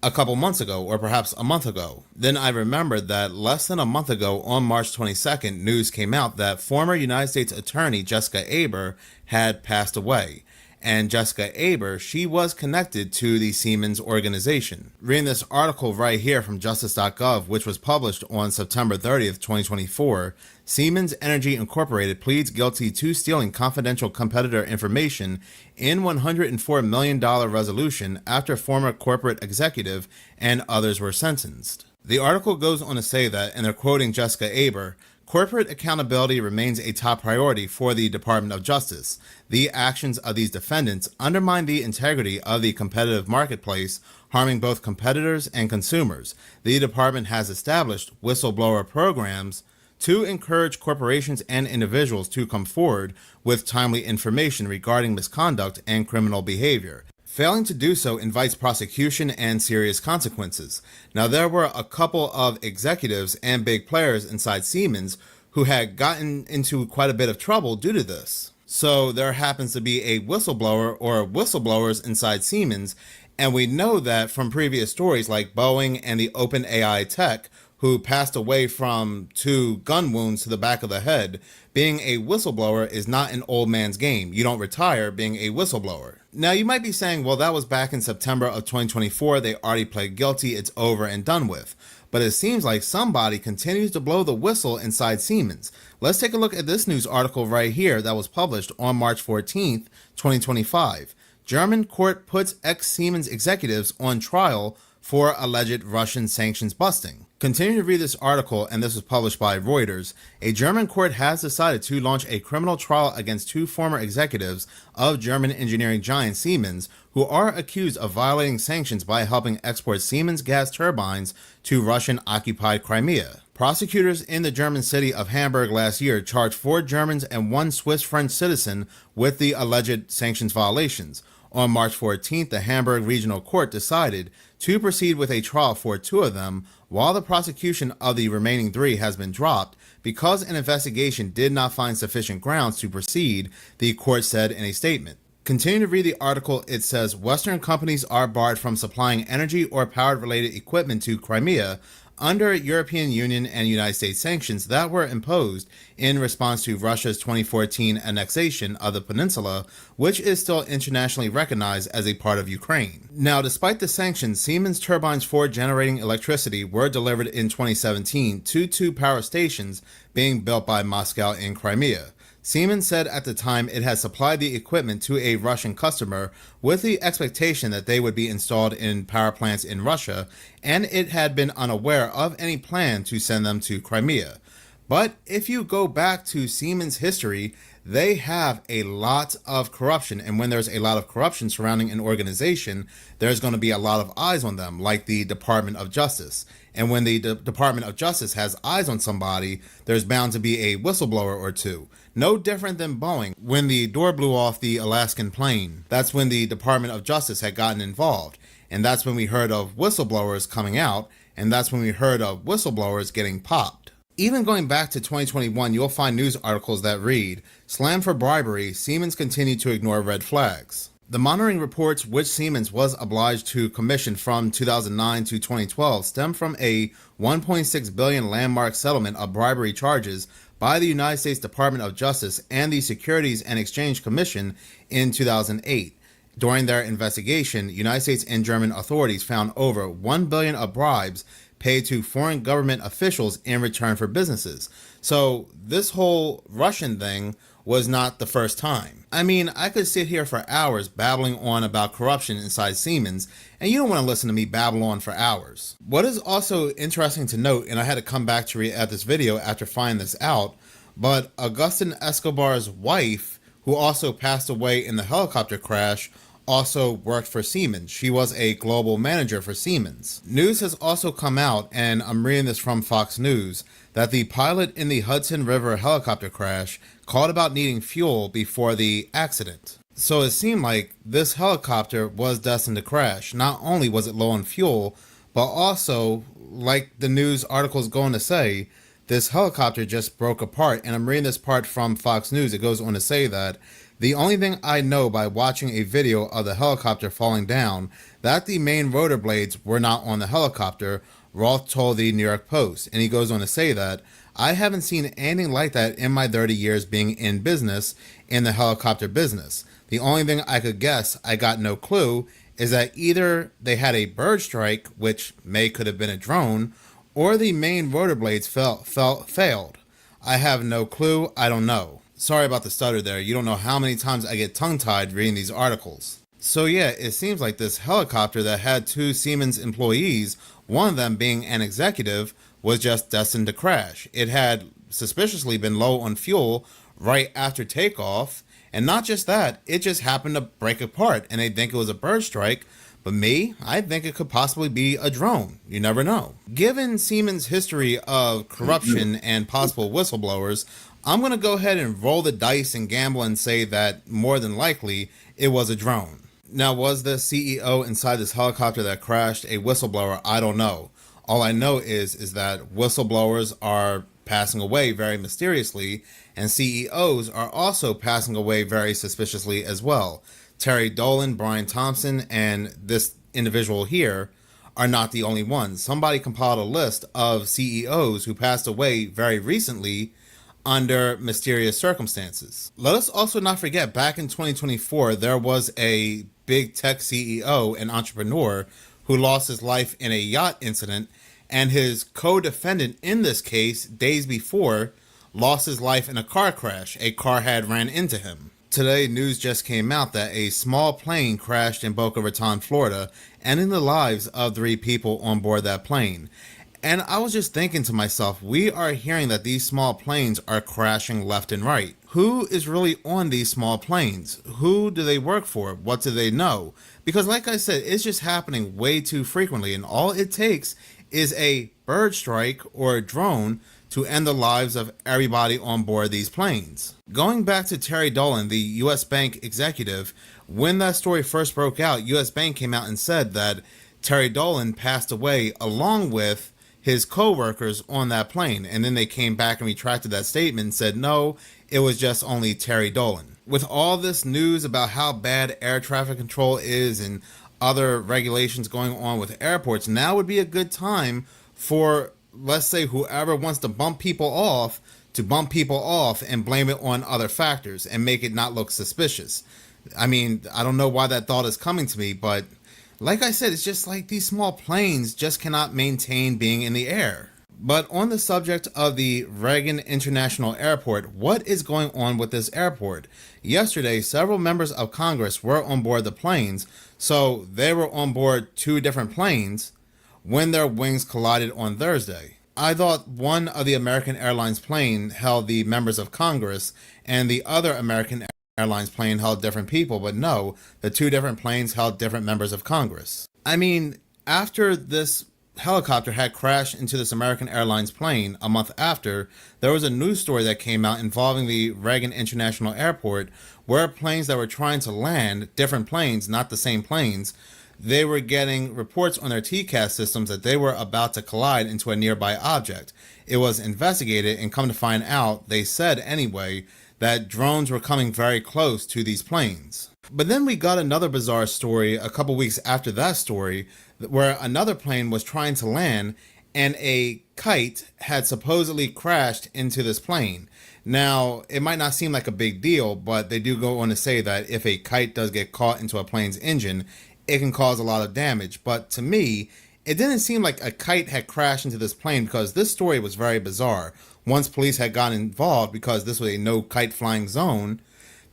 a couple months ago, or perhaps a month ago. Then I remembered that less than a month ago, on March 22nd, news came out that former United States Attorney Jessica Aber had passed away. And Jessica Aber, she was connected to the Siemens organization. Reading this article right here from justice.gov, which was published on September 30th, 2024, Siemens Energy Incorporated pleads guilty to stealing confidential competitor information in $104 million resolution after former corporate executive and others were sentenced. The article goes on to say that, and they're quoting Jessica Aber, corporate accountability remains a top priority for the Department of Justice. The actions of these defendants undermine the integrity of the competitive marketplace, harming both competitors and consumers. The department has established whistleblower programs to encourage corporations and individuals to come forward with timely information regarding misconduct and criminal behavior. Failing to do so invites prosecution and serious consequences. Now, there were a couple of executives and big players inside Siemens who had gotten into quite a bit of trouble due to this. So there happens to be a whistleblower or whistleblowers inside Siemens, and we know that from previous stories like Boeing and the OpenAI tech, who passed away from 2 gun wounds to the back of the head. Being a whistleblower is not an old man's game. You don't retire being a whistleblower. Now, you might be saying, well, that was back in September of 2024. They already pled guilty. It's over and done with. But it seems like somebody continues to blow the whistle inside Siemens. Let's take a look at this news article right here that was published on March 14th, 2025. German court puts ex-Siemens executives on trial for alleged Russian sanctions busting. Continue to read this article, and this was published by Reuters. A German court has decided to launch a criminal trial against 2 former executives of German engineering giant Siemens who are accused of violating sanctions by helping export Siemens gas turbines to Russian-occupied Crimea. Prosecutors in the German city of Hamburg last year charged 4 Germans and 1 Swiss French citizen with the alleged sanctions violations. On March 14th, the Hamburg Regional Court decided to proceed with a trial for 2 of them, while the prosecution of the remaining 3 has been dropped because an investigation did not find sufficient grounds to proceed, the court said in a statement. Continue to read the article. It says Western companies are barred from supplying energy or power-related equipment to Crimea under European Union and United States sanctions that were imposed in response to Russia's 2014 annexation of the peninsula, which is still internationally recognized as a part of Ukraine. Now, despite the sanctions, Siemens turbines for generating electricity were delivered in 2017 to 2 power stations being built by Moscow in Crimea. Siemens said at the time it had supplied the equipment to a Russian customer with the expectation that they would be installed in power plants in Russia, and it had been unaware of any plan to send them to Crimea. But if you go back to Siemens' history, they have a lot of corruption, and when there's a lot of corruption surrounding an organization, there's going to be a lot of eyes on them, like the Department of Justice. And when the Department of Justice has eyes on somebody, there's bound to be a whistleblower or two. No different than Boeing. When the door blew off the Alaskan plane, that's when the Department of Justice had gotten involved. And that's when we heard of whistleblowers coming out, and that's when we heard of whistleblowers getting popped. Even going back to 2021, you'll find news articles that read, "Slammed for bribery, Siemens continued to ignore red flags." The monitoring reports which Siemens was obliged to commission from 2009 to 2012 stem from a $1.6 billion landmark settlement of bribery charges by the United States Department of Justice and the Securities and Exchange Commission in 2008. During their investigation, United States and German authorities found over $1 billion of bribes paid to foreign government officials in return for businesses. So this whole Russian thing was not the first time. I mean, I could sit here for hours babbling on about corruption inside Siemens, and you don't want to listen to me babble on for hours. What is also interesting to note, and I had to come back to re-edit this video after finding this out, but Agustin Escobar's wife, who also passed away in the helicopter crash, also worked for Siemens. She was a global manager for Siemens. News has also come out, and I'm reading this from Fox News, that the pilot in the Hudson River helicopter crash called about needing fuel before the accident. So it seemed like this helicopter was destined to crash. Not only was it low on fuel, but also, like the news article is going to say, this helicopter just broke apart. And I'm reading this part from Fox News. It goes on to say that the only thing I know by watching a video of the helicopter falling down, that the main rotor blades were not on the helicopter, Roth told the New York Post. And he goes on to say that, I haven't seen anything like that in my 30 years being in business, in the helicopter business. The only thing I could guess, I got no clue, is that either they had a bird strike, which could have been a drone, or the main rotor blades failed. I have no clue, I don't know. Sorry about the stutter there. You don't know how many times I get tongue-tied reading these articles. So yeah, it seems like this helicopter that had 2 Siemens employees, one of them being an executive, was just destined to crash. It had suspiciously been low on fuel right after takeoff, and not just that, it just happened to break apart, and they think it was a bird strike, but I think it could possibly be a drone. You never know. Given Siemens' history of corruption and possible whistleblowers, I'm going to go ahead and roll the dice and gamble and say that more than likely it was a drone. Now, was the CEO inside this helicopter that crashed a whistleblower? I don't know. All I know is that whistleblowers are passing away very mysteriously, and CEOs are also passing away very suspiciously as well. Terry Dolan, Brian Thompson, and this individual here are not the only ones. Somebody compiled a list of CEOs who passed away very recently under mysterious circumstances. Let us also not forget, back in 2024, there was a big tech CEO and entrepreneur who lost his life in a yacht incident, and his co-defendant in this case, days before, lost his life in a car crash. A car had ran into him. Today, news just came out that a small plane crashed in Boca Raton, Florida, ending the lives of 3 people on board that plane. And I was just thinking to myself, we are hearing that these small planes are crashing left and right. Who is really on these small planes? Who do they work for? What do they know? Because like I said, it's just happening way too frequently, and all it takes is a bird strike or a drone to end the lives of everybody on board these planes. Going back to Terry Dolan, the U.S. Bank executive, when that story first broke out, U.S. Bank came out and said that Terry Dolan passed away along with his co-workers on that plane, and then they came back and retracted that statement and said no, it was just only Terry Dolan. With all this news about how bad air traffic control is and other regulations going on with airports, now would be a good time for, let's say, whoever wants to bump people off to bump people off and blame it on other factors and make it not look suspicious. I mean, I don't know why that thought is coming to me, but like I said, it's just like these small planes just cannot maintain being in the air. But on the subject of the Reagan International Airport, what is going on with this airport? Yesterday, several members of Congress were on board the planes, so they were on board two different planes when their wings collided on Thursday. I thought one of the American Airlines plane held the members of Congress and the other American Airlines plane held different people, but no, the two different planes held different members of Congress. I mean, after this helicopter had crashed into this American Airlines plane a month after, there was a news story that came out involving the Reagan International Airport where planes that were trying to land, different planes, not the same planes, they were getting reports on their TCAS systems that they were about to collide into a nearby object. It was investigated, and come to find out, they said anyway, that drones were coming very close to these planes. But then we got another bizarre story a couple weeks after that story where another plane was trying to land and a kite had supposedly crashed into this plane. Now, it might not seem like a big deal, but they do go on to say that if a kite does get caught into a plane's engine, it can cause a lot of damage. But to me, it didn't seem like a kite had crashed into this plane because this story was very bizarre. Once police had gotten involved, because this was a no kite flying zone,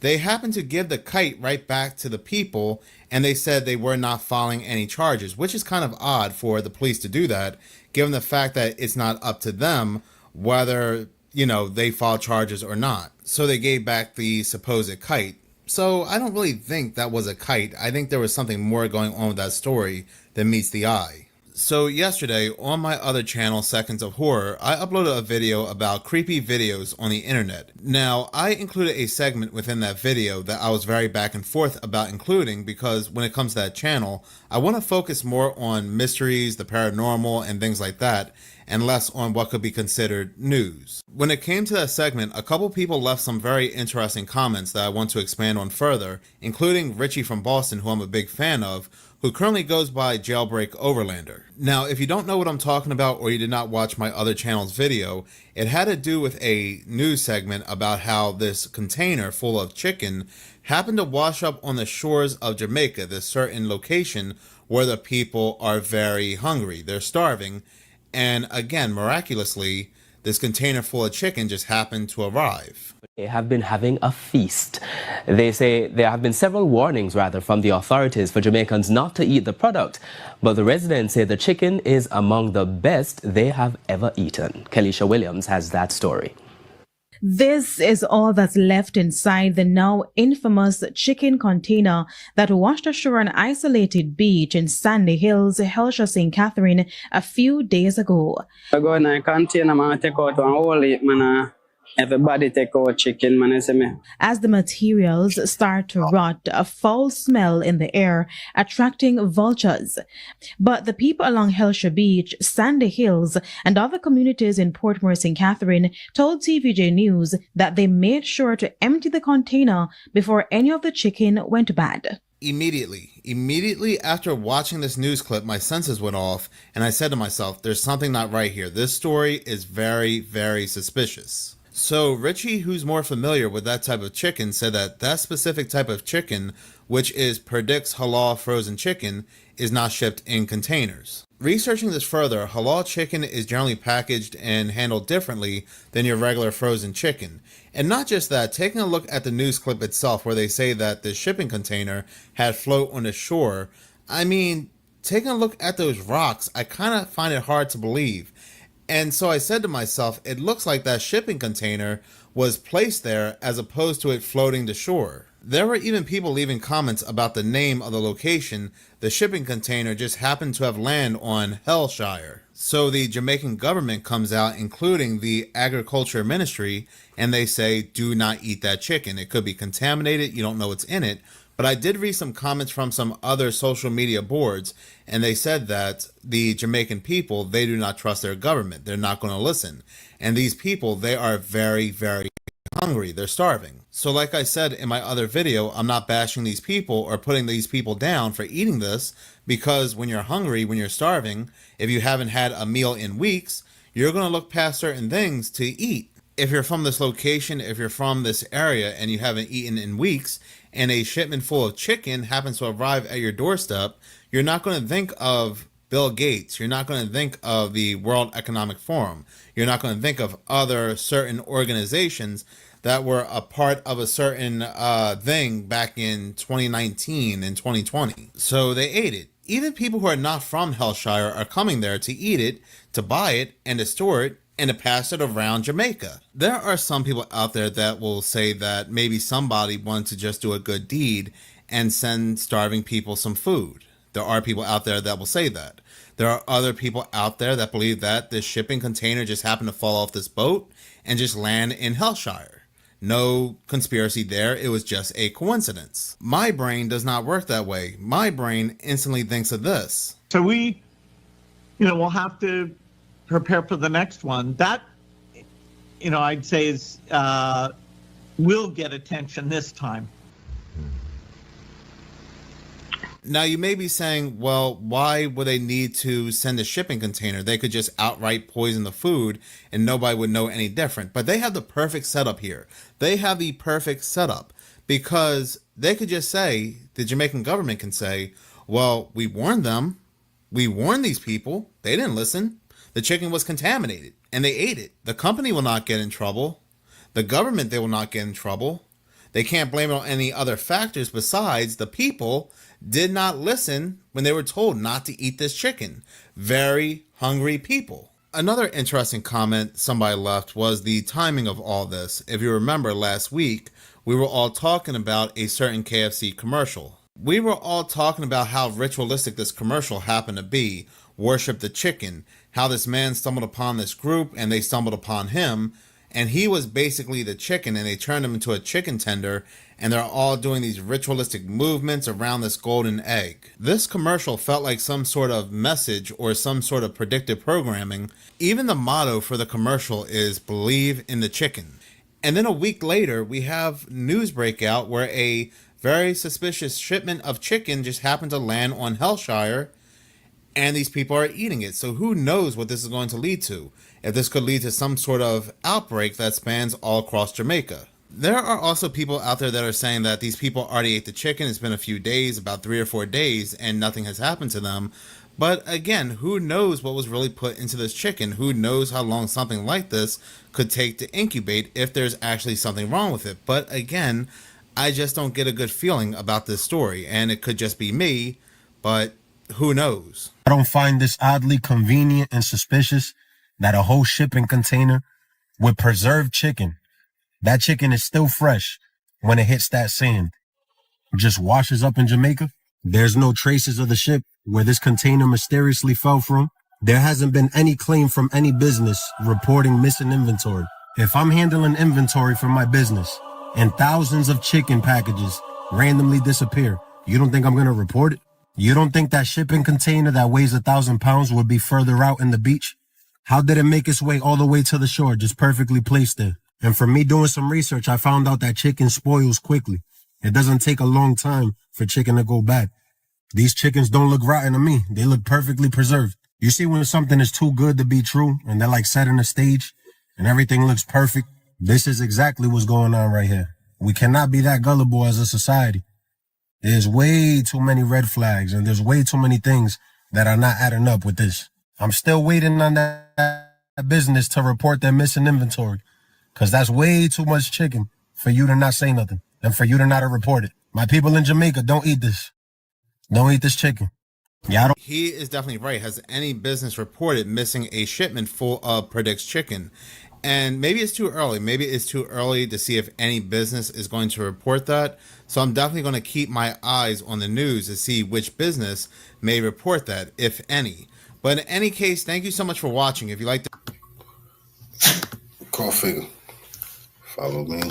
they happened to give the kite right back to the people, and they said they were not filing any charges, which is kind of odd for the police to do that, given the fact that it's not up to them whether, they file charges or not. So they gave back the supposed kite. So I don't really think that was a kite. I think there was something more going on with that story than meets the eye. So yesterday, on my other channel, Seconds of Horror, I uploaded a video about creepy videos on the internet. Now, I included a segment within that video that I was very back and forth about including because when it comes to that channel, I want to focus more on mysteries, the paranormal, and things like that, and less on what could be considered news. When it came to that segment, a couple people left some very interesting comments that I want to expand on further, including Richie from Boston, who I'm a big fan of, who currently goes by Jailbreak Overlander. Now, if you don't know what I'm talking about or you did not watch my other channel's video, it had to do with a news segment about how this container full of chicken happened to wash up on the shores of Jamaica, this certain location where the people are very hungry, they're starving, and again, miraculously, this container full of chicken just happened to arrive. They have been having a feast. They say there have been several warnings, rather, from the authorities for Jamaicans not to eat the product, but the residents say the chicken is among the best they have ever eaten. Kelisha Williams has that story. This is all that's left inside the now infamous chicken container that washed ashore an isolated beach in Sandy Hills, Helsha, St. Catherine a few days ago. I go in a container, man, take out one whole heap, man. Everybody take out chicken, man. As the materials start to rot, a foul smell in the air, attracting vultures. But the people along Helsha Beach, Sandy Hills, and other communities in Portmore, St. Catherine told TVJ News that they made sure to empty the container before any of the chicken went bad. Immediately after watching this news clip, my senses went off, and I said to myself, there's something not right here. This story is very, very suspicious. So Richie, who's more familiar with that type of chicken, said that that specific type of chicken, which is Perdix Halal frozen chicken, is not shipped in containers. Researching this further, halal chicken is generally packaged and handled differently than your regular frozen chicken. And not just that, taking a look at the news clip itself where they say that the shipping container had float on the shore, I mean, taking a look at those rocks, I kind of find it hard to believe. And so I said to myself, it looks like that shipping container was placed there as opposed to it floating to shore. There were even people leaving comments about the name of the location. The shipping container just happened to have landed on Hellshire. So the Jamaican government comes out, including the agriculture ministry, and they say, do not eat that chicken. It could be contaminated. You don't know what's in it. But I did read some comments from some other social media boards, and they said that the Jamaican people, they do not trust their government. They're not going to listen. And these people, they are very, very hungry. They're starving. So like I said in my other video, I'm not bashing these people or putting these people down for eating this, because when you're hungry, when you're starving, if you haven't had a meal in weeks, you're going to look past certain things to eat. If you're from this location, if you're from this area and you haven't eaten in weeks, and a shipment full of chicken happens to arrive at your doorstep, you're not going to think of Bill Gates. You're not going to think of the World Economic Forum. You're not going to think of other certain organizations that were a part of a certain thing back in 2019 and 2020. So they ate it. Even people who are not from Hellshire are coming there to eat it, to buy it, and to store it, and to pass it around Jamaica. There are some people out there that will say that maybe somebody wanted to just do a good deed and send starving people some food. There are people out there that will say that. There are other people out there that believe that this shipping container just happened to fall off this boat and just land in Hellshire. No conspiracy there. It was just a coincidence. My brain does not work that way. My brain instantly thinks of this. So we'll have to prepare for the next one. That, I'd say is will get attention this time. Now you may be saying, well, why would they need to send a shipping container? They could just outright poison the food and nobody would know any different. But they have the perfect setup here. They have the perfect setup because they could just say, the Jamaican government can say, well, we warned them. We warned these people. They didn't listen. The chicken was contaminated and they ate it. The company will not get in trouble. The government, they will not get in trouble. They can't blame it on any other factors besides the people did not listen when they were told not to eat this chicken. Very hungry people. Another interesting comment somebody left was the timing of all this. If you remember last week, we were all talking about a certain KFC commercial. We were all talking about how ritualistic this commercial happened to be. Worship the chicken. How this man stumbled upon this group and they stumbled upon him. And he was basically the chicken and they turned him into a chicken tender and they're all doing these ritualistic movements around this golden egg. This commercial felt like some sort of message or some sort of predictive programming. Even the motto for the commercial is believe in the chicken. And then a week later, we have news breakout where a very suspicious shipment of chicken just happened to land on Hellshire and these people are eating it. So who knows what this is going to lead to? If this could lead to some sort of outbreak that spans all across Jamaica. There are also people out there that are saying that these people already ate the chicken. It's been a few days, about 3 or 4 days, and nothing has happened to them. But again, who knows what was really put into this chicken? Who knows how long something like this could take to incubate if there's actually something wrong with it? But again, I just don't get a good feeling about this story, and it could just be me, but who knows? I don't find this oddly convenient and suspicious that a whole shipping container with preserved chicken, that chicken is still fresh when it hits that sand, just washes up in Jamaica. There's no traces of the ship where this container mysteriously fell from. There hasn't been any claim from any business reporting missing inventory. If I'm handling inventory for my business and thousands of chicken packages randomly disappear, you don't think I'm going to report it? You don't think that shipping container that weighs 1,000 pounds would be further out in the beach? How did it make its way all the way to the shore, just perfectly placed there? And from me doing some research, I found out that chicken spoils quickly. It doesn't take a long time for chicken to go bad. These chickens don't look rotten to me. They look perfectly preserved. You see when something is too good to be true and they're like setting a stage and everything looks perfect? This is exactly what's going on right here. We cannot be that gullible as a society. There's way too many red flags and there's way too many things that are not adding up with this. I'm still waiting on that business to report their missing inventory because that's way too much chicken for you to not say nothing and for you to not report it. My people in Jamaica, don't eat this. Don't eat this chicken. Yeah, He is definitely right. Has any business reported missing a shipment full of Predict's chicken? And maybe it's too early. Maybe it's too early to see if any business is going to report that. So I'm definitely going to keep my eyes on the news to see which business may report that, if any. But in any case, thank you so much for watching. If you like Call figure. Follow me.